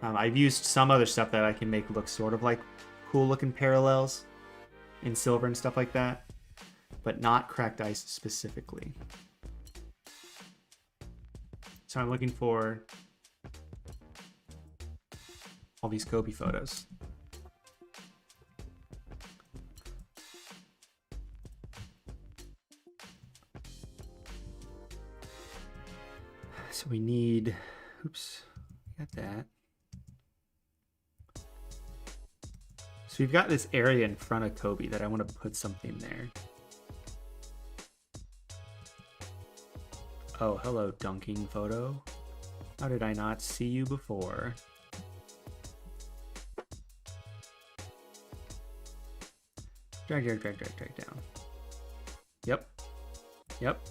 I've used some other stuff that I can make look sort of like cool looking parallels in silver and stuff like that, but not cracked ice specifically. So I'm looking for all these Kobe photos. So we need, oops, got that. So we've got this area in front of Kobe that I want to put something there. Oh, hello, dunking photo. How did I not see you before? Drag down. Yep. Yep.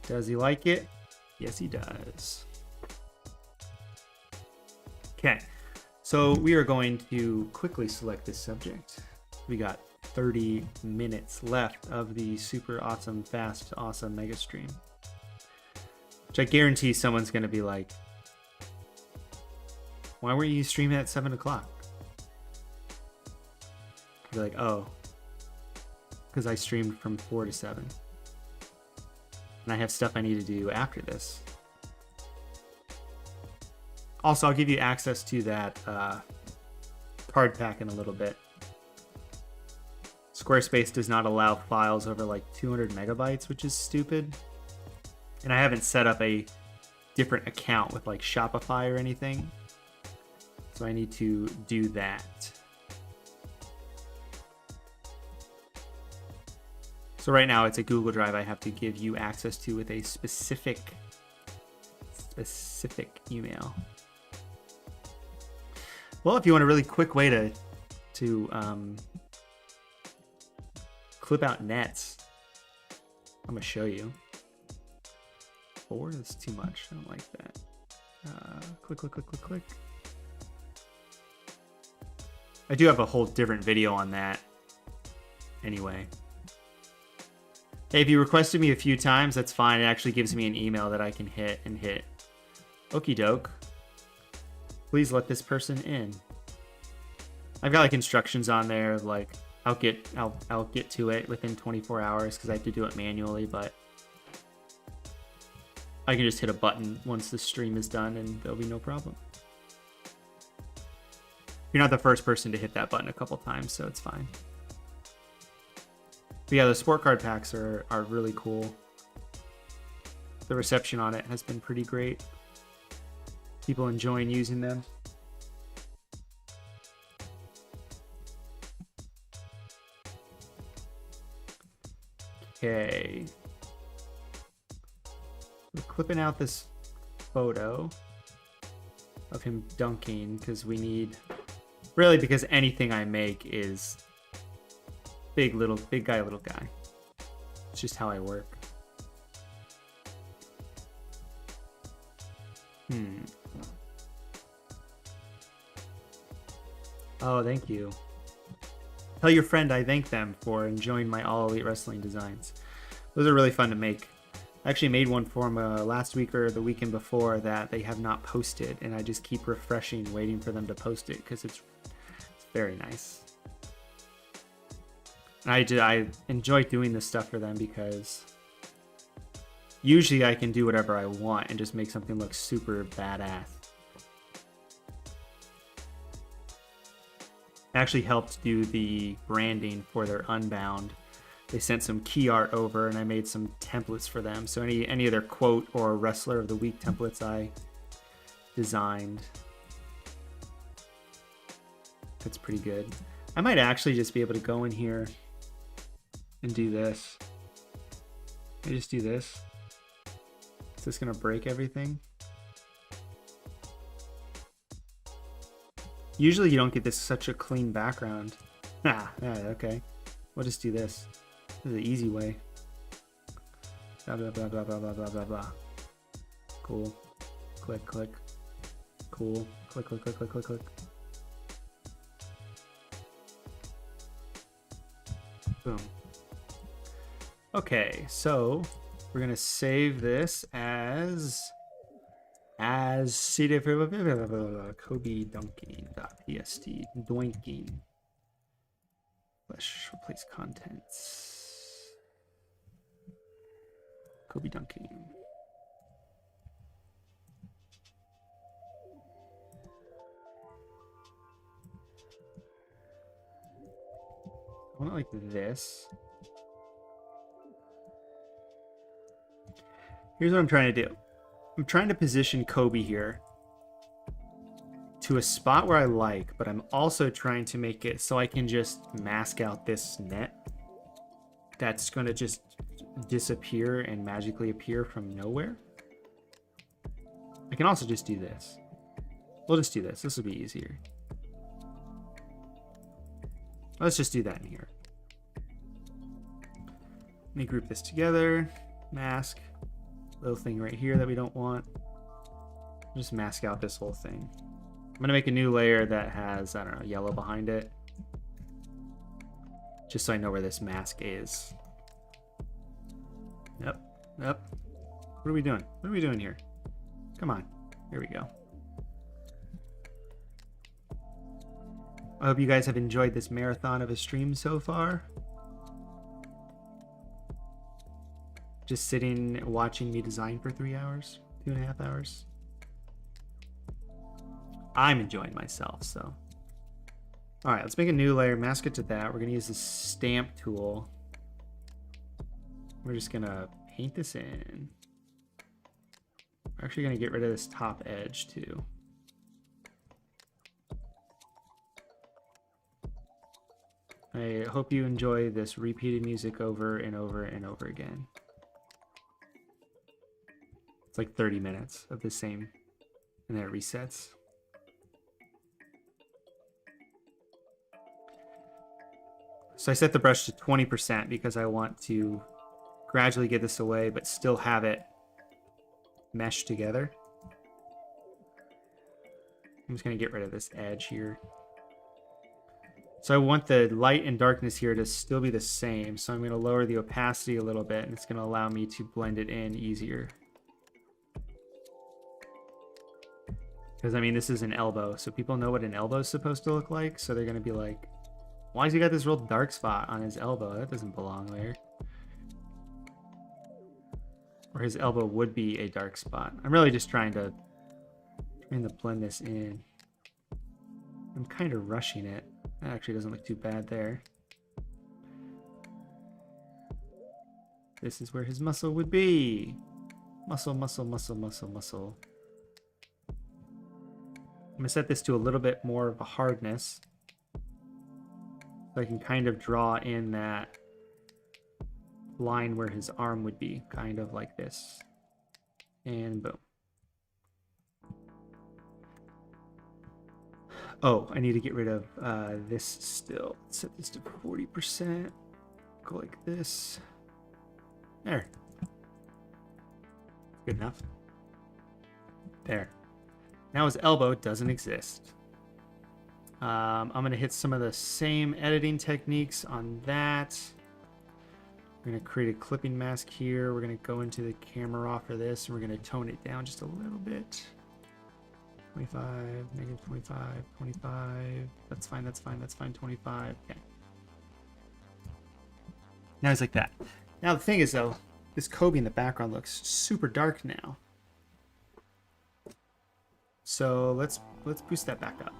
Does he like it? Yes, he does. Okay. So we are going to quickly select this subject. We got 30 minutes left of the super awesome, fast, awesome mega stream. Which I guarantee someone's going to be like, why weren't you streaming at 7 o'clock? Be like, oh, because I streamed from 4 to 7. And I have stuff I need to do after this. Also, I'll give you access to that card pack in a little bit. Squarespace does not allow files over like 200 megabytes, which is stupid. And I haven't set up a different account with like Shopify or anything. So I need to do that. So right now it's a Google Drive I have to give you access to with a specific email. Well, if you want a really quick way to clip out nets, I'm gonna show you. 4 is too much. I don't like that. Click. I do have a whole different video on that. Anyway. Hey, if you requested me a few times, that's fine. It actually gives me an email that I can hit. Okie doke. Please let this person in. I've got like instructions on there, like I'll get to it within 24 hours because I have to do it manually, but I can just hit a button once the stream is done and there'll be no problem. You're not the first person to hit that button a couple times, so it's fine. But yeah, the sport card packs are really cool. The reception on it has been pretty great. People enjoying using them. Okay. We're clipping out this photo of him dunking because we need, really because anything I make is big guy, little guy. It's just how I work. Oh, thank you. Tell your friend I thank them for enjoying my All Elite Wrestling designs. Those are really fun to make. I actually made one for them last week or the weekend before that they have not posted, and I just keep refreshing, waiting for them to post it because it's very nice. I enjoy doing this stuff for them because usually I can do whatever I want and just make something look super badass. I actually helped do the branding for their Unbound. They sent some key art over and I made some templates for them. So any of their quote or wrestler of the week templates I designed. That's pretty good. I might actually just be able to go in here and do this. I just do this. Is this gonna break everything? Usually you don't get this such a clean background. Yeah, okay. We'll just do this. This is the easy way. Blah, blah, blah, blah, blah, blah, blah, blah, blah. Cool. Click, click. Cool. Click, click, click, click, click, click. Boom. Okay, so we're gonna save this as CD Kobe Dunking.pst doinking. Let's replace contents. Kobe Dunking. I want it like this. Here's what I'm trying to do. I'm trying to position Kobe here to a spot where I like, but I'm also trying to make it so I can just mask out this net that's going to just disappear and magically appear from nowhere. I can also just do this. We'll just do this. This will be easier. Let's just do that in here. Let me group this together. Mask. Little thing right here that we don't want. Just mask out this whole thing. I'm going to make a new layer that has, I don't know, yellow behind it. Just so I know where this mask is. Yep. Yep. What are we doing? What are we doing here? Come on. Here we go. I hope you guys have enjoyed this marathon of a stream so far. Just sitting watching me design for 3 hours, 2.5 hours. I'm enjoying myself, so. All right, let's make a new layer, mask it to that. We're gonna use the stamp tool. We're just gonna paint this in. We're actually gonna get rid of this top edge too. I hope you enjoy this repeated music over and over and over again. It's like 30 minutes of the same, and then it resets. So I set the brush to 20% because I want to gradually get this away, but still have it mesh together. I'm just gonna get rid of this edge here. So I want the light and darkness here to still be the same. So I'm going to lower the opacity a little bit, and it's going to allow me to blend it in easier. Because, I mean, this is an elbow, so people know what an elbow is supposed to look like. So they're going to be like, why has he got this real dark spot on his elbow? That doesn't belong there. Or his elbow would be a dark spot. I'm really just trying to blend this in. I'm kind of rushing it. That actually doesn't look too bad there. This is where his muscle would be. Muscle, muscle, muscle, muscle, muscle. I'm going to set this to a little bit more of a hardness. So I can kind of draw in that line where his arm would be. Kind of like this. And boom. Oh, I need to get rid of this still. Set this to 40%. Go like this. There. Good enough. There. Now his elbow doesn't exist. I'm going to hit some of the same editing techniques on that. We're going to create a clipping mask here. We're going to go into the camera raw for this, and we're going to tone it down just a little bit. 25, negative 25, 25. That's fine, that's fine, that's fine, 25. Okay. Now it's like that. Now the thing is, though, this Kobe in the background looks super dark now. So let's boost that back up.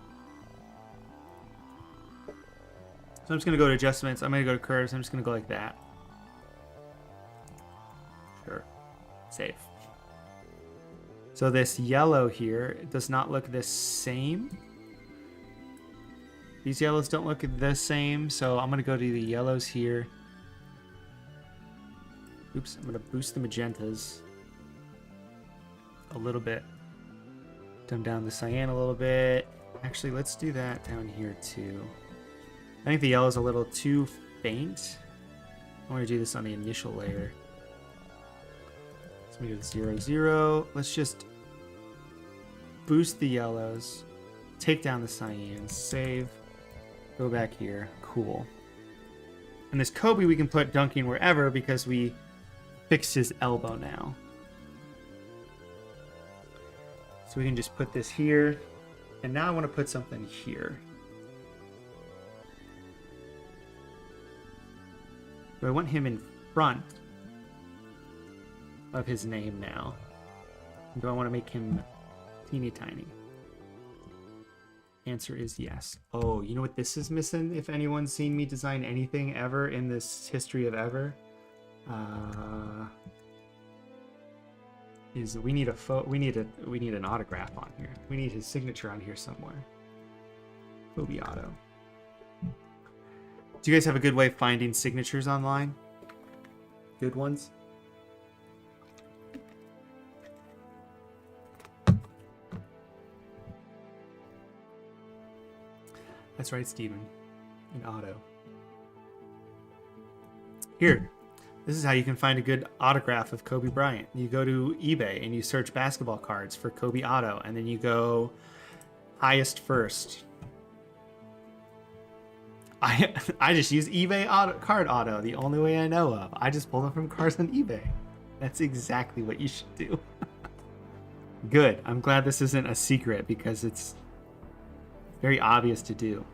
So I'm just going to go to adjustments. I'm going to go to curves. I'm just going to go like that. Sure. Save. So this yellow here does not look the same. These yellows don't look the same, so I'm going to go to the yellows here. Oops, I'm going to boost the magentas a little bit. Dumb down the cyan a little bit. Actually, let's do that down here too. I think the yellow's a little too faint. I want to do this on the initial layer. So We get 0, 0. Let's just boost the yellows, take down the cyans, save, go back here. Cool. And this Kobe we can put dunking wherever because we fixed his elbow now. So we can just put this here. And now I want to put something here. Do I want him in front of his name now? Do I want to make him teeny tiny? Answer is yes. Oh, you know what this is missing? If anyone's seen me design anything ever in this history of ever, is we need an autograph on here. We need his signature on here somewhere. Kobe Auto. Do you guys have a good way of finding signatures online? Good ones? That's right, Steven. In auto. Here. This is how you can find a good autograph of Kobe Bryant. You go to eBay and you search basketball cards for Kobe Auto, and then you go highest first. I just use eBay card auto, the only way I know of. I just pull them from cards on eBay. That's exactly what you should do. Good. I'm glad this isn't a secret because it's very obvious to do.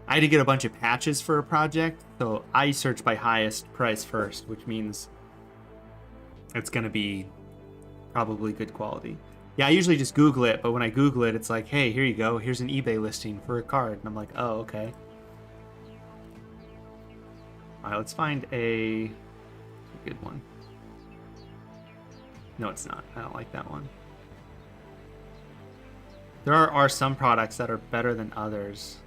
I had to get a bunch of patches for a project, so I search by highest price first, which means it's going to be probably good quality. Yeah, I usually just Google it, but when I Google it, it's like, hey, here you go. Here's an eBay listing for a card. And I'm like, oh, okay. All right, let's find a good one. No, it's not. I don't like that one. There are some products that are better than others.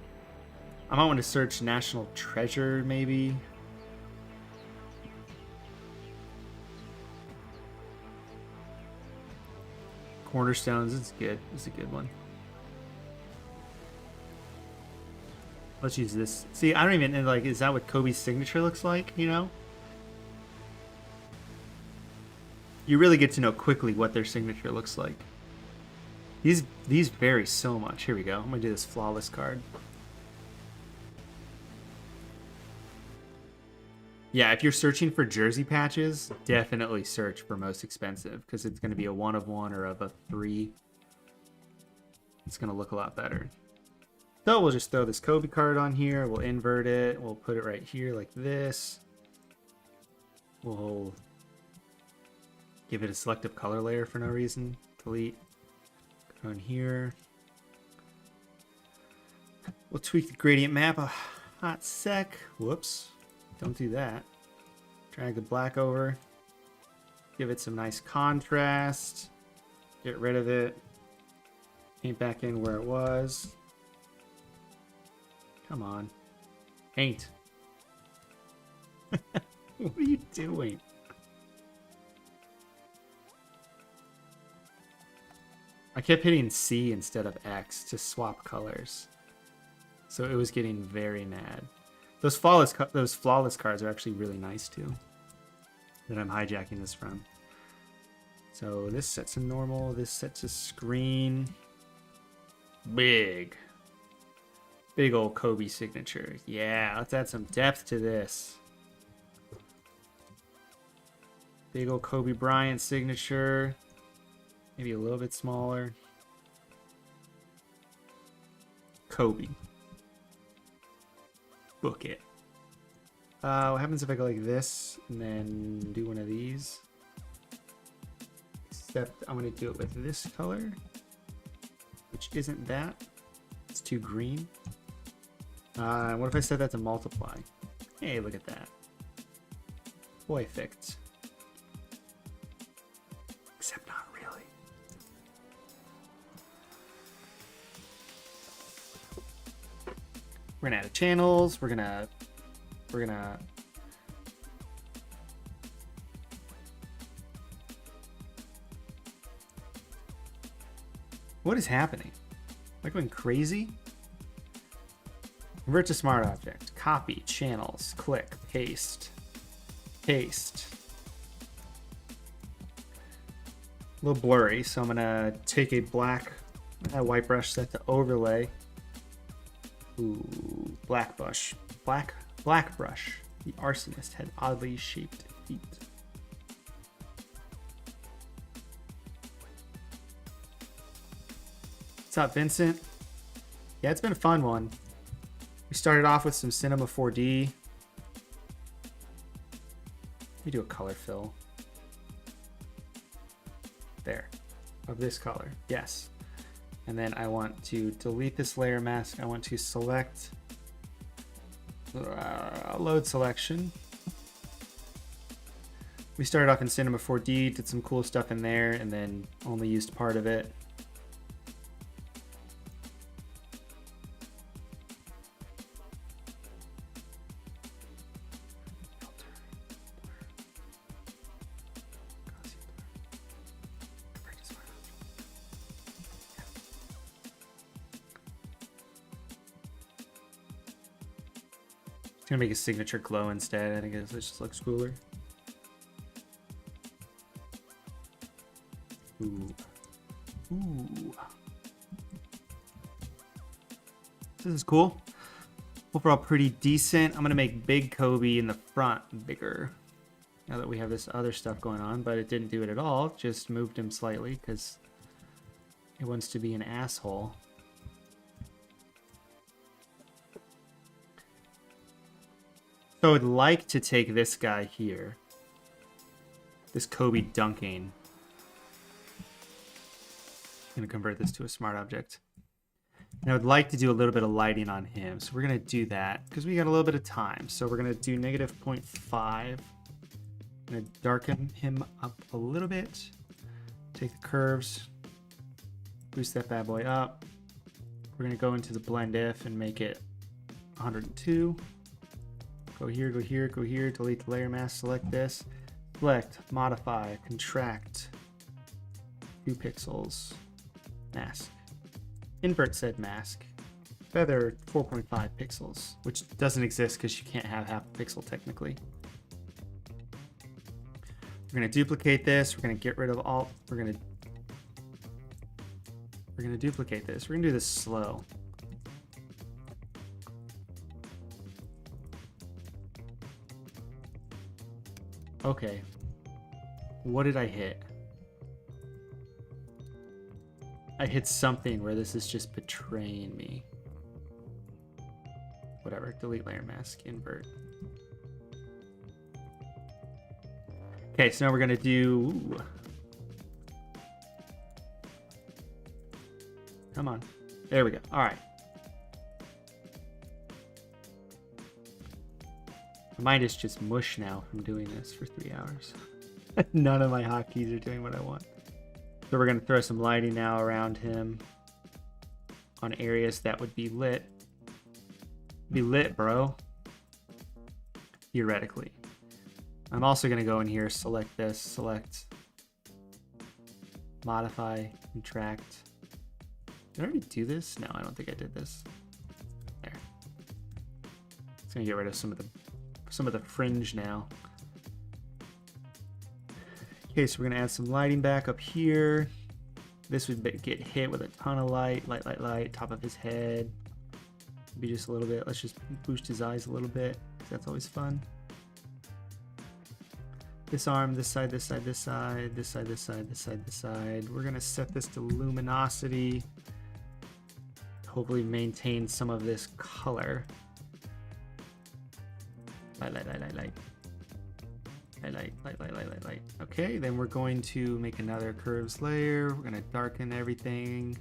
I might want to search National Treasure, maybe. Cornerstones, it's good. It's a good one. Let's use this. See, I don't even, like, is that what Kobe's signature looks like, you know? You really get to know quickly what their signature looks like. These vary so much. Here we go. I'm going to do this flawless card. Yeah, if you're searching for jersey patches, definitely search for most expensive because it's going to be a 1 of 1 or of a 3. It's going to look a lot better. So we'll just throw this Kobe card on here. We'll invert it. We'll put it right here like this. We'll give it a selective color layer for no reason. Delete. Go on here. We'll tweak the gradient map a hot sec. Whoops. Don't do that. Drag the black over. Give it some nice contrast. Get rid of it. Paint back in where it was. Come on. Paint. What are you doing? I kept hitting C instead of X to swap colors. So it was getting very mad. Those flawless cards are actually really nice too. That I'm hijacking this from. So this sets to normal. This sets to screen. Big old Kobe signature. Yeah, let's add some depth to this. Big old Kobe Bryant signature. Maybe a little bit smaller. Kobe. Book it. What happens if I go like this and then do one of these? Except I'm going to do it with this color, which isn't that. It's too green. What if I set that to multiply? Hey, look at that. Perfect. Except not really. We're gonna add channels. We're gonna. What is happening? Am I going crazy? Convert to smart object. Copy. Channels. Click. Paste. Paste. a little blurry, so I'm gonna take a white brush set to overlay. Ooh, black brush. Black brush. The arsonist had oddly shaped feet. What's up, Vincent? Yeah, it's been a fun one. We started off with some Cinema 4D. Let me do a color fill. There. Of this color. Yes. And then I want to delete this layer mask. I want to select load selection. We started off in Cinema 4D, did some cool stuff in there, and then only used part of it. Gonna make a signature glow instead. I think it just looks cooler. Ooh. Ooh. This is cool. Overall pretty decent. I'm gonna make Big Kobe in the front bigger. Now that we have this other stuff going on, but it didn't do it at all. Just moved him slightly because it wants to be an asshole. So I would like to take this guy here. This Kobe dunking. I'm going to convert this to a smart object. And I would like to do a little bit of lighting on him. So we're going to do that because we got a little bit of time. So we're going to do -0.5. I'm going to darken him up a little bit. Take the curves. Boost that bad boy up. We're going to go into the blend if and make it 102. Go here, go here, go here, delete the layer mask, select this, select, modify, contract, 2 pixels, mask, invert said mask, feather 4.5 pixels, which doesn't exist because you can't have half a pixel technically. We're gonna duplicate this, we're gonna get rid of all, we're gonna duplicate this, we're gonna do this slow. Okay, what did I hit? I hit something where this is just betraying me. Whatever, delete layer mask, invert. Okay, so now we're gonna do... Ooh. Come on, there we go, all right. My mind is just mush now from doing this for 3 hours. None of my hotkeys are doing what I want. So we're going to throw some lighting now around him on areas that would be lit. Be lit, bro. Theoretically. I'm also going to go in here, select this, select, modify, contract. Did I already do this? No, I don't think I did this. There. It's going to get rid of some of the fringe now. Okay, so we're gonna add some lighting back up here. This would get hit with a ton of light, top of his head. Maybe just a little bit. Let's just boost his eyes a little bit. That's always fun. This arm, this side, this side, this side, this side, this side, this side, this side. We're gonna set this to luminosity. Hopefully maintain some of this color. Light. Okay, then we're going to make another curves layer. We're gonna darken everything.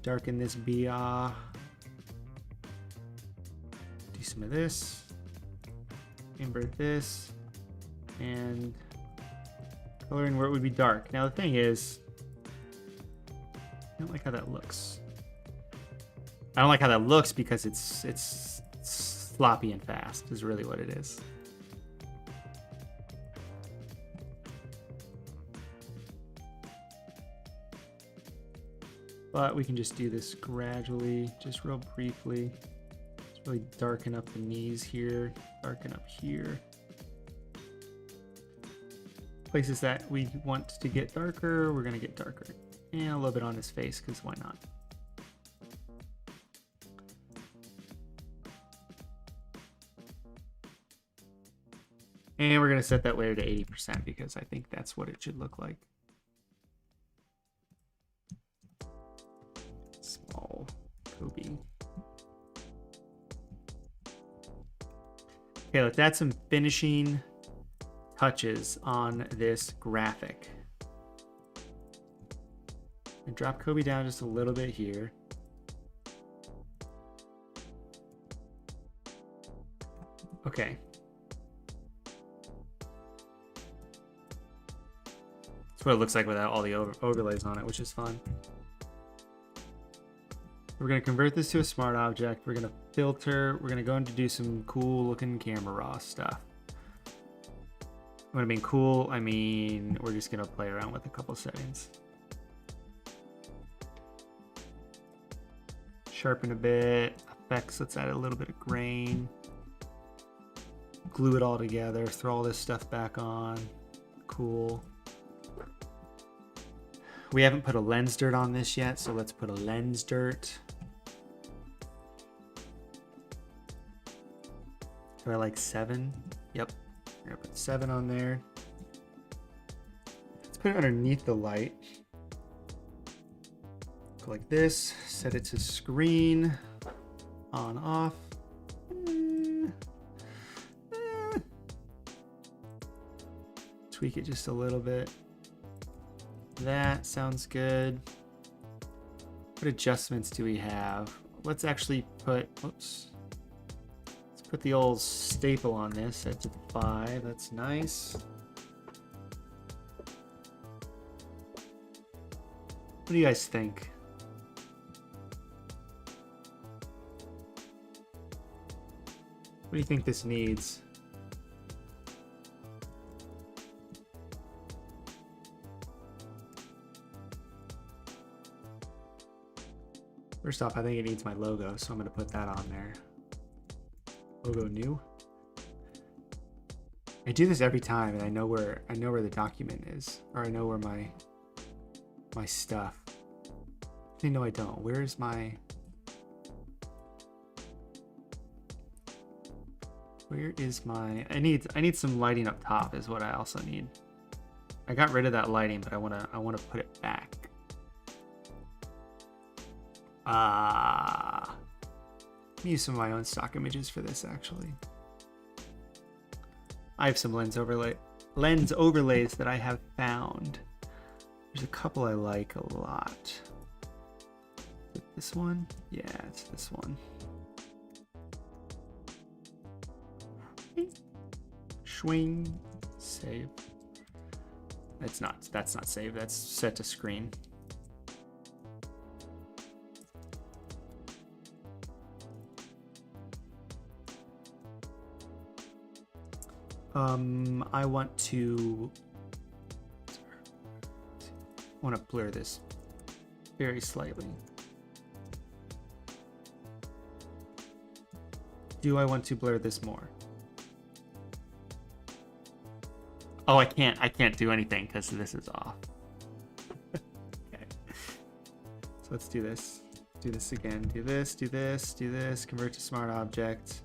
Darken this BR. Do some of this. Invert this. And coloring where it would be dark. Now the thing is, I don't like how that looks. I don't like how that looks because it's sloppy and fast is really what it is. But we can just do this gradually, just real briefly. Just really darken up the knees here, darken up here. Places that we want to get darker, we're gonna get darker. And a little bit on his face, because why not? And we're gonna set that layer to 80% because I think that's what it should look like. Small Kobe. Okay, let's add some finishing touches on this graphic. And drop Kobe down just a little bit here. Okay. That's what it looks like without all the overlays on it, which is fun. We're going to convert this to a smart object. We're going to filter. We're going to go into do some cool looking camera raw stuff. When I mean cool, I mean we're just going to play around with a couple settings. Sharpen a bit. Effects, let's add a little bit of grain. Glue it all together. Throw all this stuff back on. Cool. We haven't put a lens dirt on this yet, so let's put a lens dirt. Do I like 7? Yep. I'm gonna put 7 on there. Let's put it underneath the light. Go like this. Set it to screen. On, off. Tweak it just a little bit. That sounds good. What adjustments do we have? Let's actually put, oops. Let's put the old staple on this, set to 5, that's nice. What do you guys think? What do you think this needs? First off, I think it needs my logo, so I'm going to put that on there. Logo new. I do this every time, and I know where the document is, or I know where my stuff. Actually, no, I don't. Where's my? Where is my? I need some lighting up top. Is what I also need. I got rid of that lighting, but I wanna put it back. Let me use some of my own stock images for this, actually. I have some lens overlays that I have found. There's a couple I like a lot. This one? Yeah, it's this one. Swing. Save. That's not save, that's set to screen. I want to blur this very slightly. Do I want to blur this more? Oh, I can't do anything because this is off. Okay. So let's do this. Do this again. Do this, do this, do this, convert to smart object.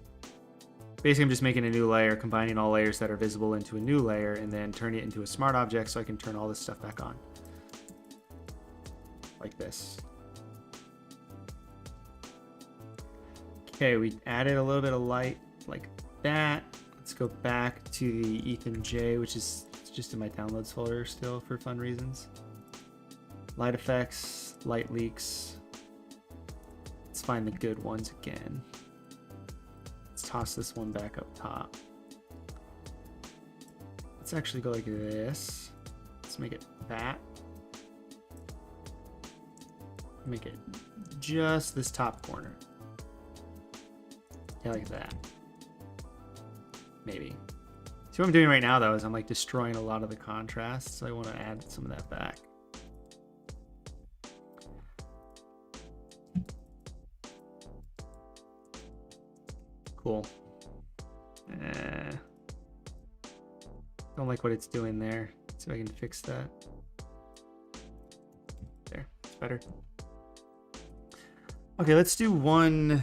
Basically, I'm just making a new layer, combining all layers that are visible into a new layer, and then turning it into a smart object so I can turn all this stuff back on. Like this. Okay, we added a little bit of light like that. Let's go back to the Ethan J, which is just in my downloads folder still for fun reasons. Light effects, light leaks. Let's find the good ones again. Let's toss this one back up top. Let's actually go like this. Let's make it that. Make it just this top corner. Yeah, like that. Maybe. See what I'm doing right now though is I'm like destroying a lot of the contrast, so I want to add some of that back. Cool. Don't like what it's doing there. See if I can fix that. There, it's better. Okay, let's do one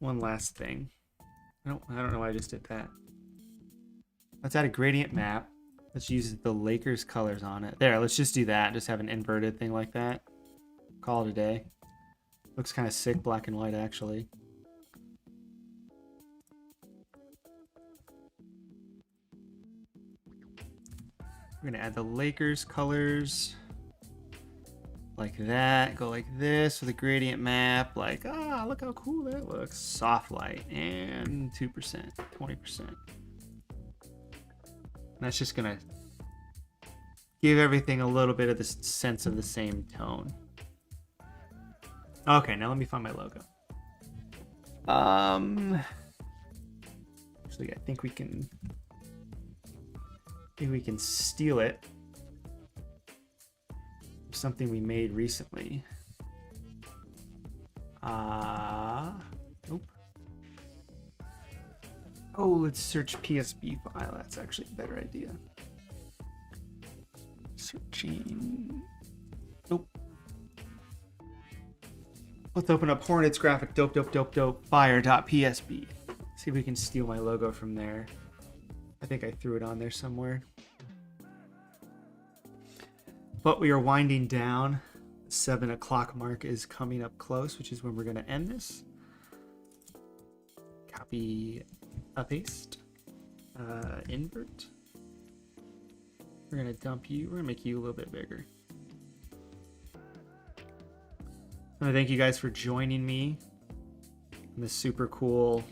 last thing. I don't know why I just did that. Let's add a gradient map. Let's use the Lakers colors on it. There, let's just do that. Just have an inverted thing like that. Call it a day. Looks kind of sick, black and white, actually. We're gonna add the Lakers colors like that. Go like this with a gradient map. Like, ah, look how cool that looks. Soft light and 2%, 20%. And that's just gonna give everything a little bit of the sense of the same tone. Okay, now let me find my logo. Actually, I think we can steal it. Something we made recently. Nope. Oh, let's search PSB file. That's actually a better idea. Searching. Nope. Let's open up Hornets graphic dope fire.psb. See if we can steal my logo from there. I think I threw it on there somewhere. But we are winding down. The 7 o'clock mark is coming up close, which is when we're going to end this. Copy, paste, invert. We're going to dump you. We're going to make you a little bit bigger. I want to thank you guys for joining me in this super cool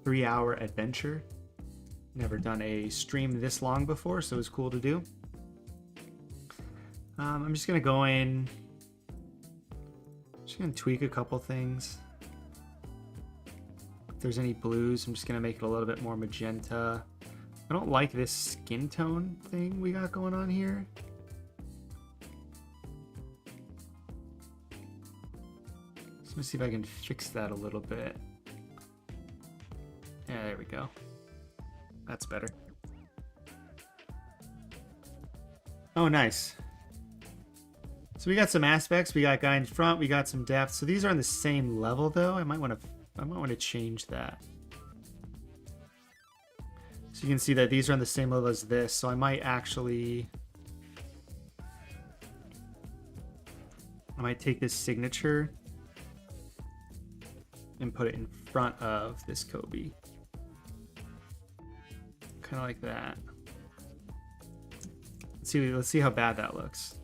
3-hour adventure. Never done a stream this long before, so it was cool to do. I'm just gonna go in, just gonna tweak a couple things. If there's any blues, I'm just gonna make it a little bit more magenta. I don't like this skin tone thing we got going on here. So let me see if I can fix that a little bit. Yeah, there we go. That's better. Oh, nice. So we got some aspects. We got guy in front. We got some depth. So these are on the same level, though. I might want to change that. So you can see that these are on the same level as this. So I might actually, take this signature and put it in front of this Kobe. Kind of like that. Let's see how bad that looks.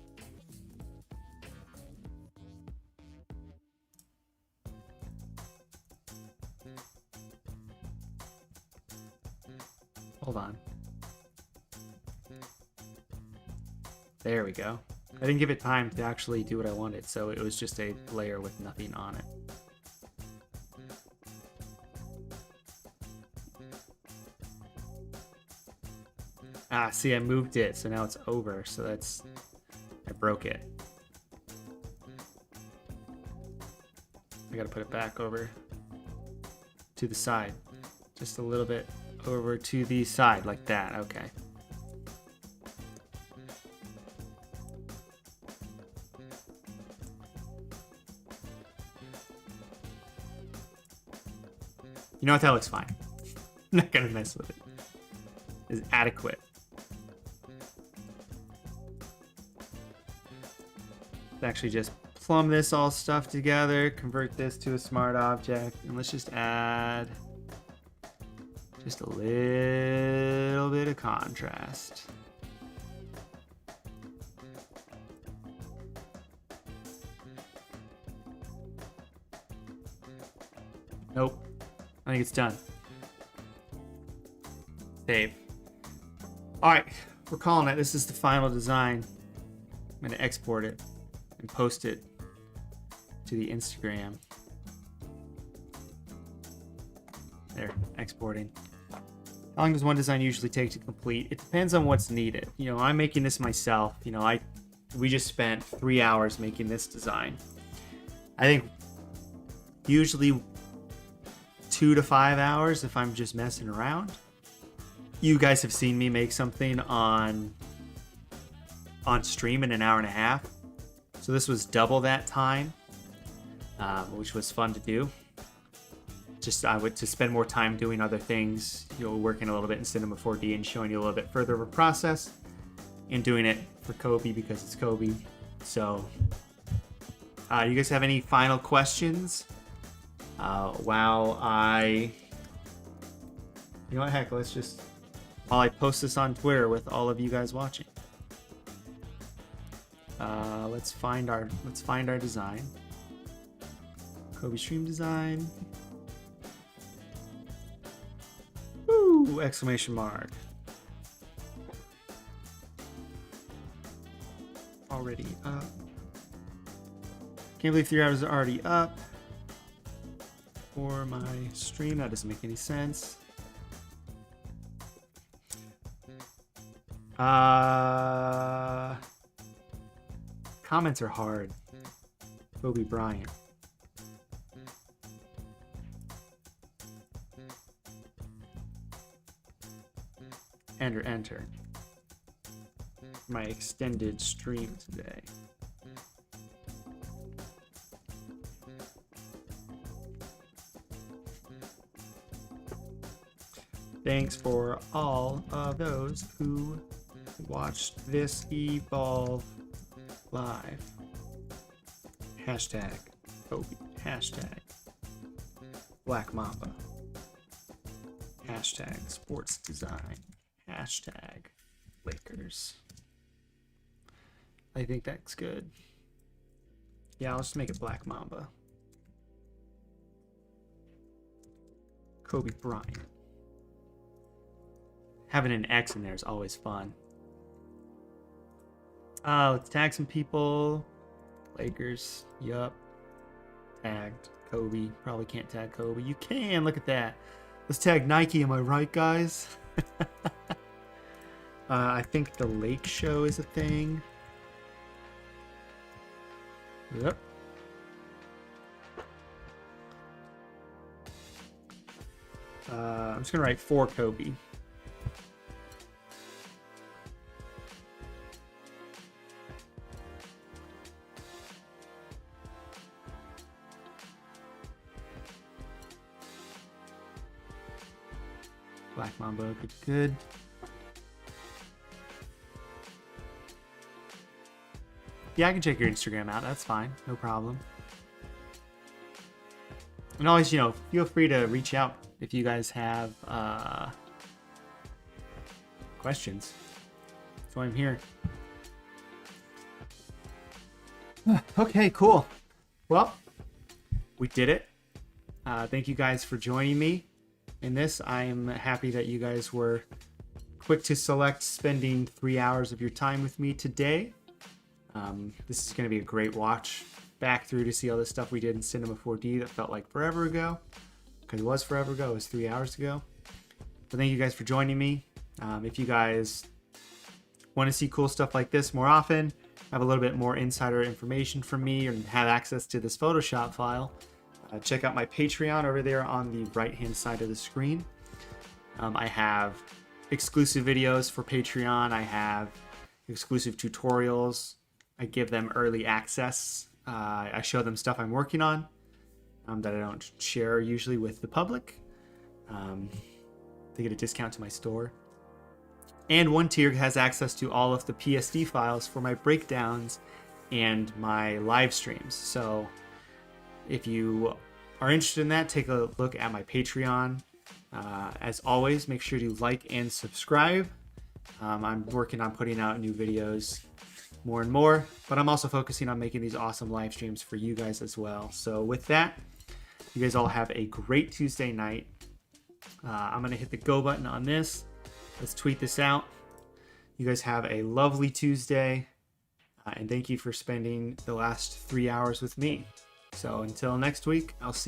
Hold on. There we go. I didn't give it time to actually do what I wanted, so it was just a layer with nothing on it. Ah, see, I moved it, so now it's over. So I broke it. I gotta put it back over to the side. Just a little bit over to the side, like that. Okay. You know what? That looks fine. I'm not gonna mess with it. It's adequate. Actually just plumb this all stuff together, convert this to a smart object, and let's just add just a little bit of contrast. Nope. I think it's done. Save. Alright, we're calling it. This is the final design. I'm going to export it and post it to the Instagram. There, exporting. How long does one design usually take to complete? It depends on what's needed. You know, I'm making this myself. You know, we just spent 3 hours making this design. I think usually 2 to 5 hours if I'm just messing around. you guys have seen me make something on stream in an hour and a half. So this was double that time, which was fun to do. Just I would to spend more time doing other things, working a little bit in Cinema 4D and showing you a little bit further of a process, and doing it for Kobe because it's Kobe. So, you guys have any final questions? While I, you know what, heck, while I post this on Twitter with all of you guys watching. Let's find our design. Kobe stream design. Woo! Exclamation mark. Already up. Can't believe 3 hours are already up for my stream. That doesn't make any sense. Comments are hard. Kobe Bryant. Enter. My extended stream today. Thanks for all of those who watched this evolve live. Hashtag Kobe. Hashtag Black Mamba. Hashtag sports design. Hashtag Lakers. I think that's good. Yeah, I'll just make it Black Mamba. Kobe Bryant. Having an X in there is always fun. Let's tag some people. Lakers. Yup. Tagged. Kobe. Probably can't tag Kobe. You can. Look at that. Let's tag Nike. Am I right, guys? I think the Lake Show is a thing. Yep. I'm just gonna write for Kobe. Black Mamba, good. Yeah, I can check your Instagram out. That's fine. No problem. And always, feel free to reach out if you guys have questions. That's why I'm here. Okay, cool. Well, we did it. Thank you guys for joining me in this. I am happy that you guys were quick to select spending 3 hours of your time with me today. This is going to be a great watch back through to see all the stuff we did in Cinema 4D that felt like forever ago, because it was forever ago. It was 3 hours ago. But thank you guys for joining me. If you guys want to see cool stuff like this more often, have a little bit more insider information from me, and have access to this Photoshop file, check out my Patreon over there on the right hand side of the screen. I have exclusive videos for Patreon. I have exclusive tutorials. I give them early access. I show them stuff I'm working on that I don't share usually with the public. They get a discount to my store. And one tier has access to all of the PSD files for my breakdowns and my live streams. So if you are interested in that, take a look at my Patreon. As always, make sure to like and subscribe. I'm working on putting out new videos more and more, but I'm also focusing on making these awesome live streams for you guys as well. So with that, you guys all have a great Tuesday night. I'm going to hit the go button on this. Let's tweet this out. You guys have a lovely Tuesday, and thank you for spending the last 3 hours with me. So until next week, I'll see you.